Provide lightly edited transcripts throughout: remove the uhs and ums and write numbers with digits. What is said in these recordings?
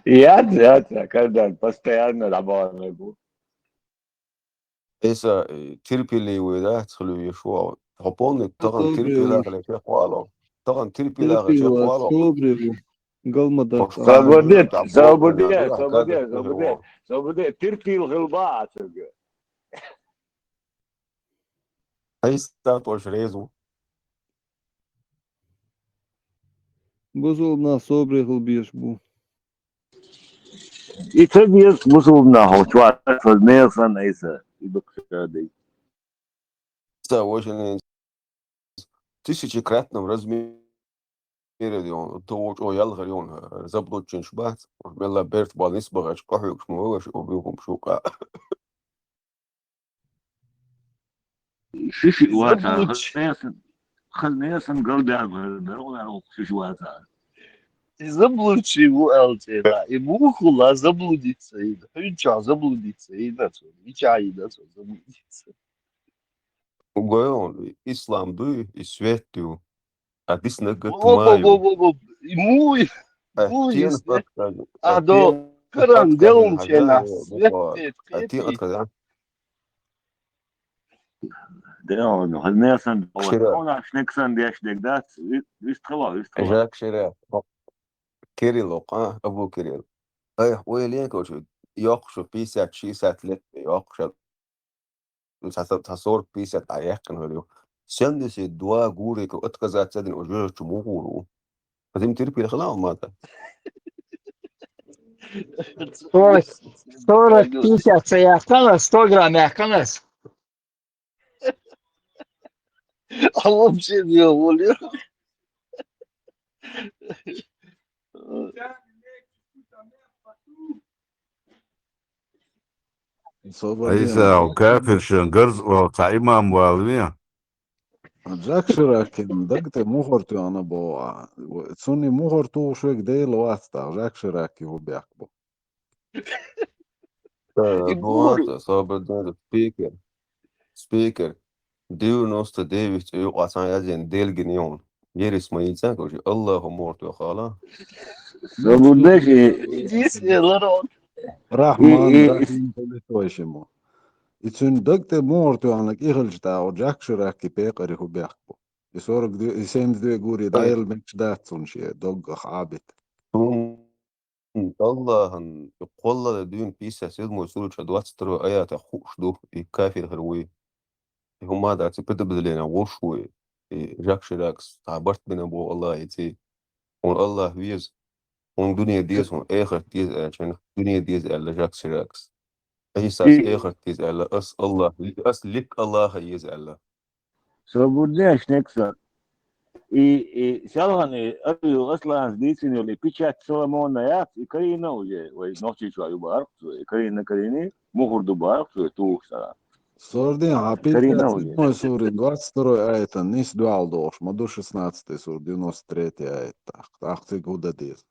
Я, когда постоянно работаю. Esa terpileydi da hatırlıyor şu an. Japon tagan Добре, terpiler şey qoalo. Tagan terpiler şey терпила, qoalo. добре, голмадат Boşkanın алды. diyor Свободит, da borcuna свободит, diyor свободит, kardeşleri свободит, o. свободит. Терпил гылба. Haysta toş rezu. Бузулна собре гылбеш бу. И тебе способна хочвать, размерся на это. И боксерды. Sa очень тысячекратном размере diyor. Toç o yalgar diyor. Zabdut için şubat. Bella bert bal nisbaga şqahuk şmu şu biyukum şuqa. شيشي واتا Забудь. خلنيسن قلبي ولا شيشي واتا. Заблудший его алтера. Ему хула заблудиться. И хрюча заблудиться. И на то. И чай на то заблудиться. Goyon İslam diyor, İsvet diyor. Adis nıgıt mayo. Во-во-во-во-во. Ему, ему, Тien если... atkan, А, tien до Коран atkan делом че haja на bu var. свете Tien третий. atkan ده خلنيسن şira. وانا شنكسن ديش ديك دات يستخوا يستخوا. Ajak şira. Kiril o ha Abu Kiril. Ay ويلين koşu. Yok şu pisat şisat let yok şu تصور pisat ayakın oluyor. Sen de şey dua guri ko atkazat sadin ojur çumuğuru. Fatim tirpi خلاص mata. 40, 50 sayaktanız, 100 gram yakınız. А вообще не волю. Isa o kafir şengırz o taimam valmiya. جاك شراكن دقت مخرتو انا بو تسوني مخرتو شوك دي لواسطة جاك شراكي هو بيحكبو. Duata sabırdan speaker. Diyor nosta David yok asan yazın delginiyon. Yeris mayıtsan koşu Allah'ım orta hala. Свободишь Иди, народ. رحمن и رحيم تلتوشمو. يتسون دقت مخرتو عنك إخلجتا وجاك شراكي بيقري هو بيحكبو. يسورك دو يسيم دو يقولي دايل مكش داتسون شي دوغ عابت. Allah'ın kolla da düğün pisa sezmo suru çadvat stro ayata khuşdu kafir harwi. Huma da tipede bedlena woshwe. Jack Chirac tabart bina bu Allah yeti. On Allah wiz. On dünya diye son ahir diye açan dünya diye Allah Jack Chirac. Esas ahir diye Allah as Allah as lik Allah yiz Allah. свободишь некса. И сялганы абил аслан дицин или печать Соломона ят и карина уже. Ой, ночи чую барк, и карина мухурду барк, туса. Сордин عبيت Карина уже. 7 سوري 22 آية نيس دوال دوش مدو 16 سور 93 آية تحت جودة ديس.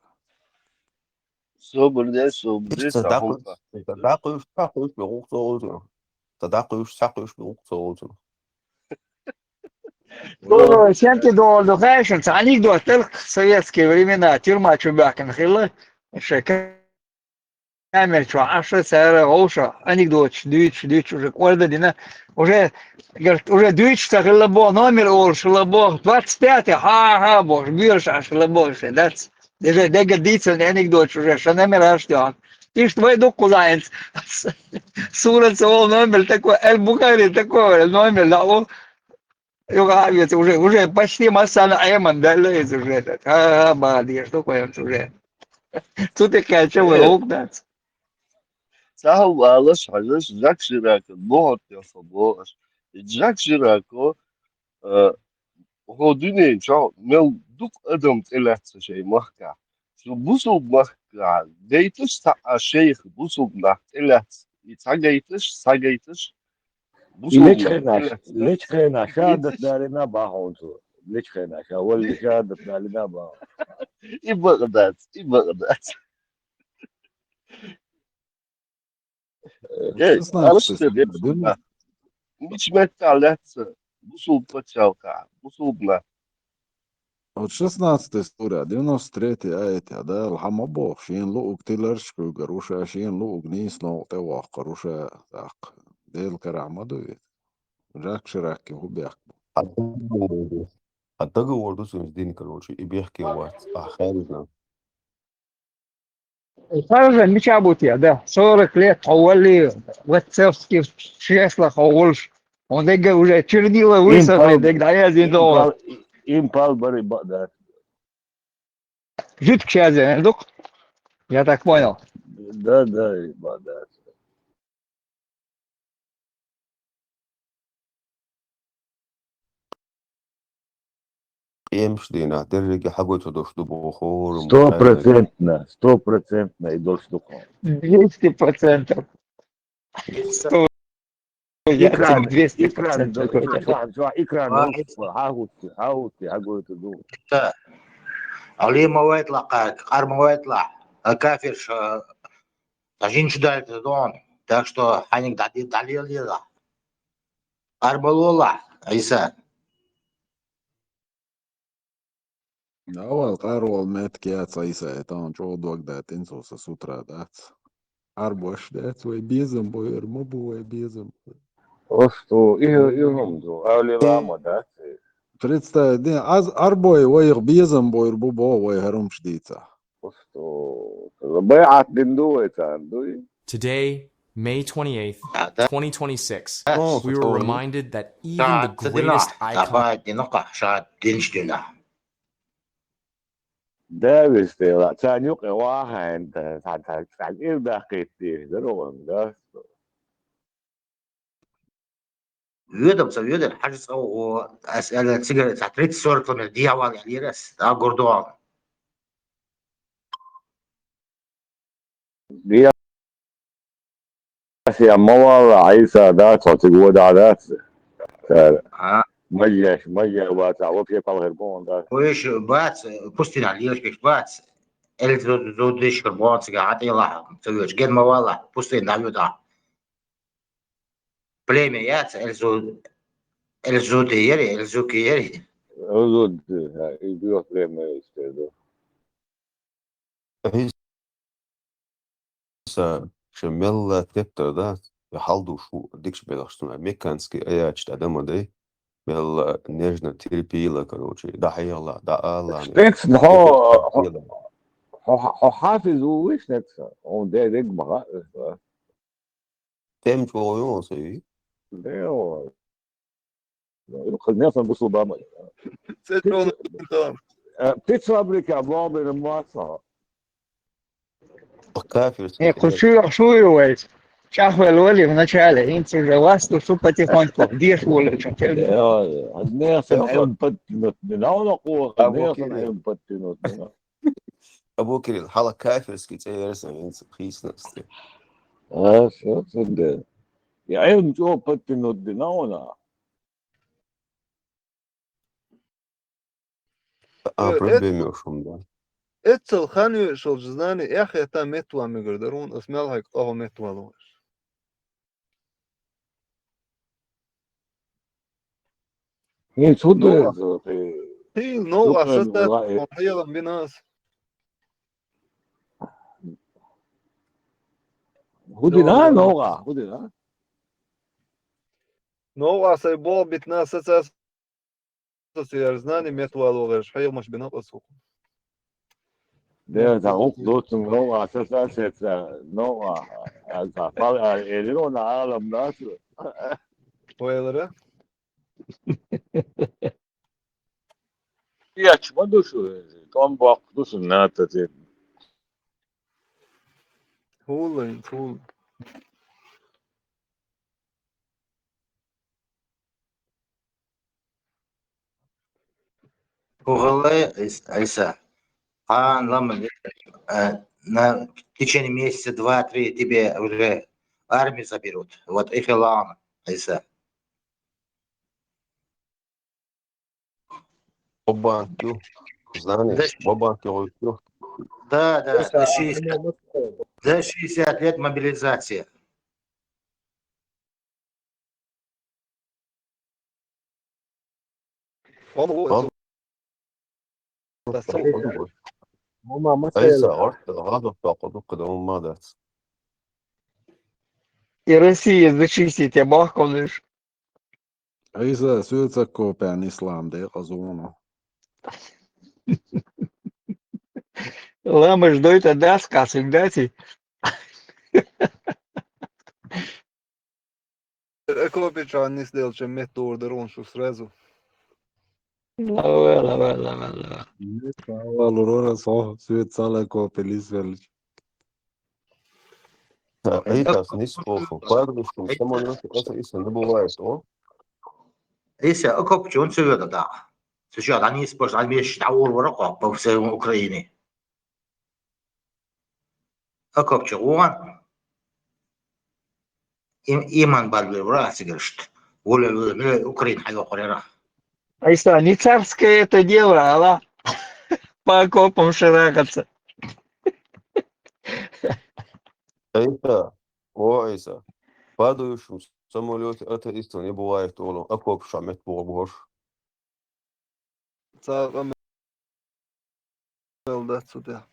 Собрде, собрде, сахука. Tadaqüş bir ruh soğudu. Tadaqüş bir ruh soğudu. Ну, сенки до Хэшенца, анекдот, советские времена, тюрьма Чубякина, хилы, камер, аш, сэр, оуша, анекдот, дюч, уже, кольда, дина, уже, говорит, уже дюч, так, лабо, номер, оуш, лабо, 25, ха, боже, бирш, аш, лабо, that's, даже дегадится, анекдот, уже, что номер, аш, ты ж твой документ, сурец, номер такой, Эль-Бухари, такой номер, да, Югославия уже почти Масана Эмон, да, лез уже этот. Молодец, что такое уже. Тут и качал рук, да. Саху алаш, алаш, Жак Ширак, мохот я собош. Жак Ширако, هو دنيا شو مل دوك أدم تلات شيء مخكع شو بوسو مخكع جيتش تاع الشيخ بوسو مخ تلات يتعجيتش ساجيتش بوسو مخ تلات ليش خينا شهادة دارنا باهونتو. ليش خينا ولا شهادة دارنا باهون. بغداد بغداد أنا 16 شتري بوسو مخ مش متعلات بوسو بتشاوكع بوسو مخ Вот 16 история, 93 آية ده الحمبو شين لوق تيلرش كروشا شين لوق نيس نو توا كروشا تاق ديل كرامدو جاك شراكي هو بيحكي الدقة وردوس دين كروشي بيحكي وات خارجنا Также мечабутия, да. 40 лет ховали ватцевских чреслах ховольш. Он дега уже чернила высохли, Импал, дега я зидол. импал бары бада. Жид к чаде, дук. Я так понял. Да, бада. يمشي دينا درجة حقوته دوش دبو خور 100% и дольше духом. 200%. 100. Я тебе 200% говорю. إكران هاوتي هقول تدو. علي ما يطلع قار ما يطلع كافر تجين شو دارت دون так что حنيك دالي ليلا قار بلولا عيسى أول قارو المات كيات صيسا تان شو دوك دا تنسو سوترا دات أربوش دات وي بيزم بوير مبو وي بيزم Просто и ромду, а ли лама, да? Представь, арбой ويغ بيزم بوير بوبو وي هرم شديتا Просто بيعت دندوي تاندوي. Today, May 28th, 2026, we were sorry. reminded that even the شاد تدنا greatest icon تابا دينقا شاد دينشتنا دارس تلا تانيوك واحد تان إيه دقيقتي درون ده. يودم حاجة أو أسئلة سيجارة تعتريت صور كلمة دي أول يعني رس دا قردوان دي أشياء موال عيسى دات وتقول عادات. مجا وتعوض في قال هربون ده. ويش بات بوستين على ليش كيش بات زود ديش كربون سيجارة يلا تسويش قد ما والله بوستين دعيو دا بليميات الزوكيري Uzod يبيع بريم يستدو. هيسا شمال تكتر ده يحالدو شو ديكش بيلخشتنا ميكانسكي اياتش تادما دي بيل نيجنا تيربيلا كروشي دا حيالا دا الله Stets هو حافظ وش نتسا. هو ده دقمة. تم جويون سي ده هو. خلينا نبصوا بامل. بتتفبرك أبواب المواصلة. كافر Шуевать. Чахвелоли в начале, инцы же вас тут потихоньку. Где ж воля? الناس امبتنت من هون قوة الناس أبو امبتنت. ابو كريل الحالة كافر سكيت ايرسن ينسى خيس نفسي شو صدق. يا عيل جو امبتنت دينونا. проблеме ушум да اتسل خاني شو جزناني اخي تا متوا مقدرون اسمال هيك طاهو متوا لوش هي صدق. هي نوع شتات حيلا بناس هودينا نوغا هودينا. نوع سيبول بتناس اساس سيرزناني متوا لوش حيل مش بنقص ده تعوق دوت نوغا اساس نوغا. فال اليون عالم ناس. ويلره يا ما دوشو. كم باق دوشو ناتا. هولين وغلا عيسى лама на течение месяца, 2-3 тебе уже армию заберут. Вот их и лама, Айса. بابانكيو знание бабанкио Да, до 60 лет мобилизация. والله قدوة هما أيسا مسألة عرفت هذا قدوة قدوة ما دات И Россия зачистить обахков. Isa syötsäkö päin islam de qazuna. Лама ждет это сказок, дайте. Ekopečan nisdelče metu da ronšu srezu. La. Valurora صح syöt salako pelisvel. أيتا نسخوف قادرش самолет это إيسا не бывает о Если окопче, он все это, да. Сейчас они используют, они считают врага по всей Украине. Окопче, он иман бальбе враг, говорит, воля Украина, хайва хорера. А что, не царское это дело, а по окопам шарахаться. أيتا أيسا падающим самолете это إيسا не бывает о أكوب شامت بوغوش Sağ da сюда.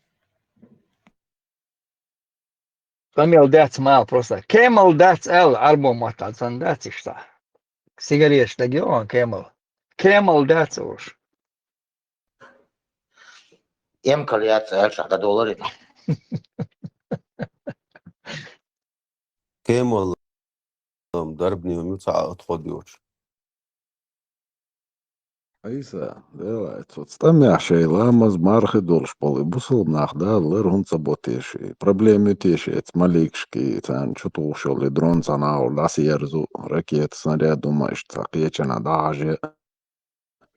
Камел дац мал просто. Кемел дац эл альбом маталсан дац что. Сигарет что он кемел. Кемел дац уж. Калияция, $60. كامل ضربني وميوتع أتخديوش Isa, stamiā šeit lēmas marhi dolšpoli busul nahda ler hun sabotieši. Problēmu tieši malikški can čutūšoli droncana u lasierzu raketas наряду išta kiečana dāžie.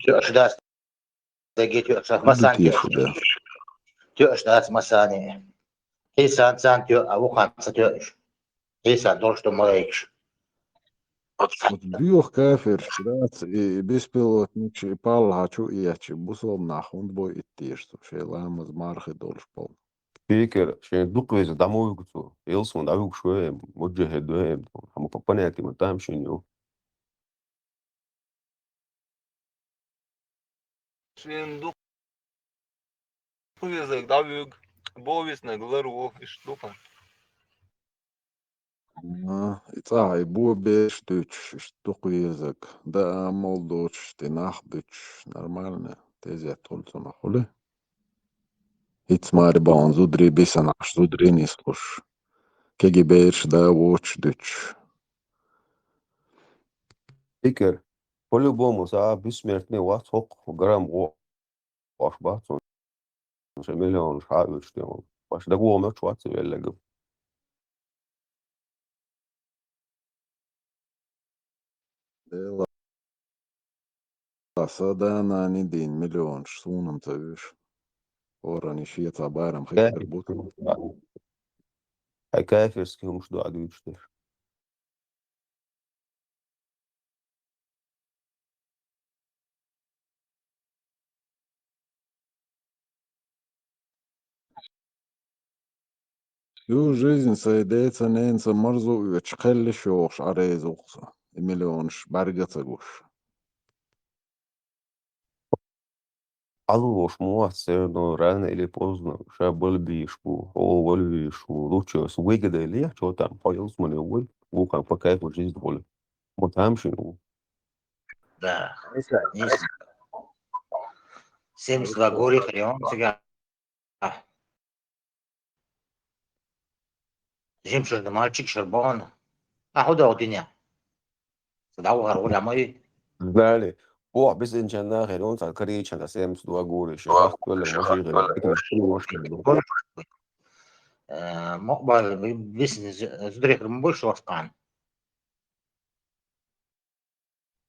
Тёж тагит Idu масан tieši da. тёж масани. Исан сан тё авухан тёж. Исан то, что маешь. Бьюх кафир шкрац и беспилотничи палачу иячи busul nahund boi ittiestu. Šeit lēmas marhi dolšpoli. فكر عشان دوك إذا دعموا يقصوا يلصون دعوك شوية موجه دوام هم بقناتي ما تهم شنو Şimdi duyacak da büyük boğazına gıları iş dupan. Ицай бубеш тыч штуку язык. Да молдоч ты нахбыч нормально. Тези тольцу нахули. Иц мари баун зудри бисанаш зудри нислуш. Кеги беш да воч дыч. فكر по-любому за бессмертный ваток грамм واش باتون مش مليون حاجة شتيهم واش ده هو ماتش واتس ولا جو Дела садана ни день миллион шсунам тавиш. Ора ни шиета барам хикер бут. هيكافرسكي مش دو عدو يشتر Всю жизнь сойдется ненца марзу и чхелли шош арезукса. И миллион шбаргаться гуш. Алло, шмуа церно рано или поздно шабал бишку, о вольвишу, лучше с выгодой или что там, появился мне уволь, вулкан пока в жизнь воля. Вот там шину. Да. Isa, 72 горе хрен сега. Жемчужный мальчик Щербан. Худа одиня. Сдавал роля мой. Далее. О, без инженера херон цал крича на 72 горе, шахт вلا машина, это мش машина. مقبل بيسنس زدريك больше واسقان.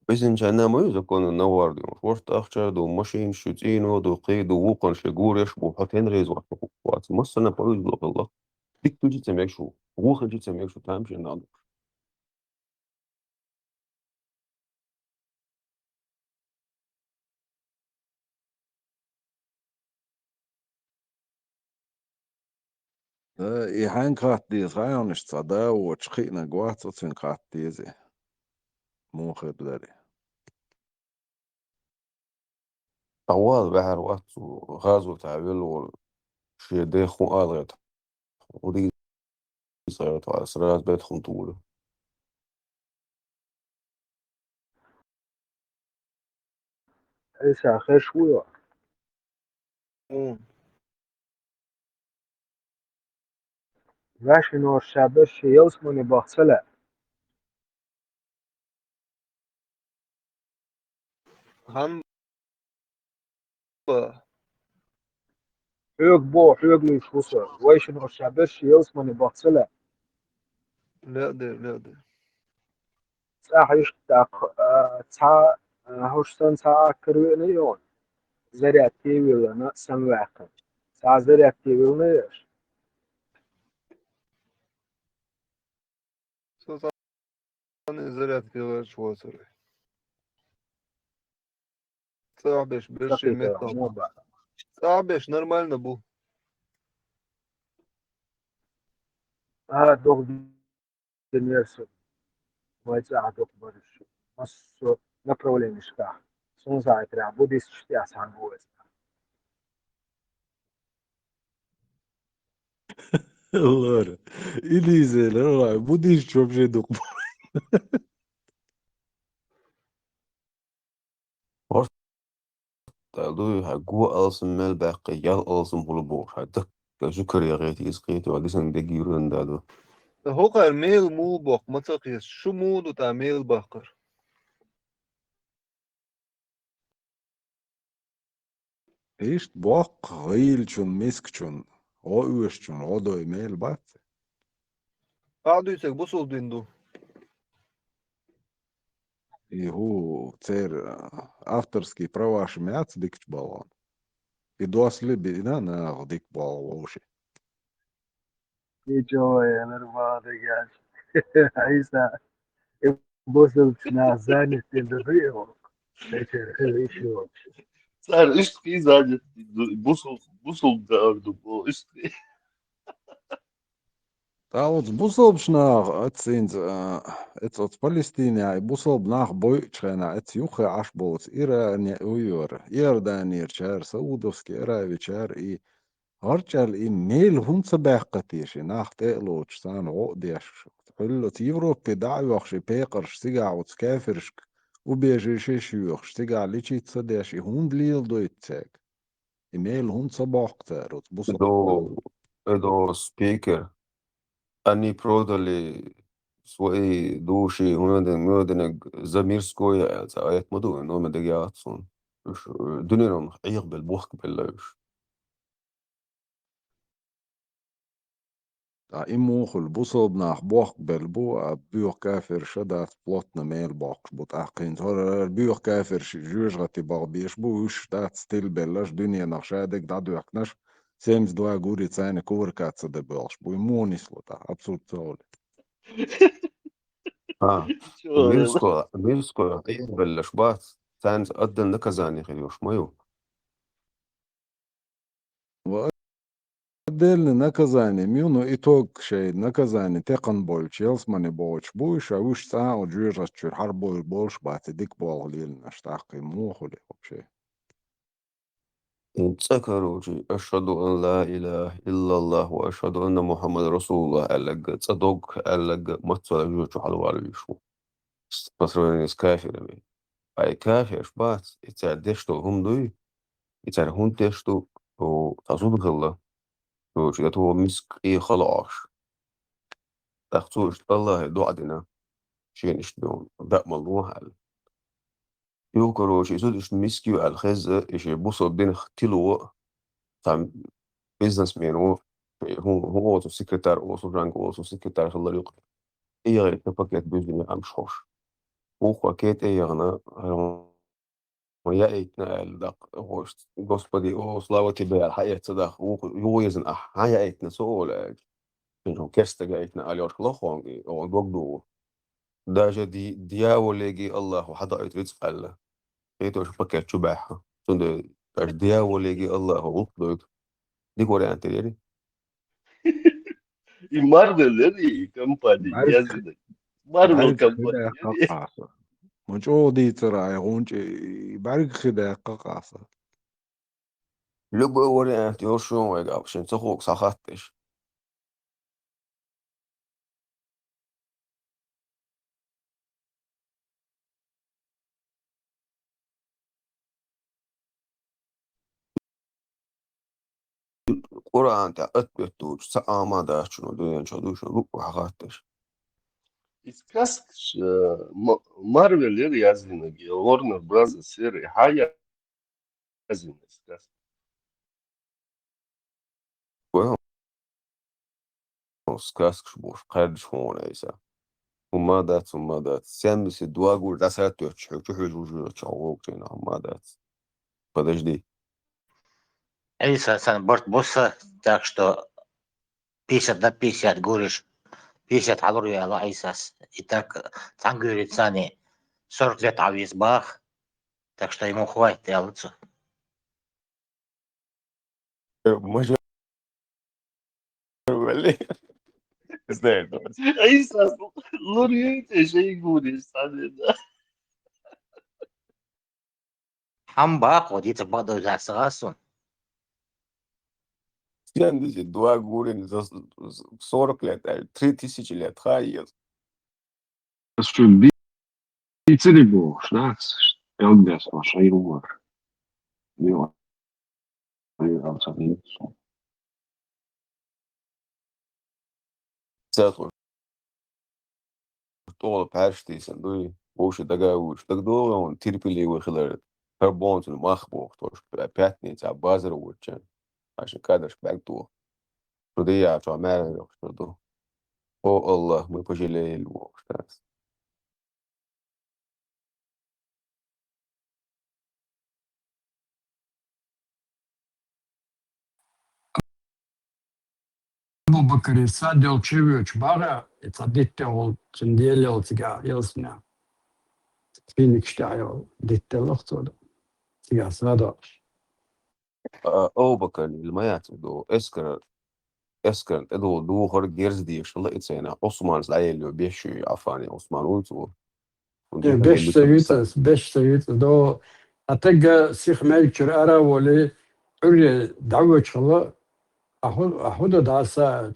Без инженера мы законы на варду. Шворт ахчарду, машин шутину, до қиду, вулкан шегуреш, бухатен резу. Вот, мысленно повезло, Allah. Dik tuđice mekšu, vuhađice mekšu, tam še nadu. I han krattiis rajonista sada uoč china guatsotsin krattiisi. Muuhedleri. طوال بحر وقت وغاز وتعبيل وشي ديخ وآلغت ودي صيرت على سراس بيت خنطولة Esa خير شوية. Vaši no šabeši jausmani bahtsala. هم Hög bo, högli šusa. Vaši no šabeši jausmani bahtsala. لا ده لا ده Saha ishtak ta hoshtan ta kirvini yon. Zari aktivilana samvakan. Sa zari aktivilana yash. أنا زرعت كده شو سري صعبش برشي Dakika متنا mo ba. صعبش нормально بو Dog dinlersin. Vajca dog barış. Mas na problem ishka. Sun zaitra. Budist shti asan goes. Allora, Elise, allora, budiš вообще дух. تعدو هجوا ألسم مال باقي يال ألسم هلبور حتى شكر يا غيتي إسقيتي وقسم دقي يرون دادو هو قال ميل مو بوق ما تقيس شو مود تاع ميل بقر Ist bok, غيلشون مسكشون غوششون غدو إيميل بات. قعدوا يسك بوصل ديندو I هو تير авторский права шмяц дикч балон. I досли бина на غديك балوشي. Enjoy enervada guys. Isa بوصل نازاني في الريو. Teacher, issue. صار اشتكي زادت بوصل داردو بو اشتكي. Taots busol b'shnach atzins etzot Palestina busol b'nach boychena etz yuche ashbots Iran uyur Jordanir char Saudovski Arabichar I harchal I mail hunza baqatish nach teloch san godish حلو Европе دعوخ بيقرش تيجا وتكافرش وبيجي شيوخ تيجا ليشي تصديش هوند ليل دويتساك إيميل هوند صباح تارot busol إدو سبيكر أني برودة اللي سوئي دوشي مودن زمير سكويا آيات مدو إنه مدقيات صون دنيا عيق بالبوخ بالله إمو البوصل بناخ بوخ بالبو بيوخ كافر شدات بلوتنا ميل بوخ بوتاقين تهر بيوخ كافر جوج غتي باغ بيش بوش دات ستيل بلاش دنيا نخشادك دادو يقنش سيمز دوا غوري تساني كور كاتس دي بوخش بو يموني سلطة أبسولت سولي شو هذا؟ ميرسكو عيق بالشبات تانز أدن نكزاني خليوش مايو Отдельно наказание. Мюну итог شيء наказание تقن بول تشيلس ماني بولش بوش أوش ساعة وجيرة تشير حربول بولش بعد ديك بول ليل نشتاقي مو خلي بشيء. تسكروجي أشهد أن لا إله إلا الله وأشهد أن محمد رسول الله ألق تصدق ألق متصل جوجو حلوة شو بس كافر بي أي كافر شبات يتعدشتو هم دوي يتعرفون تشتو وتصدق الله وشيت هو مسك إيه خلاص تختوش الله دوعدنا شين إشتون دق ملوه على يوكرو شي سود مسكيو على الخز إيش يبصل بين اختلوا تام بيزنس مان هو اوتو سكرتار اوتو رانك اوتو سكرتار خلال يوق إيه غير باكيت بيزنس أم شوش هو باكيت إيه غنا ويا إيتنا الدق هوش господи о слава тебе الحقيقة صدق هو يزن حياة إيتنا سؤال إنه كستة إيتنا على خلقهم أو بقدو ده جدي دياوليجي الله وحدا يترزق الله إيتوش باكيت شباحة سند دياوليجي الله وقدو دي كوري أنتريري مارفل هذه كمباني يا بعرف زلمة. مارفل بعرف كمباني خداع يعني. قاقعصة مش أودي ترى يغونش بعرف خداع قاقعصة Любой вариант يرشون ويقع عشان تخوك سخطش. قرآن تأتبتوش سأما داشتنو دوين شدوشن روح خطش. Искаскиш Марвел yazını ki Warner Bros. Seri haya yazını iskas. وهم سكاسكش بوش قردش هون ايسا. وما دات سام بس دواغور داسات تشحو جوجو تشعوق جينا ما دات. Подожди. Алиса, сан борт босса, так что 50 на 50 говоришь, 50 على يا الله عيساس. И так, сам говорит, Сани, 40 лет авиз бах, так что ему хватит, я лучше. مش ولا ازاي İsas Luriye şey guri sadece. Хам бах, вот это бадо за сразу. Сендisi dua gurin za 40 лет, 3000 лет хайез. Should be terrible. That's elders or Shairuar. You are outside. Цятла. Тола паштисан дуй. Оши дагауш. Дагдола он терпеливый хиларит. Карбонтун махбох тош. Пятница базар учен. عشان كده شبعته ودي عشان ما يقصدوا او الله مو بجلي الوقت Abu Bakr sadel çeviriyor bara etabitte ol çindiyeli ol tiga yılsına Phoenix tayo ditte lokto tiga sada او بكر الميات دو اسكر دو خرج جيرز دي شلا اتسينا عثمان زعيل بيشي عفاني عثمان وتو 5 sayıt do ataga sikh melkir ara wali ürye da'wa çala ahuda dasa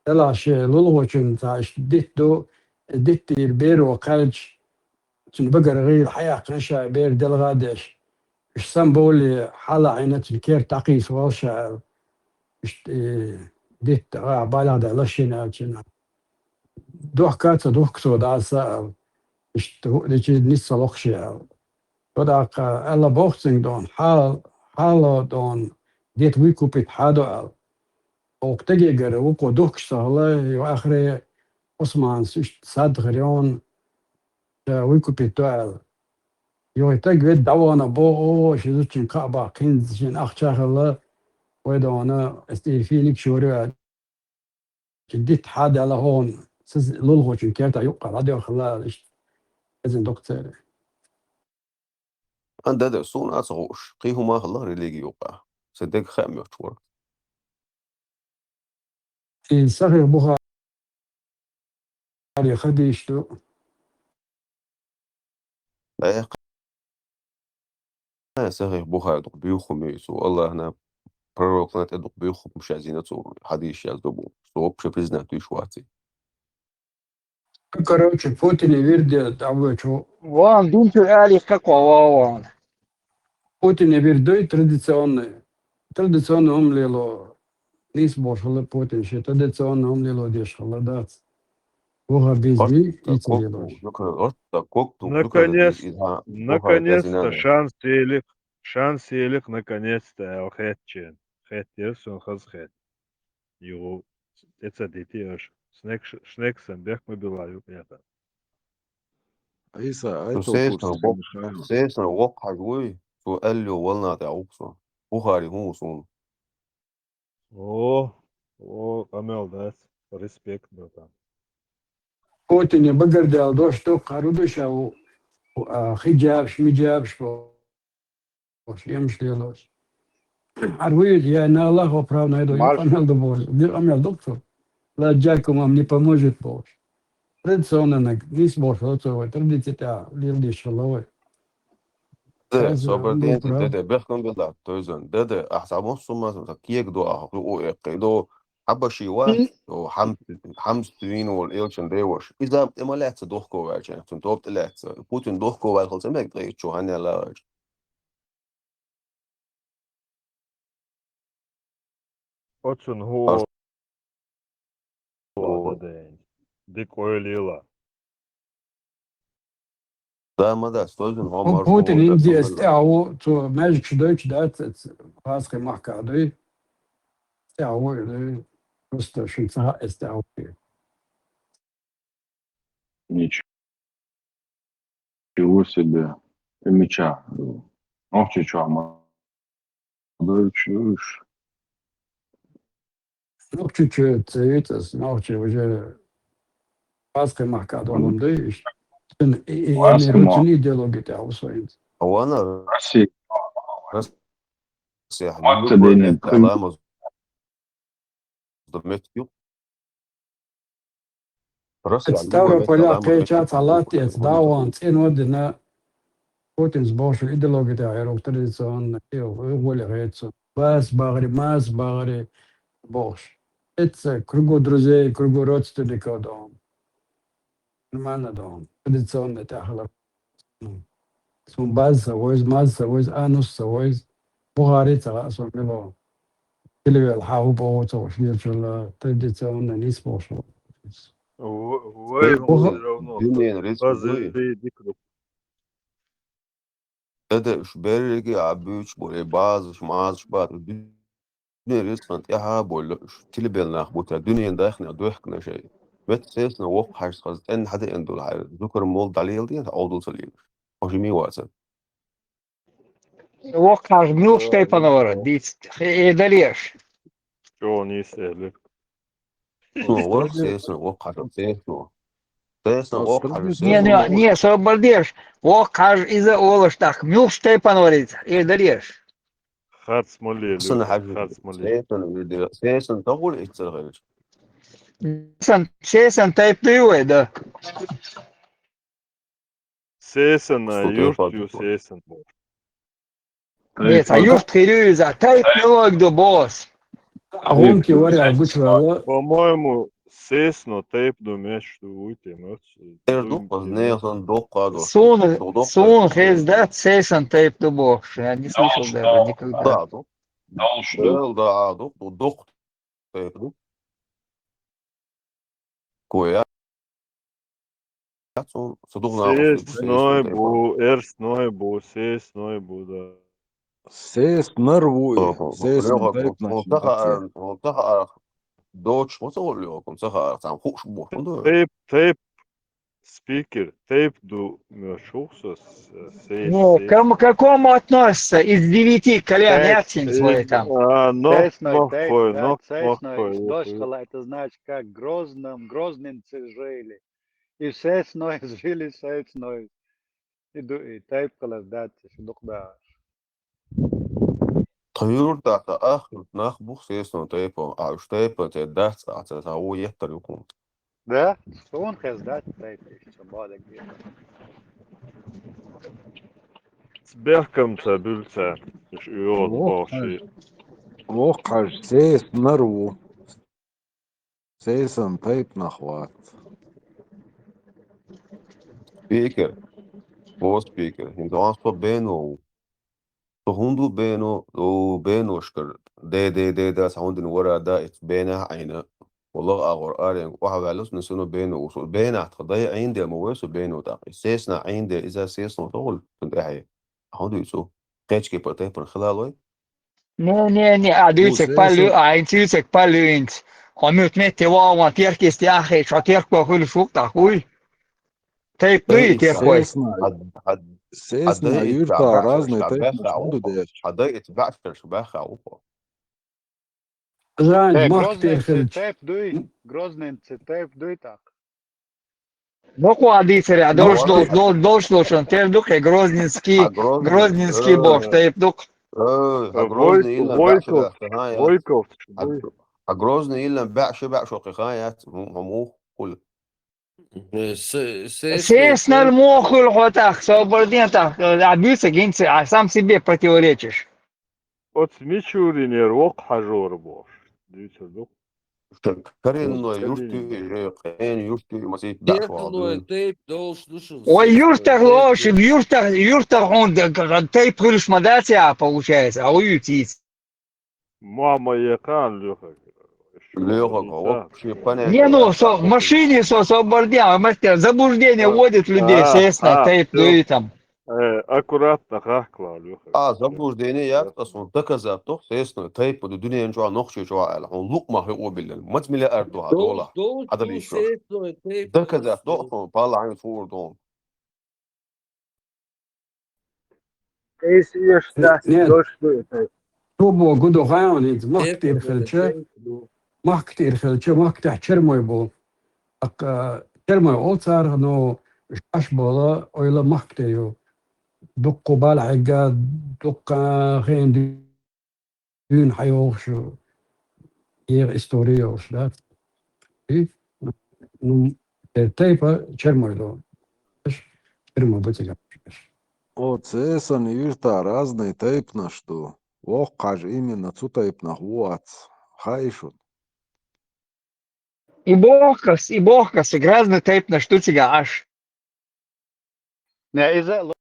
ela şey lulgoçun taş ditto dittir bir وقالج تن بقر غير الحياة قنشا بير دل غادش إشسام بولي حالة عينت الكير تقيس والشا ديت بالا دا لشينا جنا دوح كاتا دوح كسو داسا ليش نيسا لوخشا وداق ألا بوختين دون حالة دون ديت ويكو بيت حادو وقتجي جر وقو دوح كسا الله وآخري عثمان ساد غريون ويكو بيت دوال يويتاج بيت دوانا بو شيزوتشن كعبا كنزشن أخشاخ الله ويدوانا استيفينيك شوريا جديت حاد على هون سز لولغوشن كيرتا يقع راديو خلال إذن دكتور عند هذا صون أصغوش قيهما الله ريليجي يوقع صدق خام يحتور في صغير بخاري خديشتو لا صغير بوها يدق بيوخم يسو الله هنا пророкнат эдук бюхуп مش عايزين تصور حديث يزدبو صوب شو признать ويشواتي короче Путин и Вирде дعвочу Вон, думчу али какого вон. Путин и Вирдой традиционный умлило нис бошла Путин ще традиционный умлило дешла дат Бога без ми и целило Наконец-то шанс елик наконец-то охетчен. Хеттирсон хазхет. Его это детиш. Шнексен бех мобилаю это. عيسى أيتو سيسنا وقع جوي وقال له والله تعوقصا بخاري هو صون Амел, да, респект, братан. Путин и Багардал дош то карудуша у хиджабш миджабш бош ямшлилош Арвует я на Аллаху прав найду я помел до Божьего амел доктор ла джаком вам не поможет Бог традиционно нис Бог традиция лилдиш Аллах ده هذا سوبردين بكرة ده بيحكم بالله توزن ده أحسن مثلا كيك دو أخلو يقيدو حبة شيوات وحمس تين والإلشن ديوش إذا إما لا تصدق كواج يعني تنتوب لا بوتين دوخ كواج خلص ما يقدر شو هني لا Očun huo dadain. Dik oilila. ده ما ده توزن هو Putin مرفوع in die بيحكم ist بالله auch zu Magic Deutsch, das was gemacht hat. Ja, просто schon ist auch. Ничего себе. Меча. Ночи что, молодой чушь. Noch чуть-чуть, это, noch уже was gemacht hat, und ich bin eine Routine Ideologie der Auswahl. هو أنا Россия. بس يعني Вот بقول тебе أنت علامة ضمتيو راسي Jetzt يعني da بقول أنت Polak علامة geht ضمتيو jetzt allein jetzt dauernd in ordine Putins Borsche Ideologie der Tradition, Wohlheit, was bagri Bosch. Jetzt кругу друзей, кругу родственников дом. Нормально дом. Традиционно тахла. Сумбаз, маз, анус, Bukhari so milo. Или хау то швидше традиционно не способ. Уэйгом все равно. دنيا رزق Базы دوي дикру. ده شبرجي عبيش بولي باز ماز بات الدنيا رزق أنت إيها بول تلي بيلنا خبوتا الدنيا داخنا دوحكنا شيء بتسيسنا وقت حاجة خاص إن حدا عنده الحاجة ذكر مول دليل دي أنت أوضو تليل أو جميع واسد Вокаж мил Штепанова, дит, дальешь. Чего не сели? ورق سيسنا وقت حاجة سيسنا وقت حاجة Не, سيسنا собордешь. Вокаж из-за олыштах. Мил Штепанова, и дальешь. Хат смолели, سيسنا حاجة хат смолели. سيسنا تقول إتسرغيش Сесан тайп ты, да. Сесена, что ты юртю фату сесен. Нет, а юрт хирюза, тайп милок до босс. Гонки варя гучвала. По-моему, сесно тейп до мечту уйти мечту. دوق نيسان دوق هذا Сун хез да, сесан тайп до босс. Я не слышал даже никогда. Да, دوق Должно. да دوق دوق تيبدو كويا صدقنا Сес нойбу, эрс нойбу, сес нойбу, да. Ses nervui. Ses taip našinacē. منطقة دوتش ما تقول له منطقة تعم خوش بوح Тейп, спикер, тейп до мечухсос, сес, Ну, сес. к какому относится из 9 колен яцин свой там? Нок Сесной тейп, махкой, да, нок сесной из махкой. Дошкала, это значит, как грозненцы жили. И сесной жили сесной. И тейп калас шедук да. طيور تحت آخر ناخ بوخ سيسنو تيبو عاوش تيبو تيدات عتا هو يحتر يكون Да? Он хездат тейп еще более где-то. Сберкамца, бюльца, иш уйот боши. Voqaj ses nervu. Sesan taip nakhvat. سبيكر بو سبيكر انتو عصبو بينو تهندو بينو وبينو شكر دي سعوند ورا دا اتبينا عينا والله أغور آرين وحوالوس نسونو بينو وصول بينا تخضي عين دي مويسو بينو تاقي سيسنا عين دي إذا سيسنا طول كنت أحي هندو يسو قيتش كي بطيب من خلالوي Не, а дивіться, палю, а інтуїться палюють. Омют мети вау, терки стяхи, що терку хуй шук та хуй. Тейп ну і теркой. Sesna yurta разные taip našindu dēļ. حدا اتبعشر شباخة عوفا Зань, мах перхельч. Тейп дуй, грозненцы тейп дуй так. Ну, куадицери, а дошло, тер духе Грозненский бог, тейп дух. грозный إلا باع شبع خنايات Войков, грозный إلا باع شبع شقيقايات همو كل Сесть моху льхотах, собордентах, добьются гинцы, а сам себе противоречишь. От смичуринер вок хажор бош. Дюйцердук. Коренной юрты, юрты, масить дашвал. Ой, юртах он, ты прыльш мадатя, получается, а уютить. Мама якан лёха. Лёха, вообще понятно. Не, ну, в машине соборден, заблуждение вводит людей, естественно, тейп дует там. Аккуратно хахкла лёха. заблуждение يقتصون تكذا تخ سيسنو تايب بدو دنيا نجوا نخشي جوا على هون لوك ما هو بالله ما تملي أردو هذولا هذا اللي يشوف تكذا تخ طالع عين فور دون Esse está dois. توبو قدو غاوني ما كتير خلشة ما كتير خلشة ما كتير شرمي بو شرمي أوتار نو شاش بولا أويلا ما كتير دق بالعقا دق خين دون حيوخشو يغ استوريوش ده إيه نو تايبا شرمي دو شرمي بتيجا Вот это юрта разный тейп на что. Ох, каже именно цу тейп на хуац. Хайшут. И бохкас, и грязный тейп на штуцига аж. Не, из-за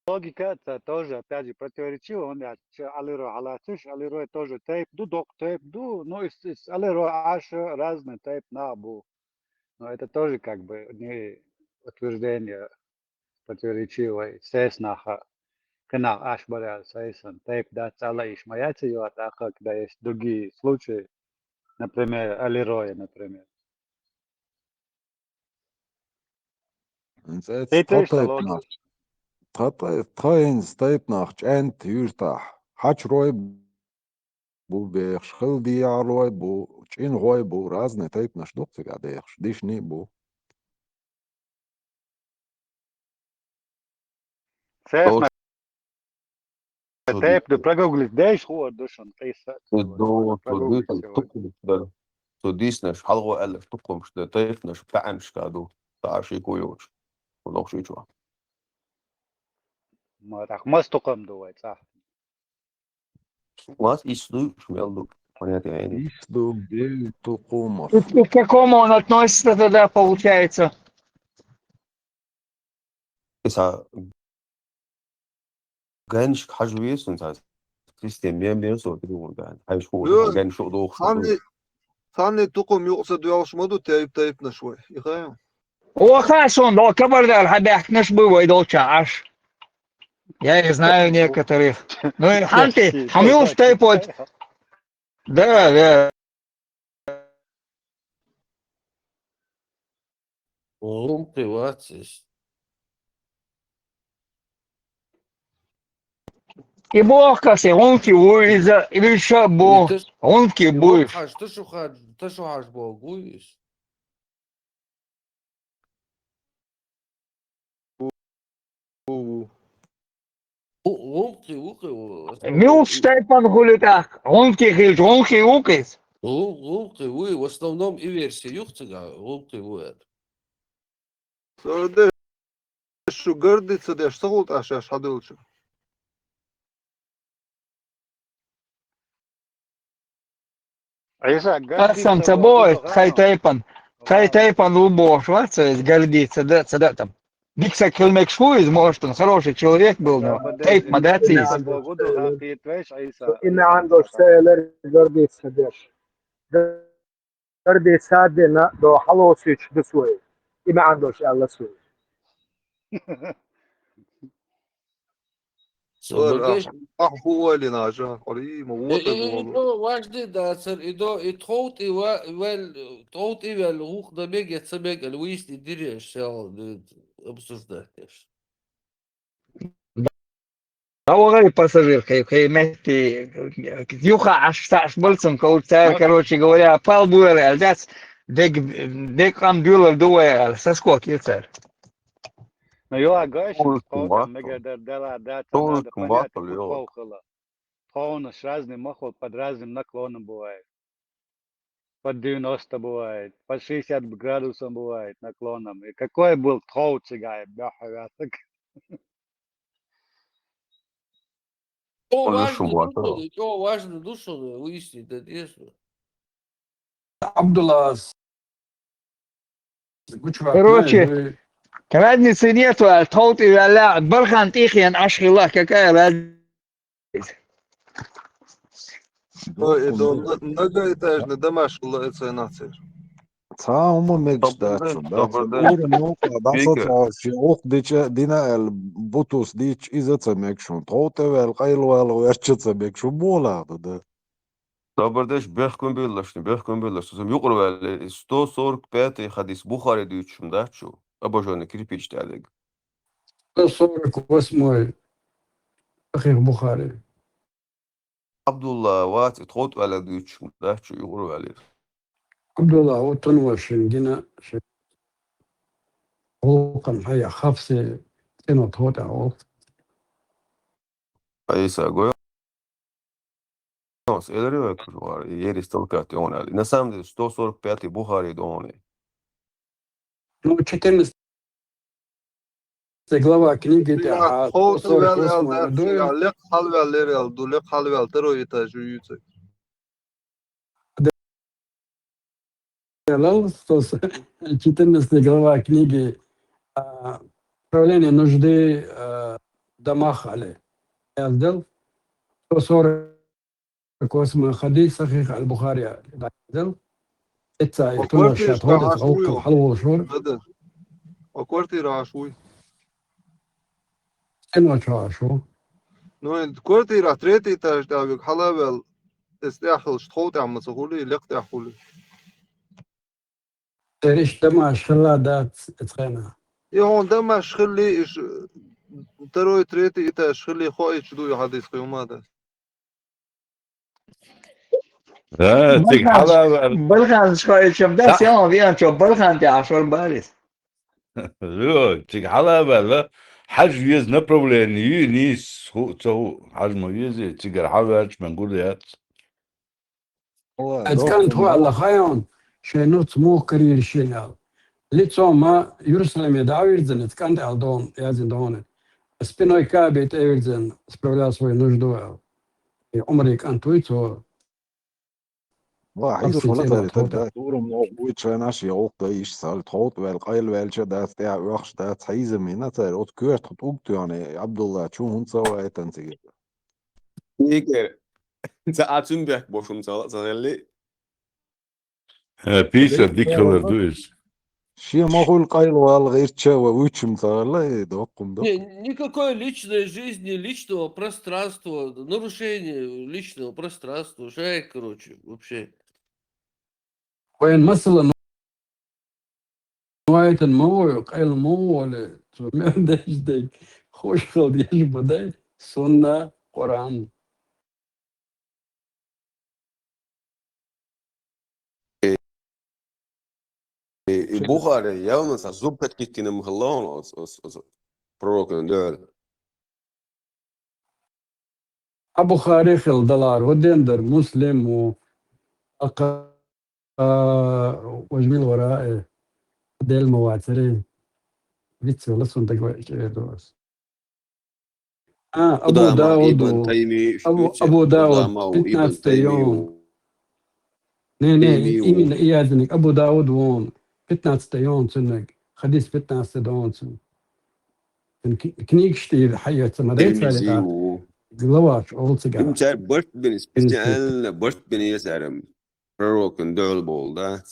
логика это тоже, опять же, противоречиво. Он алиро алатыш, алиро тоже тейп, док тейп, ну, из алиро аж разный тейп на абу. Но это тоже как бы не утверждение противоречивое. Естественно, канал аж барял, сейсон, тейп да цала ишмаяца его, а когда есть другие случаи, например, алироя, например. Это тейп на. Тайнс тейп на чент юрта. Хач рой бу беш хил диалой бу чин рой бу разный тейп на что ты гадаешь. Диш не бу. Естественно, тейп да прогуглить, дайш хуа душан, кейса. تو ديسناش حلقة قال تقوم مش تايفناش بتاعمش كادو تعرفي كويوش ولو شيء شو ما راح ما استقم دوت صح. ما يسلو شو يلو понятия يعني Исто бей токомас. И к какому он относится тогда, получается? إذا جانش حجويس أنت كريستيان بيعمل صوت كده يعني هاي شو جان شو دوخ ثاني تقوم يقصد يعوش مدو تايبنا شوي يخيم О, хорошо, но кабардар, хабях наш бывай долча аж. Я и знаю некоторых. Ну и ханты, хамил стай под. Да. приватис. И бог касе, онки вылеза, или еще бог, онки будешь. Ты что аж богуешь? Мил стай под гулитах, онки хиль, онки укис. Вы в основном и версии юхтига, вы. شو قردت داش صوت عشاش حدلش Сам собой, хай тайпан лубо, шварца, гордится, да, там. Бикса килмек швуиз, может, он хороший человек был, но тейп мадацис. إن عنده سيلر جردي سدش جردي سادنا دو حلوسيش بسوي إما عنده شيء الله سوي هو اللي ناجح قري موت واجد داسر إدو تحوت تحوت الوخ ده بيجي تسبق الويس يدير الشغل أبصر ده Говори пассажир, мягкий, юха, аж больцем, короче говоря, пал буэр, альдец, дек амбюлер дуэ, соскок, яцер. Но я агаш, мегадер дела дата, надо понять, он с разным махом под разным наклоном бывает. под 90 бывает, под 60 градусов бывает наклоном. И какой был троуцигай, бяха, так. О Он важно лишь ватера. душу, о важно душу выяснить, да ясно. Абдулла, Короче, разницы нету, а тот и لا برخان تيخيان عشر الله какая разница? Многоэтажный домашний ценацер. Самому мечтачу, да, цигура нука, да, соцоси, ох, дича, дина el butus, dich, izaca mekšun, totevel, kailuel, verčaca mekšun, mola, da. Sabırdaş behkun billaş. Sözüm yuqur veli 145 hadis Bukhari düçüm da şu. Abajonu kirpiç derdik. 148 أخي البخاري. Abdullah vat txot veli düçüm da şu yuqur veli. عبد الله وتنوش جنا حقوقا هي خفسة سنة توتا أو Aysa goy. Nos, eleri ve var. Yeri stalkati onali. Na samom деле 145 Bukhari doni. ну 14 глава книги это Хоут вел ел 148 да дуэль. лек халвел лерел ду лек халвел теро этаж юйцек. 14 глава книги «Управление нужды Дамахали». Я сделал 148 حديث صحيح البخاري сделал. Это и то, что отходит около حلوة شهور. Квартира ашуй. إنه شو Ну, квартира третий этаж да век халвел استاخل شتخوت عم تقولي لقت اخولي. تريش دماش خلادات تخينا. يهون دمش خلي إيش تروي تريتي إتاش خلي خوي شدو يحدث قيوم هذا. تيك حلا برخان شوية شبداس يوم فيهم شو برخان تعشر باريس. تيك حلا بلا حاج يز направление نيس هو تو حاج ما يزي تيجر حاجة من قوليات كانت هو على خيون شينوت مو كرير شينال ليتسو ما يرسل медави زنت كانت على يازن دون спиной кабит эверзен справлял свою нужду и عمري كان تويتو واحد ولا تدا دورم نو بويت شانا شي اوق دايش سال تروت vel qail vel dat der urch dat heise mina der ot gehört hat ugtjane Abdullah chu hunsa wa etan sige. İlker. Saatun bek boşum sanelli. بيسا ديك خلر دويس شي ما هو القايل vel غير تشا ويتشم сала доқум доқ. Никакой личной жизни, личного пространства, нарушения личного пространства, шай, короче, вообще. وين مثلا نواية المو قيل مو ولا ما عندهش ديك خوش خلد يجب داي سنة قرآن Bukhari yalnız zubkat gittiğini mıhallağın o prorokun değil. أبو خارخ الدولار ودندر مسلم وجميل ورائي ديل مواترين بيتسو لسون تقوى دوس أبو داود أبو داود 15 يوم نه إيمين إيازنك أبو داود وون 15 يوم سنك خديس 15 يوم سن كنيك شتي حياة سمديت سالتا Главаш, олцыга. İmçer bırt beni spesial bırt beni yeserim. Prorokun değil bol da.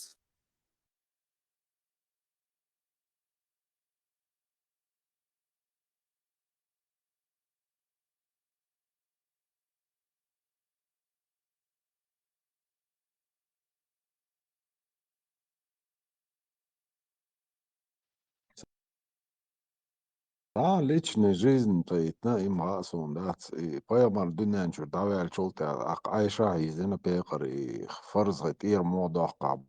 Личная жизнь таитна им асун дат и паямар дунян чур давал чулта ак айша изена пекар и فرض غتير موضوع قاب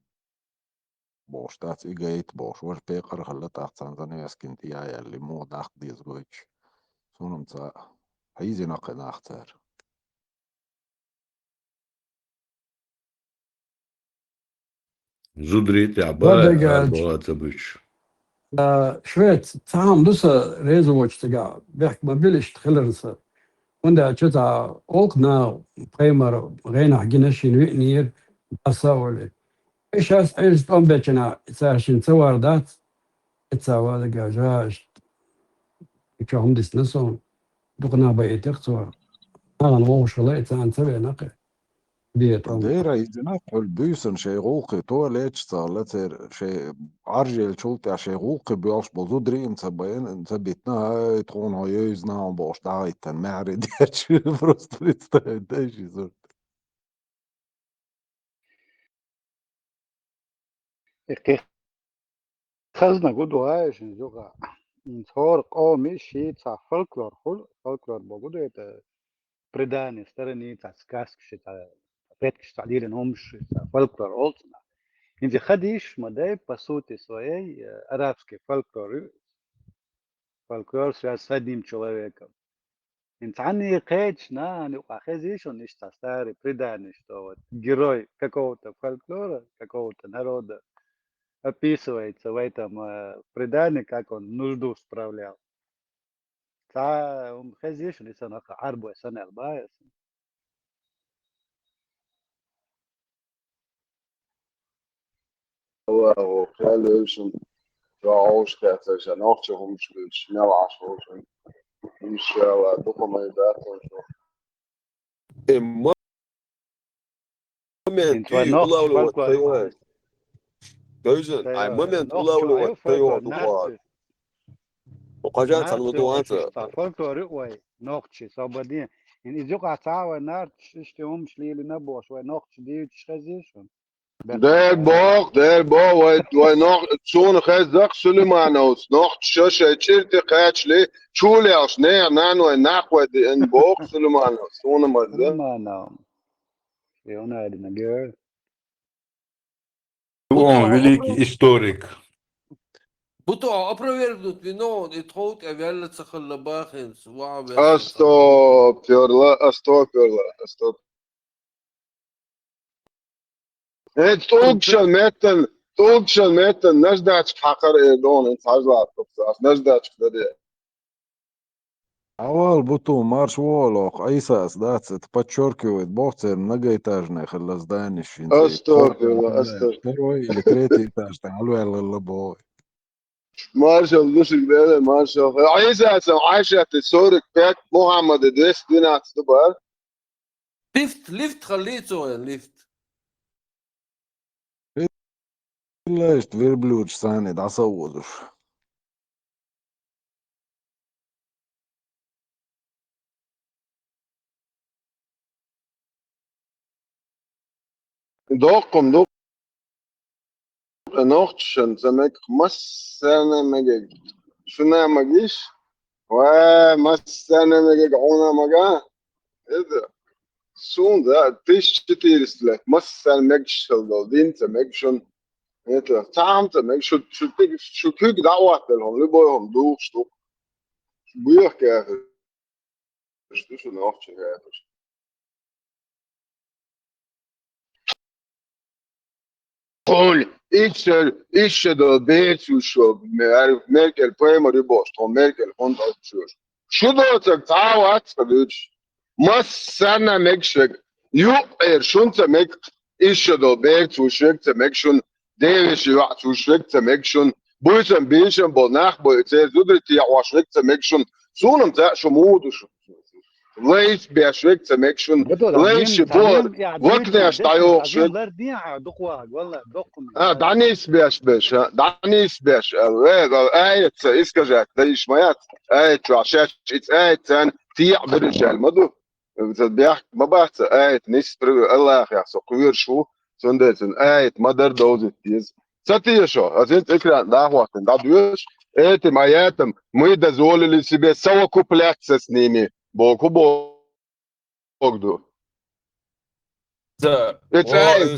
بوش دات и гейт бош ваш пекар خلت ак Танзания скинтия اللي مو داخ ديز гойч сунум ца хайзена قناختار Zudrit ja Wadeg, Arboatabich. شوية تعام دوسا ريزو وجتجا بيحك ما بيلش تخلرنسا وندا جتا أوكنا بريمر غينا حقناشين وينير أساولي إيش هاس إيش تقوم بيتنا إتساشين تواردات إتساوا دقا جاش إكاهم ديس نسون دقنا بيت يقصوا أنا موش الله إتسان تبع نقي بيت ديرا يدنا قل بيسن شيغوقي تواليتش صالتر شي عرجل شولتي شيغوقي بيوش بوزو دريم تبين انت بيتنا تكون هيزنا بوش داعي تنمعري ديتش فروستريت ستايداشي زور خزنا قدو هايش نزوغا نصور قومي شي تاع فولكلور فولكلور بوجودو يتا بريداني سترني تاع سكاسك تاع بيتكش تعديل نهمش تاع فولكلور أولتنا انت خديش مداي باسوتي своей арабский فولكلور связь с одним человеком. انت عني قيدش ناني وخزيش ونشتا старый предание, что вот герой какого-то фольклора, какого-то народа описывается в этом предании, как он нужду справлял. Он хазиш, он исан арбу, исан арбая. هو خلال إيشن راعوش كاتش أنا أختي هم مش نوع عشوش إن شاء الله دكتور ما يداتون Moment ulaulo wat Duizend moment ulaulo wat tayo وقجات الموضوعات فولكلور وي نوختشي صوبدين يعني إذا تعاون نار تشتهم شليل نبوش وي نوختش دي تشخزيشون Der Bauch, weil noch schon gesagt, Suleimanos, noch Schösche, Chilte, Katschle, Schule aus Näher, Nano, ein Nachweit in Bauch, Suleimanos, ohne mal. Suleimanos. Ona je na girl. Он великий историк. Буто опровергнут вино и тхот авиалца халабахин сваbe. Stop. Tugshal metten, نجدعش حقر إيدون إنت عجلات تبصاص نجدعش كده. أول بطو مارش وولوخ أيساس داتس تبتشوركيويت بوختر نجيتاجنا خلص دانش أستغفر تروي الكريتي تاج تعالوا على اللبوي مارشال دوش كده مارشال أيساس عايشة تسورك بيت محمد ديس دينا تستبر. ليفت خليته يا ليفت. ليش تفير بلوش ثاني دا صوتش دوقم نوختشن زمك مسنا مجيج شنا مجيش ومسنا مجيج عونا مجا إذا سون ده تشتيرسلك مسنا مجشل دو دين تمجشن مثل تعمت مج شو تيجي دعوة لهم لبوهم دوش دو بيح كافر شو نوختش كافر قول إيش ده بيت وشو عارف ميركل برايمري بوست أو ميركل هوند أوتشوش شو ده تتعاوت فدوش مسنا مجشك يو شو أنت مج إيش ده بيت وشك مجشون Devish ja zu schwickt Mäckchen, Bulsen Bildchen, bo nach, bo erzählt, so wird die auch schwickt Mäckchen, so einem sehr schon modisch. Leis, wer schwickt Mäckchen, Leis, wo der Steuer schwickt. Danis Besch, Danis Besch, jetzt ist gesagt, da ist mal jetzt, jetzt, die Abrische, Madu, ما بعرف نسبر الله يا سقير شو سندتن مدر دوزتيز ستيشو أنت إكرا دعوة دعوش ماياتم ميدا زول اللي سبي سوا كوبلات سنيني بوكو بوكدو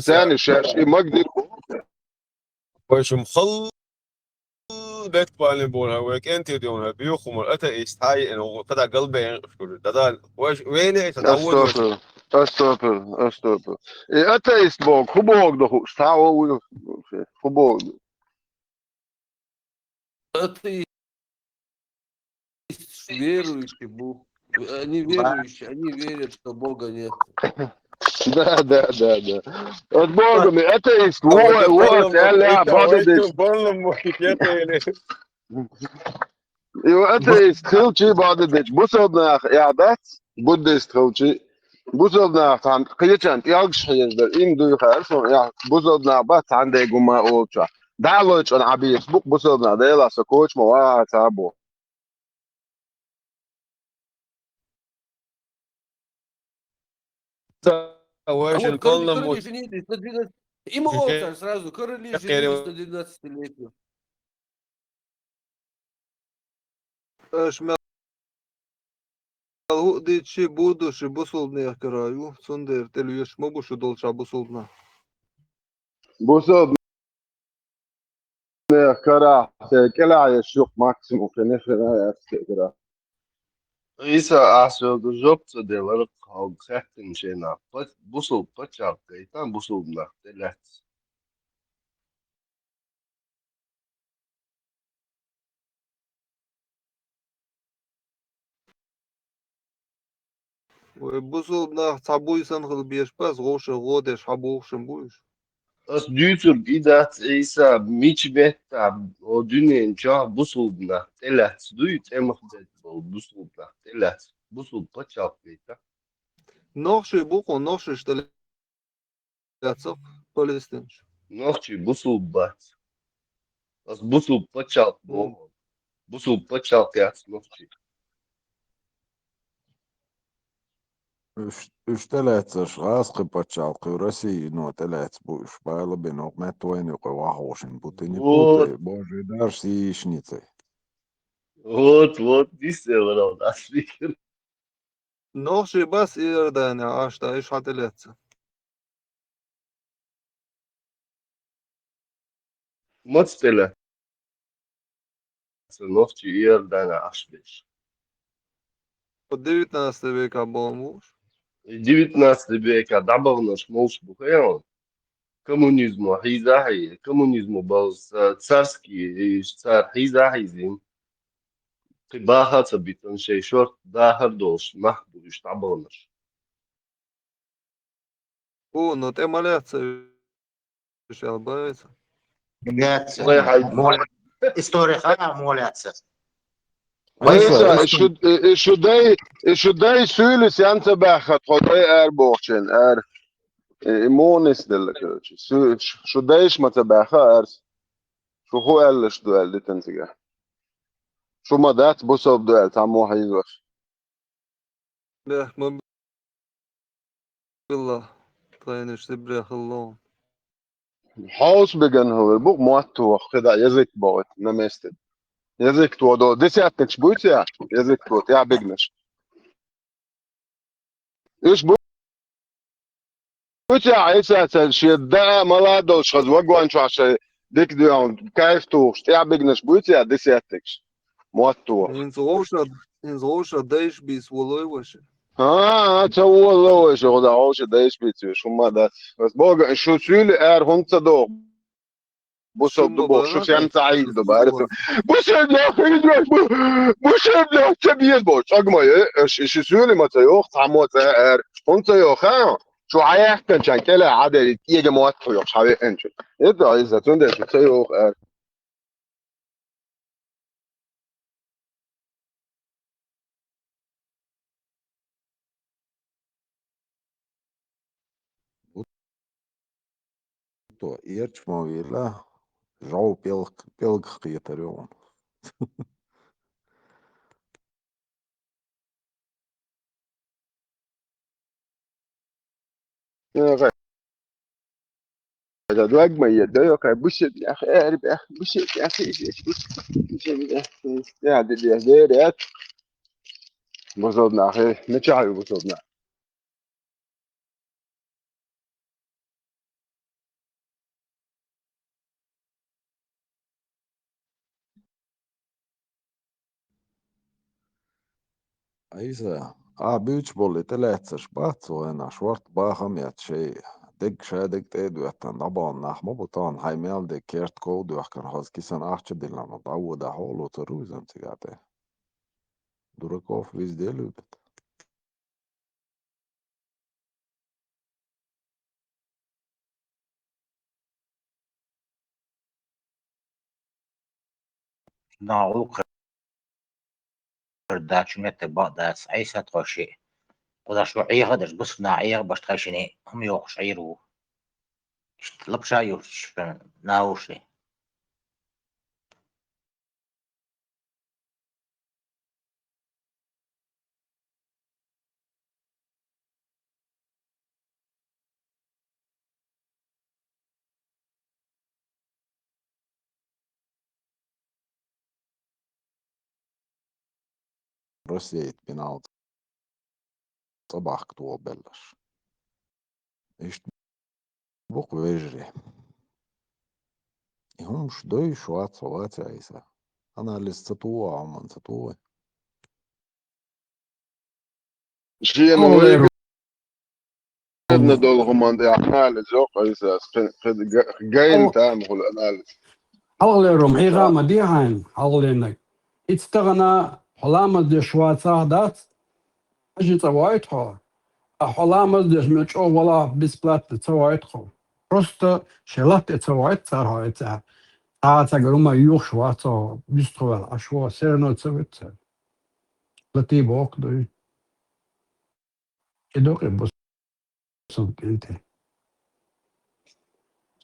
ثاني شاشي ما قدر وش مخل بيت بالي بولها ويك انت ديونها بيوخم الأتا يستحي انه قطع قلبي ده وش وين تداول Östeuropa. Ateist Bog, hoe Bog nog? Stouw, hoe Bog. Атеист, верующий Бог. Они верующие, они верят, что Бога нет. Да. От Бога ми, ateist, Ama вот, я бададич. bollam muhtikiyete Jo, ateist, trilchi badadeč. Busodnach, ja, dat. Buddhist trilchi. Busodnach, han, qiyachan, yagshiyaz, in du kharso, ja, busodnach, bat, hande guma ultra. Daloch an abis, buk busodnach, dela, sa coach, ma wa, tabo. А واشن вот bollam короли женились на 12... И Моцарт сразу, короли женились на 12-летию. Dici budu și busulnia caraiu, sunder teluieș mobu și dolcea busulna. Busodnach, kara, se kela, ya, shuk, maximum, kenefena, ya, se kara. Isa asıl jobsa de var kalk settin şeyna. Busul paçak kaytan busul na delet. Busulna tabuisan hılbiyeş pas, goşa godeş habuğuşun buyuş. As dütür gidat isa miç betta o dünen ça busul na delet. Duyut emahdet bol busul na delet. Busul paçak kaytan. Noxşı buqo, noxşı işte yatsaq, Palestinç. Nohçi busul bat. As busul paçak bo. Busul paçak yat nohçi. اشتلاتش غاسقي باتشالقي ورسي نو تلات بوش بايلا بينوق ماتوين يقوي واحوشن بوتيني بوتي Вот, بوجي دارسي شنيتي вот, действительно, да, спикер. Noxşı bas irdani aşta iş hatiletsa. Мацтеля, новчи Иордана Ашбеш. Po 19 veka bolmuş. 19 века добавно шмолш бухаyon. Коммунизму хизахи, коммунизму был царский, и царь хизахизим. Ты бахаться битон шей шорт, дахар долш, махбулиш табоныш. Bu no temaletsa iş albaysa. Моляться. Лай хай. История хана моляться. Isa, شدای سویل سیانت بخت خدای بخشن ایمونس دل کرد شدایش متبخه شو هو قالش دوال دي تنتجه شو ما دات بوسو دوال تعمو حيزوش Behme billah. Dayanıştı bırakıllon. حوش بجن هو بوق مواتو خدا يزك بوت نمستد يزك تو دو دي سياتك شبوتيا يزك تو يا بجنش ايش بوتيا عيسى شيدا مالادو شخز وجوان شو عشان ديك ديون كيف تو يا بجنش بوتيا دي سياتك مواتو In zoşa değiş bis volay başı. اه تو والله شو ده عوش ده ايش بيتي شو ما ده بس بوجا شو سيل هونت دو بوسو دو Şumma بوك شو bana da سيان تعيد دو şustu بعرف duvar. بوسو لا تبيز بوش اجما شو سيل ما تيوخ تعموت هونت يوخ شو عيح كان كان كلا عادة يجي موت يوخ شاوي انش يدا اذا تندر شو تيوخ تو إيرش مويلا جو بيلق قيتريون دو اجما يدا يوخ بوش يا اخي قارب يا اخي بوش يا اخي بوش يا دي دي بوزودنا اخي نتشعي بوزودنا عيسى بيوتش بولي تلاتش باتسو هنا شورت باخم شيء دق شادق تيدو يتن دبان نحمو بطان هاي ميال دي كيرت كودو يحكر هاز كيسان أحش ديلان ضعو حولو تروزم تيغاتي دوركوف ويز دي لوبت ناوك داتش مت بقداس عيسى تخشي ودا شو عيه داش بس ناعيه باش تخشني هم يوخش عيرو لبشا يوش ناوشي رسيت بناو صباح كتو بلش إيش بوق ويجري همش دوي شوات صوات عيسى أنا اللي استطوع ومن تطوع شيء أنا حول ويجي يروم ندولهم عند أناليز أو جاين تعمل الأناليز حول يروم إيغاما دي هاين حول إنك إتستغنى حلامة دي شوات ساعدات أجي توايتها حلامة دي مجو ولا بسبلات توايتها просто شلات توايت سارها إتها تاغروما يوخ شواتو بيستوال أشوا سيرنو تسويت لتي بوك دوي إدوكي بوسون كنتي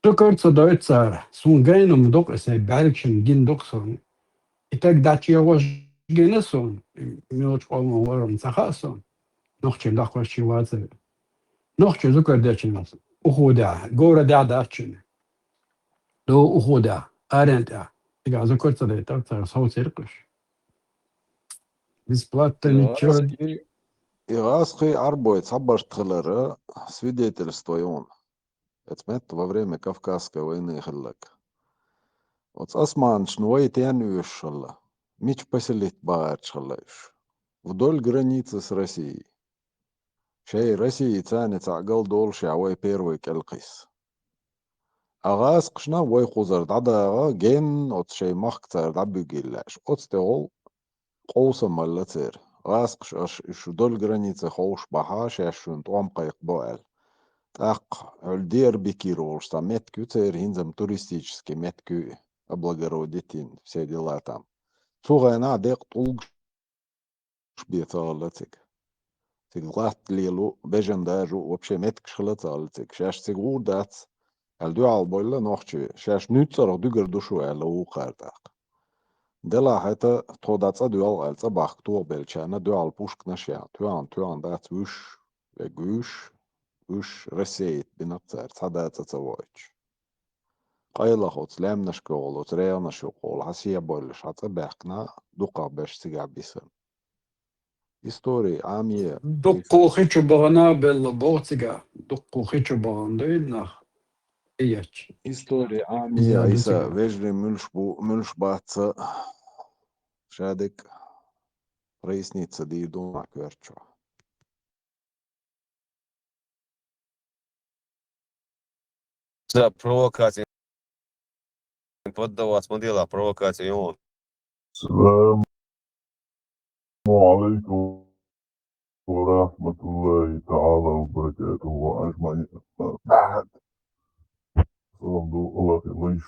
Stuttgart Deutzer, sun genom dok se Belgien gin dokson. Itek dachi was geneson. Milch olmo warum zahason. Noch chen dach was chiwaze. Noch chen zucker dachinas. Uhuda, gora da dachin. Do uhuda, arenta. Iga zucker tsade tak so cirkus. Бесплатно ничего. Ирасхи арбой цабаш тхалара свидетельствуем. Это во время Кавказской войны хиллак. Вот османш нуай тянуешь шалла. Мич поселить баар шаллаешь. Вдоль границы с Россией. شيء России تاني تعقل دول شعوي بيروي كالقيس. أغاس قشنا وي خوزر دعدا جين أوت شيء مختار دعبي جيلاش. أوت تقول قوسم ملتير. غاس قش إش دول границы خوش بحاش يشون توام قيق بوال. Так, Альдер Бекиров, что метку церинзам туристический метку облагородить все дела там. Слухай, на дек толк шбецалатик. Тиглат лилу бежендажу вообще метк шхлацалатик. Шаш сигур дац. Альдю албойла нохчи. Шаш нюцар дугер душу ала уқартак. Дела хата тодаца дуал алца бахту белчана дуал пушк нашя. Туан дац вуш вегуш. وش رسيت بنقطة صدات تتواج قايلة خوت لام نشكول وتريا نشكول حسيا بولش حتى بحقنا دقا باش تقع بيسن هيستوري عامية دقو خيتشو بغنا بالبوتيغا. دقو خيتشو بغنا دوينا. إيش. هيستوري عامية زيادة عيسى تيغا. فيجري ملش باتسا شادك رئيس نيتسا دي دون مع كويرتشو За провокация. Поддаваться модела провокация он. السلام عليكم ورحمة الله تعالى وبركاته أجمعين. بعد صلى الله عليه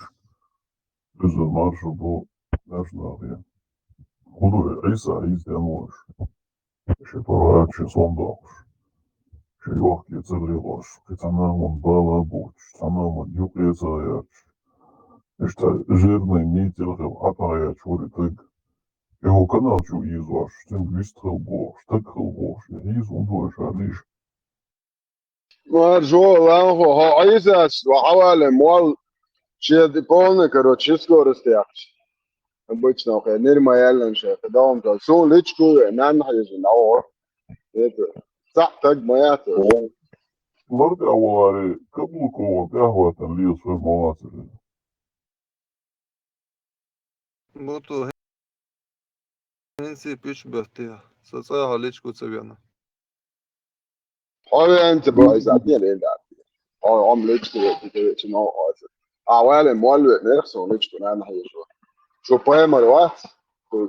جزء المرشد ناشنا خذوا عيسى يزدانوش شي طرات شي صندوقش شي وقت يتزغيغوش تماما بالا بوش تماما يوقي زاياتش اشتا جيرنا نيتي الغيب عطاياتش وريتك يهو كنال شو يزواش تنجليست خلبوش تك خلبوش يهيز وندوش عليش مرجو لانه هو عايز وحوالي مول شيء دي بولنا كروتشي скоростях. Обычно okay, нормально شيء دوام то سو ليتشكو نان حيز نور صح تج مياته مرد أواري قبلكم قهوة تنليص في المواصل بوتو هنسي بيش بفتيها ستصايا عليك كوتسبيانا حالا انت باید زدی لیل دادی آم لیچ که چه نوع آسه اول مال نرخصون لیچ کنن هیچ شو پای مروات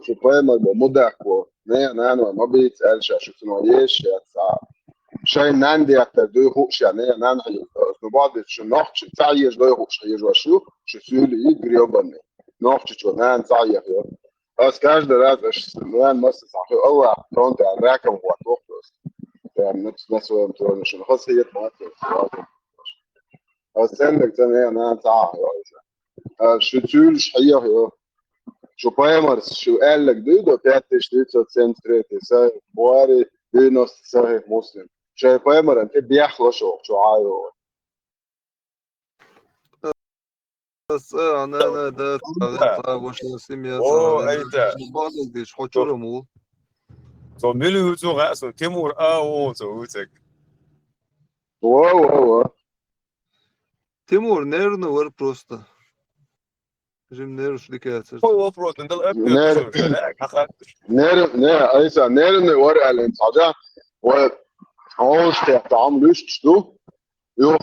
شو پای مر با مدک و نه ما بيتقالش شفت نوعيش شاي ناندي حتى دو يخوش يعني نان هي بعض شو نوحش تعيش دو يخوش هي وشو شو سيولي يجري بني نوحش شو نان تعيش يا بس كاش درات نان مس صحي الله كنت راكم وقت يعني نفس وين شو خاص هي ما بس عندك زمان نان تعيش شو تقولش هي شو بايمرز شو قال لك دو تاتش ديتو سنتريتي ساي بواري بينوس صحيح مسلم شاي بايمر انت بيحلى شو عايو بس انا ده وش نسمي اوه ايتا بعض ديش حجره مو så milu så alltså Timur och så utek واو تيمور نيرن ور بروستا جيم نيرش لكاتر هو بروت ده الاب نير ايسا نير ورق الانساجا و هوش تعمل ليش شو يو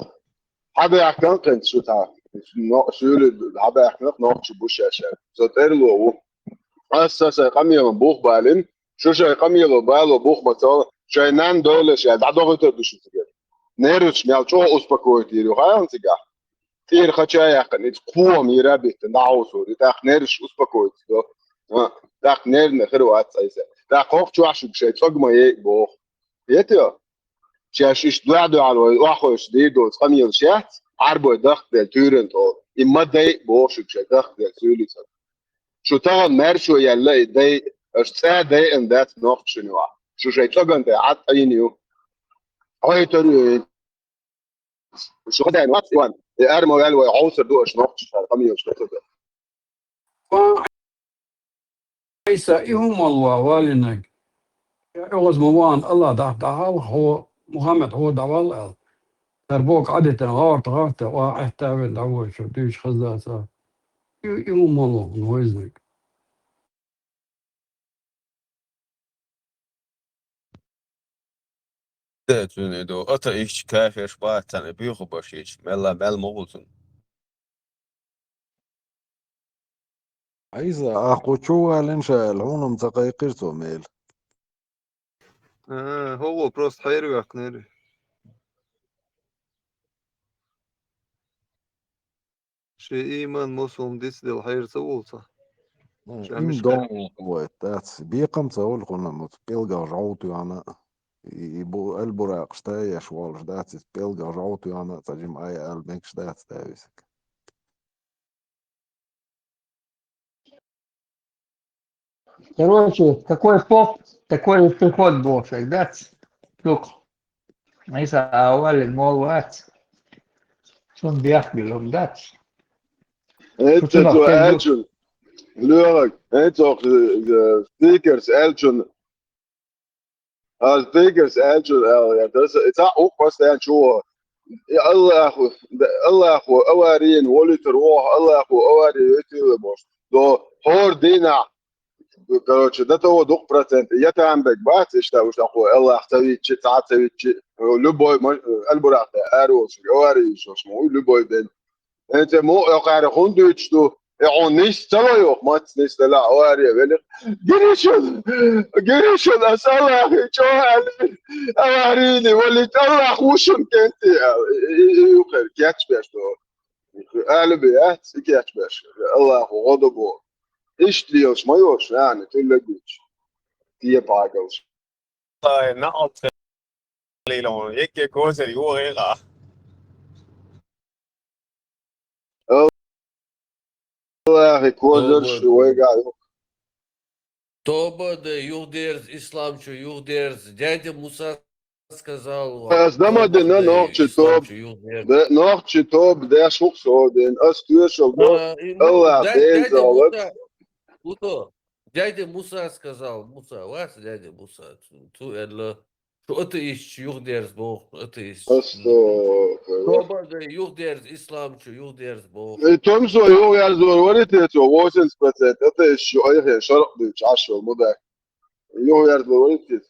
هذا يحكي كنت شو تعرف شو هذا يحكي نوع شو بوش يا شباب زتر له اساسا قمي من بوخ بالين شو شيء قمي له بالو بوخ مثلا شيء نان دولش يعني بعد وقت تدش تجي نيرش ميال شو اسبكويت يرو هاي انت قاعد كثير خشايا قنيت قوة ميرابي تنعوسو داخ نيرش اسبكويت داخ نير نخروات ايسا داخ خوف شو عشو بشيء تفق ما يبوخ يتيا شاش دعدو على واخوش ديدو قمي شات عربو دخت التورنت او اما داي بوش بشيء دخت السولي شو تغن مارشو يلا داي اشتا داي ان ذات نوخ شنو شو شيء تغن داي عط اينيو هاي تري شو قد يعني وات وان ارمو قال وعوسر دو اش نوخ قمي وش Isa ihumalla valinak. Jos mä vaan Allah tahtaa hauhoa, Muhammed huuda el. Tarbok adetan gaarta waa ehtaaven dawoisho tyys khazasa. Ihumalla noiznik. ده توني دو اتا ايش كافر شبات انا بيخو باشيش ملا مال مغلطن عايزة أخو شو الإنشاء الهون متقيقرتو ميل هو بروست حيري ويحكنيري شي إيمان مسلم ديس دي الحير سووصا إم دون قوات تاتس بيقم تقول قلنا متبيلغا رعوتو أنا يبو البراق شتايا شوال جداتس بيلغا رعوتو أنا تجيم آيا البنك شدات تاويسك Короче, какой поп, такой приход бошек, да? Look, Isa awal mol wat. Son biakbilom, да? انت تو الجن لورك انت سبيكرز الجن سبيكرز الجن يا ده اتاع بس يعني شو الله اخو الله اخو اوارين ولي تروح الله اخو اواري يتلبس دو هور دينا короче ده هو دوق процент я там бек бац что اخو الله احتوي تشي تعتوي любой البراق اروس اواري شو اسمه любой بين انت مو قاعد خندوش تو يعونيش تلا يوخ ما تنيش لا واري بلغ قريشون اسال اخي شو علي اواريني ولي تلا خوشم كنت يوخر كياتش باش تو قلبي كياتش باش الله غضبه ايش ليوش ما يوش يعني تلقوش تي باغلش طيب نقط ليلون يك كوزر يو غيغا الله كوزر شوي قاعد Тоба да юхдерс исламчу юхдерс. Дядя Муса сказал. Asdama den nochtje top, de nochtje top, der schoek zo, den stuur zo Allah Дядя bezalip. Муса, Уто, дядя Муса сказал, Муса, вас дядя Муса, ту элла, что это из юхдерс бог, это из. Тоба да юхдерс исламчу юхдерс бог. Tom zo heel jaar zo wordt het zo, was het dat is zo eigen sharp de chasho moeder. Heel jaar zo wordt het.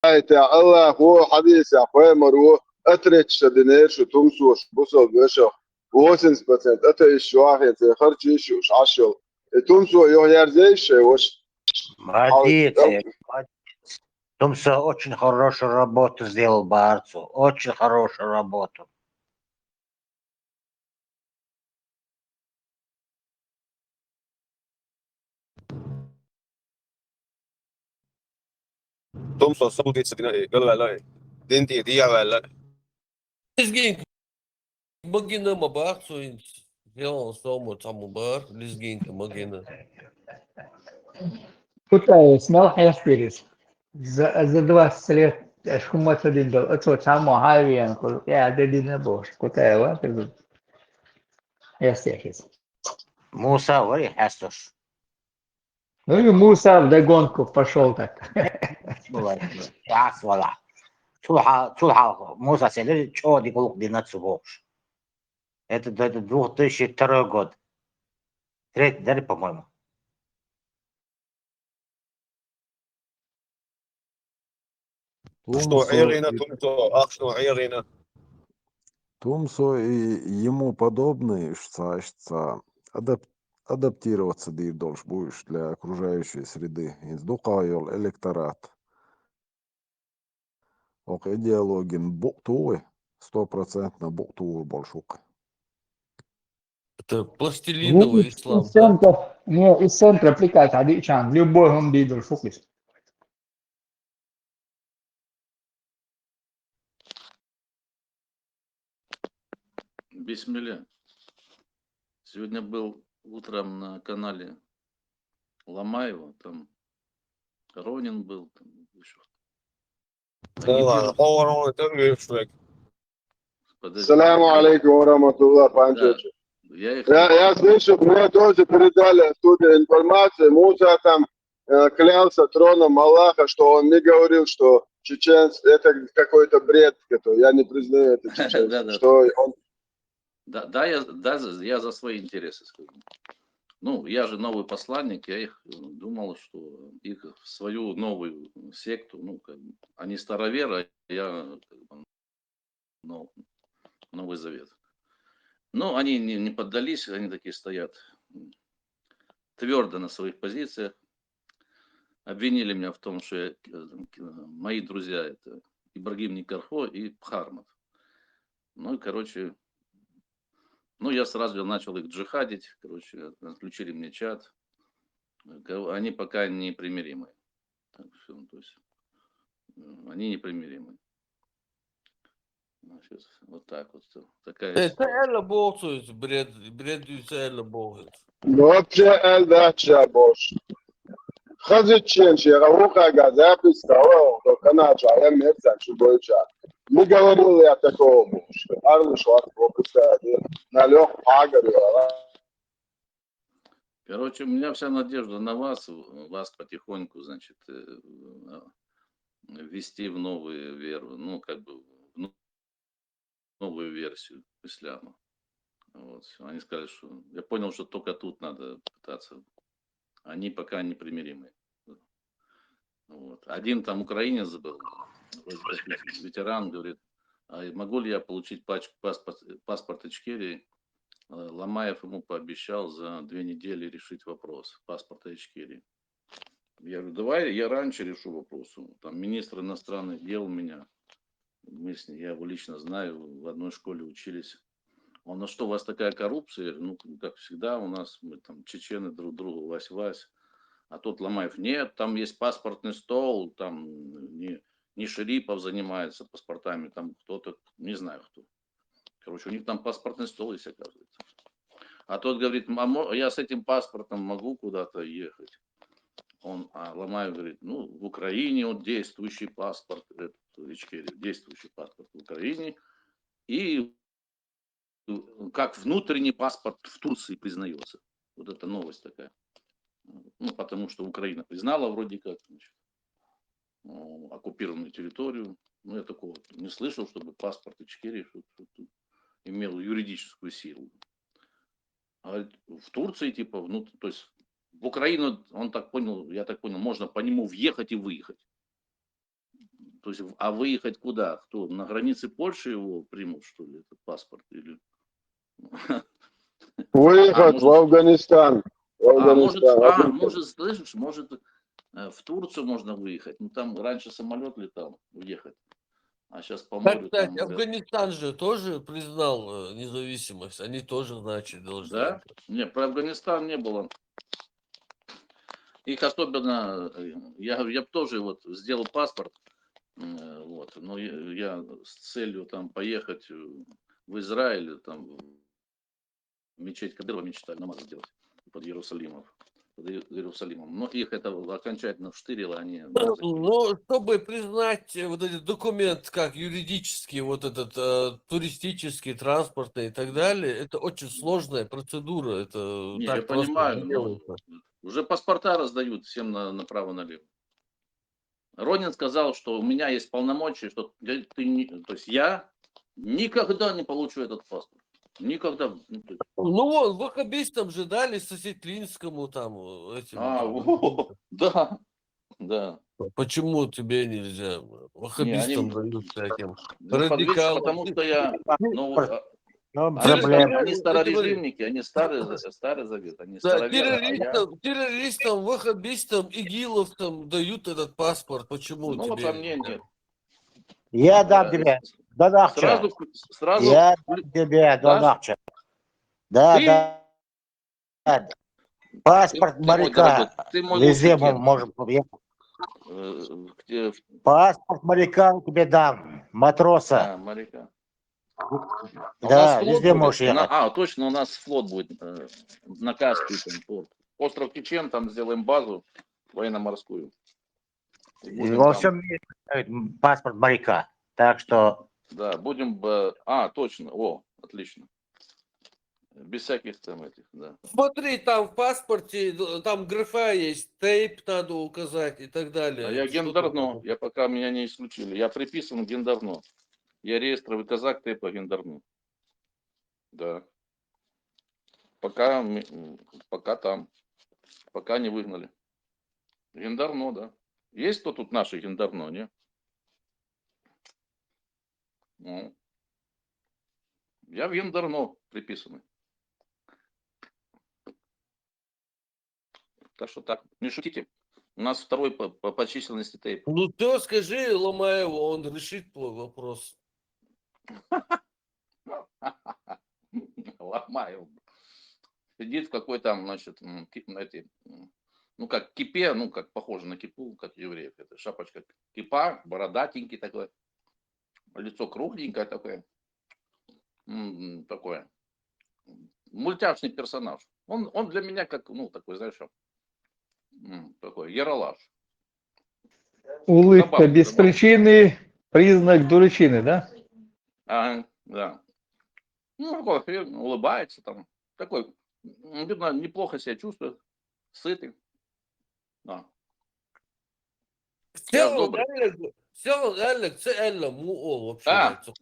الله هو حديث يا أخوي مرو أتريتش دينيرش وتمسوش بوصل بيشو ووسنس بسنت أتريش واحد خرجيش وش عشو تمسو يغير زيش وش Молодец. Томса очень хорошую работу сделал Барцу. Очень хорошую работу. Tomso صوتي سكنا قالوا لا دنتي دي ولا Лизгинг, Магина Мабарцу, сделал сому Тамубар, Лизгинг, Магина. كنت اسمه حيفيرس за 20 лет шумата динда это само хайвен кол я дедина бош كنت ايوا يستحيز Муса, вари хасуш. ну и Муса вдогонку пошел так Вала. Чуха, Муса селили, чего дикулук динацу бокш. Это 2002 год. Третий, да, по-моему. что Ирина Томсо, ах что Ирина. Тумсо и ему подобные штца адаптироваться ты должен будешь для окружающей среды. Издукайол электорат. Ок идеологин буктуы 100% буктуы большук. Это пластилиновый из ислам, да? центра не из центра аппликация адичан любой он бидл фокус Бисмилля. Сегодня был утром на канале Ломаева, там Ронин был, там еще. Саляму алейкум ва рахматуллах, панчочек. Я слышу, мне тоже передали оттуда информацию, Муса там клялся троном Аллаха, что он не говорил, что чеченцы это какой-то бред, я не признаю это чеченцем, что он... Да, я за свои интересы скажу. Ну, я же новый посланник, я их думал, что их в свою новую секту, ну, как бы, они староверы, а я как бы, Новый Завет. Но они не поддались, они такие стоят твердо на своих позициях. Обвинили меня в том, что мои друзья это Ибрагим Никархо и Пхармат. Ну и, короче, я сразу начал их джихадить, короче, отключили мне чат. Они пока непримиримы. Так, все, то есть, они непримиримы. Значит, вот так вот. Такая Это Элла Бохцу, бред Элла Бохцу. Вообще, Эльдача, Бош. Хазиченчи, Рауха, Газапис, Као, Канаджа, я мерзан, Шубойча. Не говорил я такого, Бош. Арлыш, вас пропустили. Налег, агар, Короче, у меня вся надежда на вас потихоньку, значит, ввести в новую веру, ну, как бы, в новую версию ислама. Вот. Они сказали, что я понял, что только тут надо пытаться. Они пока непримиримы. Вот. Один там украинец был, ветеран, говорит, а могу ли я получить паспорт Ичкерии? Ломаев ему пообещал за 2 недели решить вопрос паспорта Ичкерии. Я говорю, давай я раньше решу вопрос. Там министр иностранных дел у меня, мы с ним, я его лично знаю, в одной школе учились. Он, ну что, у вас такая коррупция? Ну, как всегда, у нас мы там чечены друг другу, Вась-Вась. А тот Ломаев, нет, там есть паспортный стол, там не Шерипов занимается паспортами, там кто-то, не знаю кто. Короче, у них там паспортный стол есть, оказывается. А тот говорит, я с этим паспортом могу куда-то ехать. А Ломаев говорит, ну, в Украине вот действующий паспорт, действующий паспорт в Украине. И как внутренний паспорт в Турции признается. Вот это новость такая. Ну, потому что Украина признала вроде как, значит, оккупированную территорию. Ну, я такого не слышал, чтобы паспорт Ичкерии имел юридическую силу. А в Турции, типа, ну, то есть в Украину, он так понял, я так понял, можно по нему въехать и выехать. То есть, а выехать куда? Кто? На границе Польши его примут, что ли, этот паспорт? Или... Выехать в Афганистан. Может, слышишь, может, в Турцию можно выехать. Ну, там раньше самолет летал, уехать. А сейчас по морю Кстати, там... Афганистан же тоже признал независимость. Они тоже, значит, должны. Да? Не, про Афганистан не было. Их особенно... Я бы тоже вот сделал паспорт. Вот, но я с целью там поехать в Израиль, там в мечеть Кадырова мечтали намаз сделать под Иерусалимом. Но их это окончательно вштырило, они... Ну, чтобы признать вот этот документ как юридический, вот этот туристический, транспортный и так далее, это очень сложная процедура. Это Не, так я просто понимаю, не но делается. уже паспорта раздают всем направо-налево. Ронин сказал, что у меня есть полномочия, что то есть я никогда не получу этот паспорт. Никогда. Ну вот, ваххабистам же дали Сосетлинскому там этим. Да, да. Почему тебе нельзя? Ваххабистам дают всяким. Радикалам. Потому что я... Они старорежимники, они старый завет, они староверы. Террористам, ваххабистам, игиловцам дают этот паспорт. Почему Ну, тебе? вот а мне нет. Я дам тебе, Донахча. Сразу... Я дам тебе, Донахча. Да. Паспорт моряка. Везде мы можем поехать. Паспорт моряка тебе дам. Матроса. Моряка. Да, везде можешь ехать. Точно, у нас флот будет на Каспии, там, порт. Остров Кичен, там сделаем базу военно-морскую. Во всем мире паспорт моряка. Так что... Да, будем... точно. Отлично. Без всяких там этих, да. Смотри, там в паспорте, там графа есть, тейп надо указать и так далее. А я гендерно, пока меня не исключили. Я приписан гендерно. Я реестровый казак тейпа гендерно. Да. Пока там. Пока не выгнали. Гендарно, да. Есть кто тут наши гендарно, не? Ну. Я в гендарно приписанный. Так что так. Не шутите. У нас второй по численности тейп. Ну ты скажи Ломаеву, он решит твой вопрос. Ломаев. Сидит в какой-то, значит, как кипе, как похоже на кипу, как евреев. Это шапочка кипа, бородатенький такой. Лицо кругленькое такое. Такое. Мультяшный персонаж. Он для меня как, такой, знаешь, такой ералаш. Улыбка без причины признак дурачины, да? Да. Такой, улыбается там. Такой, видно, неплохо себя чувствует. Сытый. Да.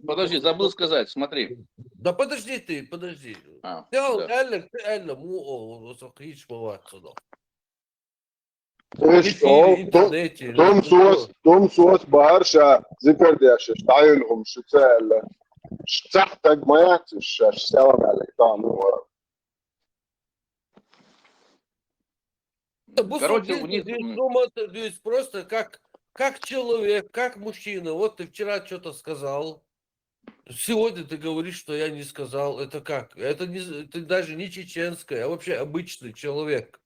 Подожди, забыл сказать, смотри. Да подожди ты, подожди. توم صوت بارشا ذكر شتايلهم شتال تحتاج ما يعطيش السلام عليك Короче, у них... Просто как человек, как мужчина. Вот ты вчера что-то сказал. Сегодня ты говоришь, что я не сказал. Это как? Это ты даже не чеченская, а вообще обычный человек.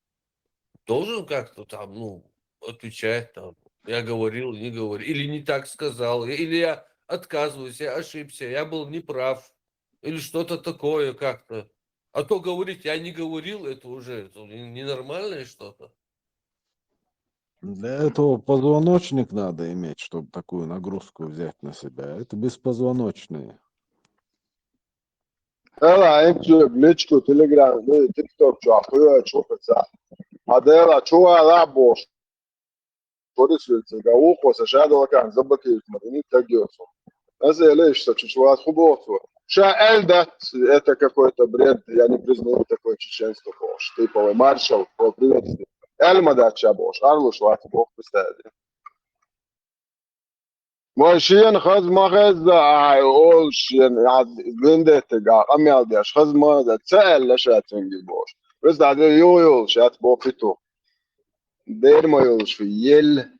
Должен как-то там, отвечать там. Я говорил, не говорил. Или не так сказал. Или я отказываюсь, я ошибся, я был неправ. Или что-то такое как-то. А то говорить, я не говорил, это уже ненормальное что-то. Для этого позвоночник надо иметь, чтобы такую нагрузку взять на себя. Это беспозвоночные. ليتشكو تليجرام تيك توك شو تشوف الساعة هذا شو هذا بوش كورس الجو وسجاد وكان زبك المدينة تجيوسو هذا ليش تشوفات خبوطه شا эльдат это какой-то бред я не признаю такое чеченство бош типа маршал по приветствию эльмадат чабош арлуш ват бог поставили ماشيين خز ما خز أول شيء عاد بندت قام يالدي أش خز ما ده تسأل لشات تنجي بوش بس ده يو شات بوفيتو دير ما يولش في يل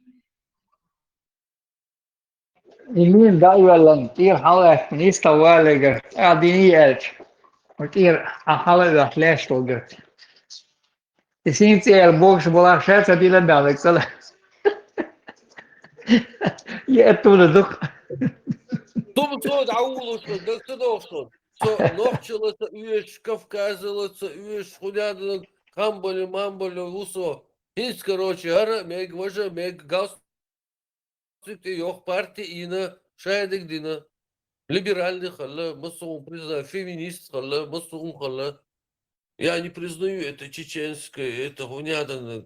Imin daivallan tir halet niistä väliger. Adini elch. Och tir halet lästoger. Det syns el box bola skärsa till en dag så. Jättebra då. Том цод аулушка, да ты должен. Со нохчилася уеш, кавказилася уеш, худядок, камбали, мамбали, усо. Хинс, короче, ара, мег важа, мег галстук, йох партии ина, шайдик дина. Либеральный халла, массовым признаю, феминист халла, массовым халла. Я не признаю, это чеченское, это гуняда,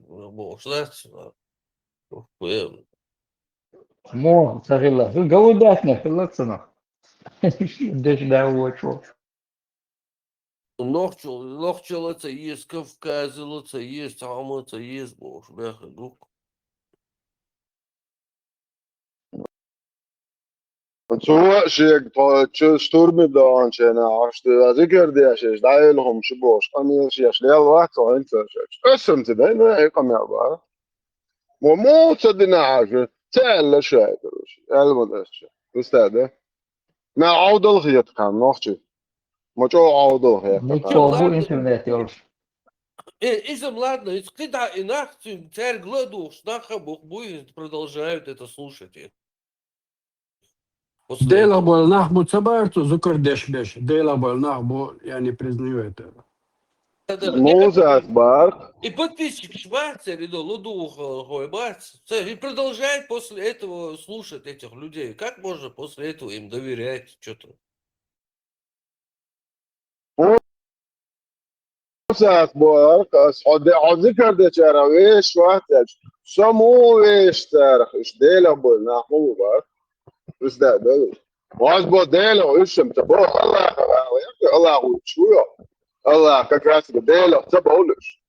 Мо, сагilla. Голубят на хилатсана. Деш да очо. Нохчилася есть, кавказилася есть, амаца есть, боже, бяха, дух. سواء شيء شتورمي دان شنا عشت ذكر دي أشيش دايل هم شبوش أني شيش ليه الواحد صاين تشش اسم تدين ما يقام يابا ومو تصدقنا عاشر تعال شيء تروش المدرسة استاذ ما عود الخيط كان نوختي ما جو عود الخيط Ничего, бу интернет ёлш. Изам, ладно, из когда и нахуй царь гладу, шнаха бог будет, продолжают это слушать. Дела бол нахбу цабарту зукр дешбеш. Дела бол нахбу, я не признаю это. مو ذات بار И подписчик Шварца, и продолжает после этого слушать этих людей. Как можно после этого им доверять что-то? ذات بار ذكر دي شارع ويش واحد سمو ويش تاريخ إيش ديلا بول نحو بار بس ده واش بو ديلا وإيش متبو الله شو الله كاكاس ديلا تبولش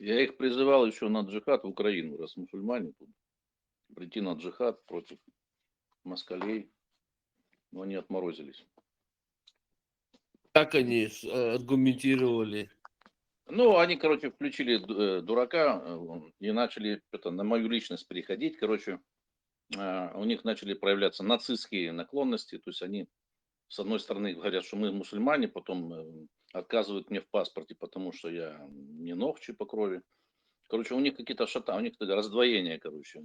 Я их призывал еще на джихад в Украину, раз мусульмане тут, прийти на джихад против москалей, но они отморозились. Как они аргументировали? Ну, они, короче, включили дурака и начали на мою личность переходить. Короче, у них начали проявляться нацистские наклонности. То есть они, с одной стороны, говорят, что мы мусульмане, потом отказывают мне в паспорте, потому что я не нохчи по крови. Короче, у них какие-то у них раздвоение, короче,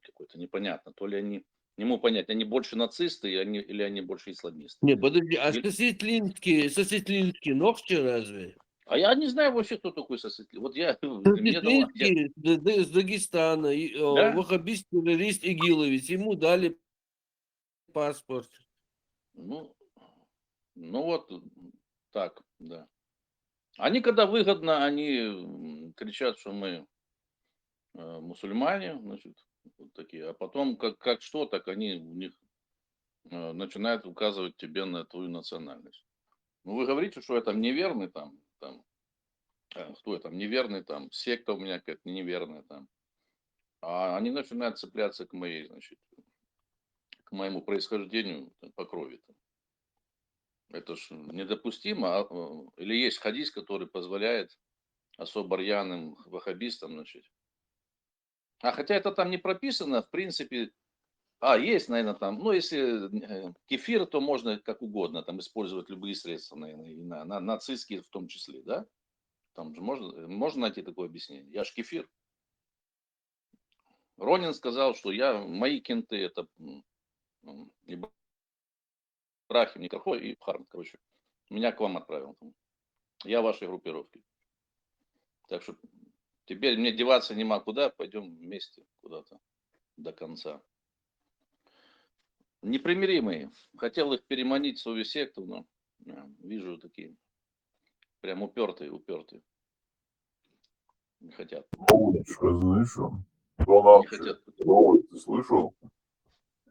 какое-то непонятно. То ли они, не могу понять, они больше нацисты или они больше исламисты. Не, подожди, а сосетлинские ногти разве? А я не знаю вообще, кто такой Сосетлин. Вот я... Сосетлинский с Дагестана, Да? ваххабист, террорист Игиловец, ему дали паспорт. Ну вот так, да. Они, когда выгодно, они кричат, что мы мусульмане, значит, вот такие. А потом, как что, так они у них начинают указывать тебе на твою национальность. Ну, вы говорите, что я там неверный, кто я там неверный, там, секта у меня какая-то неверная, там. А они начинают цепляться к моей, значит, к моему происхождению по крови. Там. Это ж недопустимо. Или есть хадис, который позволяет особо рьяным ваххабистам, значит. А хотя это там не прописано, в принципе, есть, наверное, там, ну, если кефир, то можно как угодно там использовать любые средства, наверное, и нацистские в том числе, да? Там же можно найти такое объяснение. Я ж кефир. Ронин сказал, что мои кенты это Ибрахим, Никархой и Харм, короче. Меня к вам отправил. Я вашей группировки. Так что теперь мне деваться нема куда, пойдем вместе куда-то. до конца. Непримиримые. Хотел их переманить в свою секту, но вижу такие прям упертые. Не хотят. Умничка, знаешь, Не донатчик. хотят. Ой, ты слышал?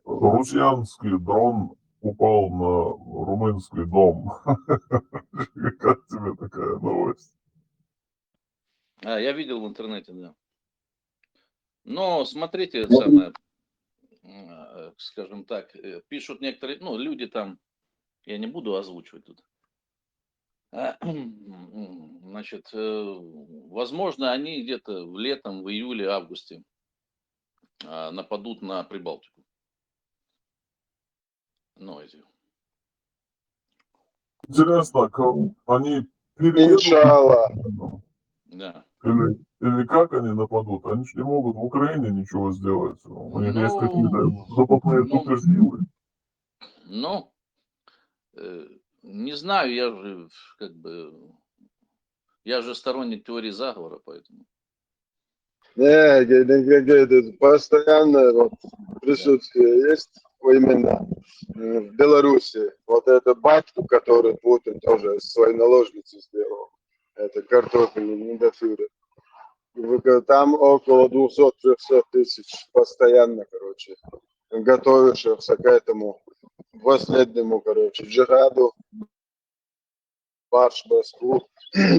Русянский дрон упал на румынский дом. Как тебе такая новость? Я видел в интернете, да. Но смотрите, самое, скажем так, пишут некоторые, ну, люди там, я не буду озвучивать тут. Значит, возможно, они где-то в летом, в июле, августе нападут на Прибалтику. Ну, эти. Интересно, они переедут? Иншалла. Да. Или как они нападут? Они же не могут в Украине ничего сделать. У них есть какие-то Ну, запасные суперсилы. ну, не знаю, я же сторонник теории заговора, поэтому. Постоянно вот присутствие есть именно в Беларуси. Вот это батьку, который Путин тоже своей наложницей сделал. Это картофельный недофюрер. Там около 200-300 тысяч постоянно, короче, готовившихся к этому последнему, короче, джихаду, марш в Москву,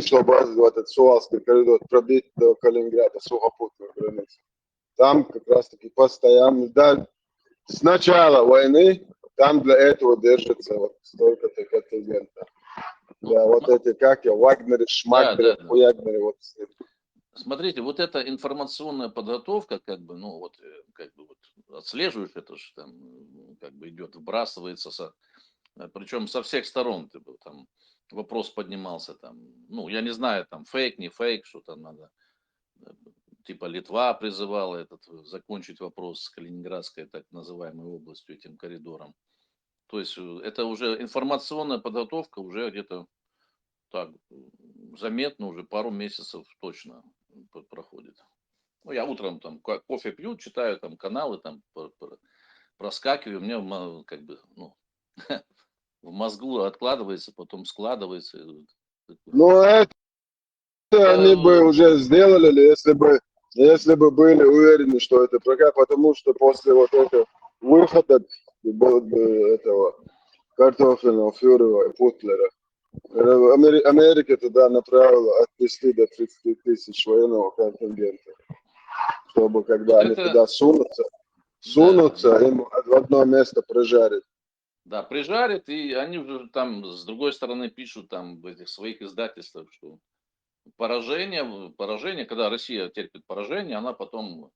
чтобы этот Суалский коридор пробить до Калининграда, сухопутную границу. Там как раз-таки постоянно, да, с начала войны там для этого держится вот столько-то контингента. Да, вот эти, как я, Вагнеры, Шмагнеры, Хуягнеры, вот. Смотрите, вот эта информационная подготовка, как бы отслеживаешь это, что там, как бы идет, вбрасывается, причем со всех сторон, там вопрос поднимался, там, ну, я не знаю, там, фейк, не фейк, что там надо, типа Литва призывала закончить вопрос с Калининградской, так называемой областью, этим коридором. То есть это уже информационная подготовка уже где-то так заметно, уже пару месяцев точно проходит. Ну, я утром там кофе пью, читаю там каналы, там проскакиваю, у меня как бы, ну, в мозгу откладывается, потом складывается. Ну, это они бы уже сделали, если бы были уверены, что это прокат, потому что после вот этого выхода этого картофельного фюрера и Путлера Америка туда направила от 10 до 30 тысяч военного контингента, чтобы когда вот они туда сунутся, им в одно место прижарить. Да, прижарят, и они уже там с другой стороны пишут там в этих своих издательствах, что поражение, когда Россия терпит поражение, она потом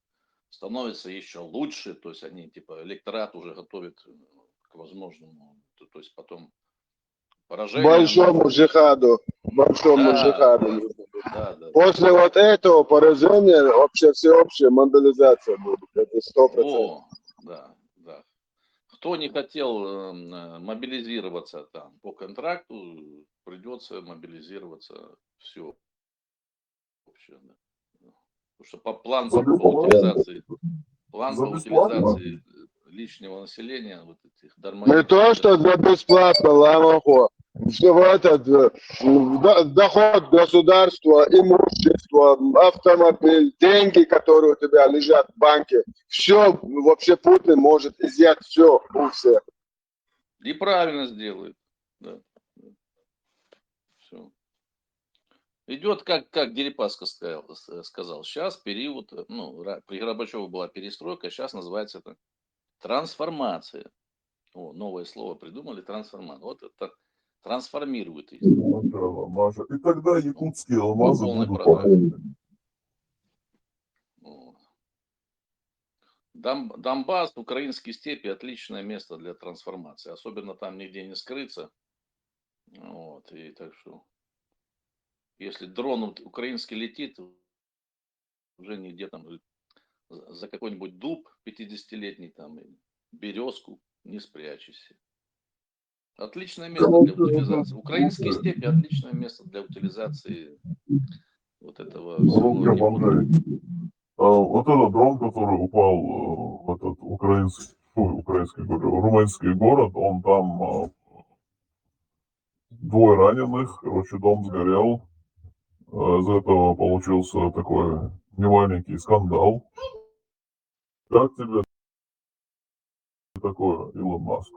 становится еще лучше, то есть они типа электорат уже готовят к возможному, то есть потом поражение. Большому джихаду. Да. После вот этого поражения вообще всеобщая мобилизация будет, это 100%. Да. Кто не хотел мобилизироваться там по контракту, придется мобилизироваться все. Потому что план по утилизации лишнего населения, вот этих Не то, что за бесплатно, ламахо. Доход государства, имущество, автомобиль, деньги, которые у тебя лежат в банке, все вообще Путин может изъять все у всех. И правильно сделает. Да. Все. Идет, как Дерипаска сказал, сейчас период, ну, при Горбачеве была перестройка, сейчас называется это трансформация. Новое слово придумали, трансформация. Вот это трансформирует их. Маша. И тогда якутские алмазы будут похожи. Донбасс, украинские степи — отличное место для трансформации. Особенно там нигде не скрыться. Вот, и так что, если дрон украинский летит, уже нигде там за какой-нибудь дуб 50-летний там, березку не спрячешься. Отличное место для утилизации. Украинские степи — отличное место для утилизации вот этого всего. Вот этот дрон, который упал в этот украинский, говорю, румынский город, он там двое раненых, короче, дом сгорел. Из этого получился такой немаленький скандал. Как тебе такое, Илон Маск?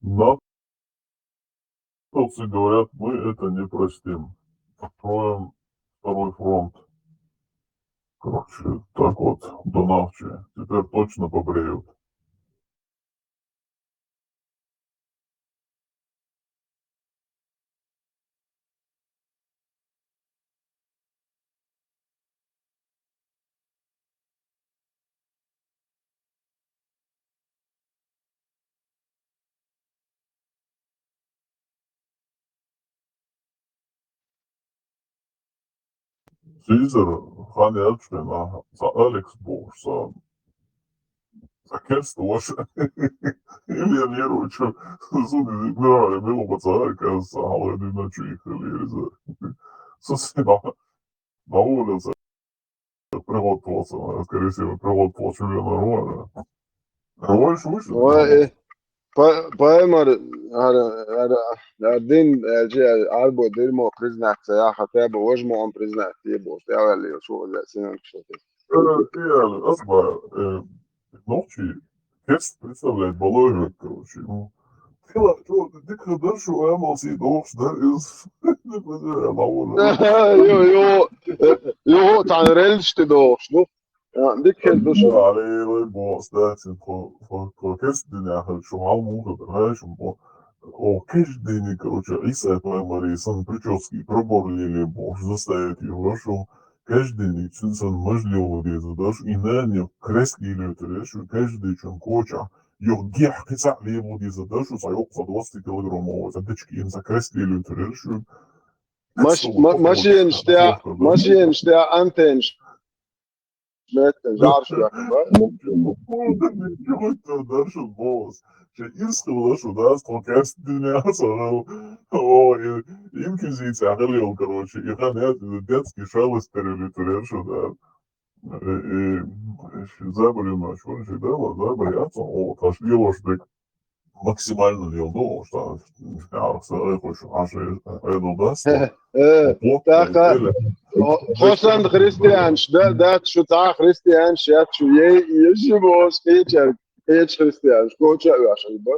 Натовцы говорят, мы это не простим. Откроем второй фронт. Короче, так вот, донавчи. Теперь точно побреют. Caesar, Hani Elçmen, sa Alex Boš, sa Kerstoša, Ilijan Jeroviću, sudi ignorare bilo pacaka, sa Haledina Čihali, на улице приготовился, скорее всего, приготовил себе нормально. Ровиш вышел? Paimar ar din arbo dirmo priznāts, jā, hatēba ožmo un priznāt, tie būs, jā, vēl jau šodien, zinām, šodien. Я Асма, ночи, Керст представляет Балойвик, короче, ну, Тила, что, ты когда что эмоции должен, да, из на улице. Jo, tā ir reļšti došs, nu, jā, dikai dušu. عليه boss, that's it, for Керстиня, хочу маму, знаешь, о, каждый, короче, Иса, твоя Мария, сан прически, проборли бог, заставить его, что каждый, сан можливо, задашь, и на не крески или трешь, каждый, чем коча, йох гех, пица, леву, задашь, сайок за 20 килограммов, задачки, за крески или трешь, Mašīnas tie anteņš, žāršu rakā, Ничего ты дальше голос. Искал, что да, столкаясь дняса, инквизиция, говорил, короче, и хранят детский шалость перелитерер, что да. Забрали, что же, да, забраться, аж девушек максимально не удобно, что я хочу, аж еду даст, tā kā, Hosan Hristiāns, dat šo tā Hristiāns, ja, šo Jēživos, Ēč Hristiāns, ko čēvēšana, ba?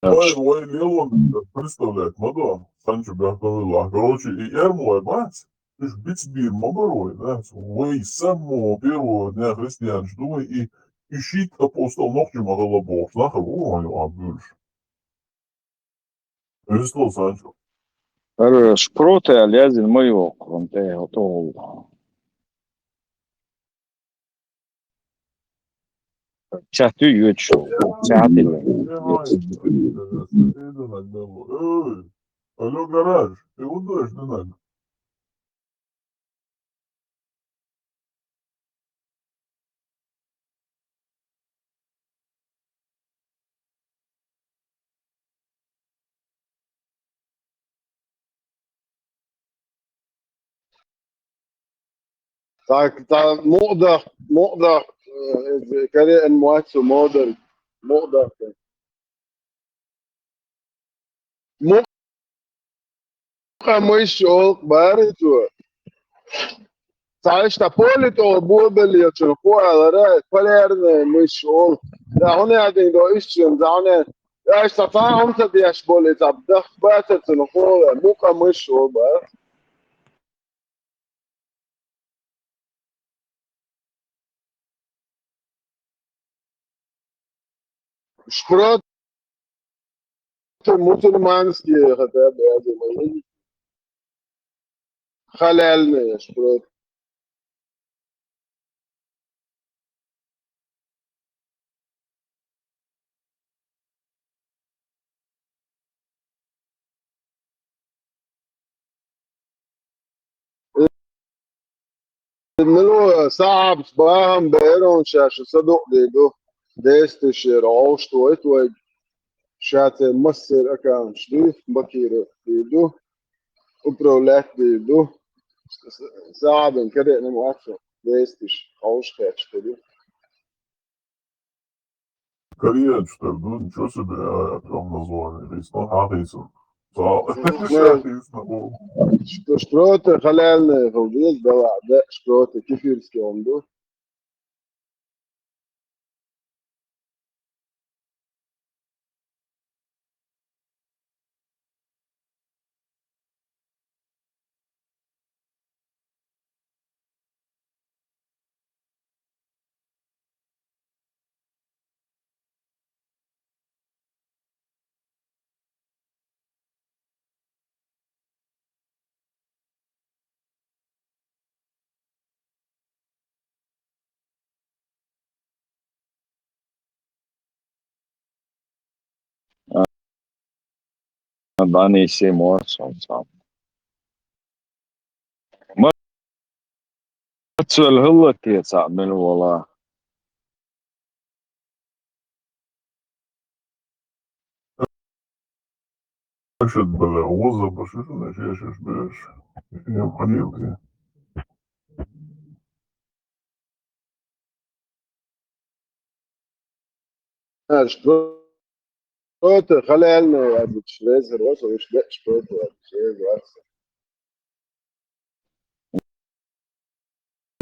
Ой, Леон, представляет, мадам, Санчо Бяхтовила, короче, и мой мать, ты ж бицбир моборой, да, вы с самого первого дня христиан ждуй и щит апостол ногти могла бог, нахер уронил, а бюрш. Что, Санчо? Шпроти, алязин, мойок, он те готовий. Чату ючу, чату. Алло, гараж, ты удашь, не надо. Tā moda, kare en moatsu moda, Muka mwisho, bari tu. Saishta poli to bubeli cho kwa ra kwalerne mwisho. Da hone adin do ishim da hone ya istata amsa diash boli tabda batat no kwa muka mwisho ba. Шпрот мусульманские хотя бы, я думаю. خلالنا شبرات. Milo صعب صباهم بيرون شاش صدق ديدو ديستش رعوش تويت وي شات مصر أكان شريف بكير ديدو وبرولات ديدو صعب كده أنا مؤخر ديستش رعوش خاتش ديدو Конечно, ну ничего себе, прям название. Рейсон, Рейсон. Рейсон. شبرات خلالنا فوزيز دوا ده شبرات كيف يرسكي عمدو Danny Seymour صعب. ما تسأل هلا كي صعب من والله. أشد بلا وظف بشوف شيش بيش. يوم حنيوتي. شبرات خلالنا يعني تشريزر وصل مش بقى شبرات تشريزر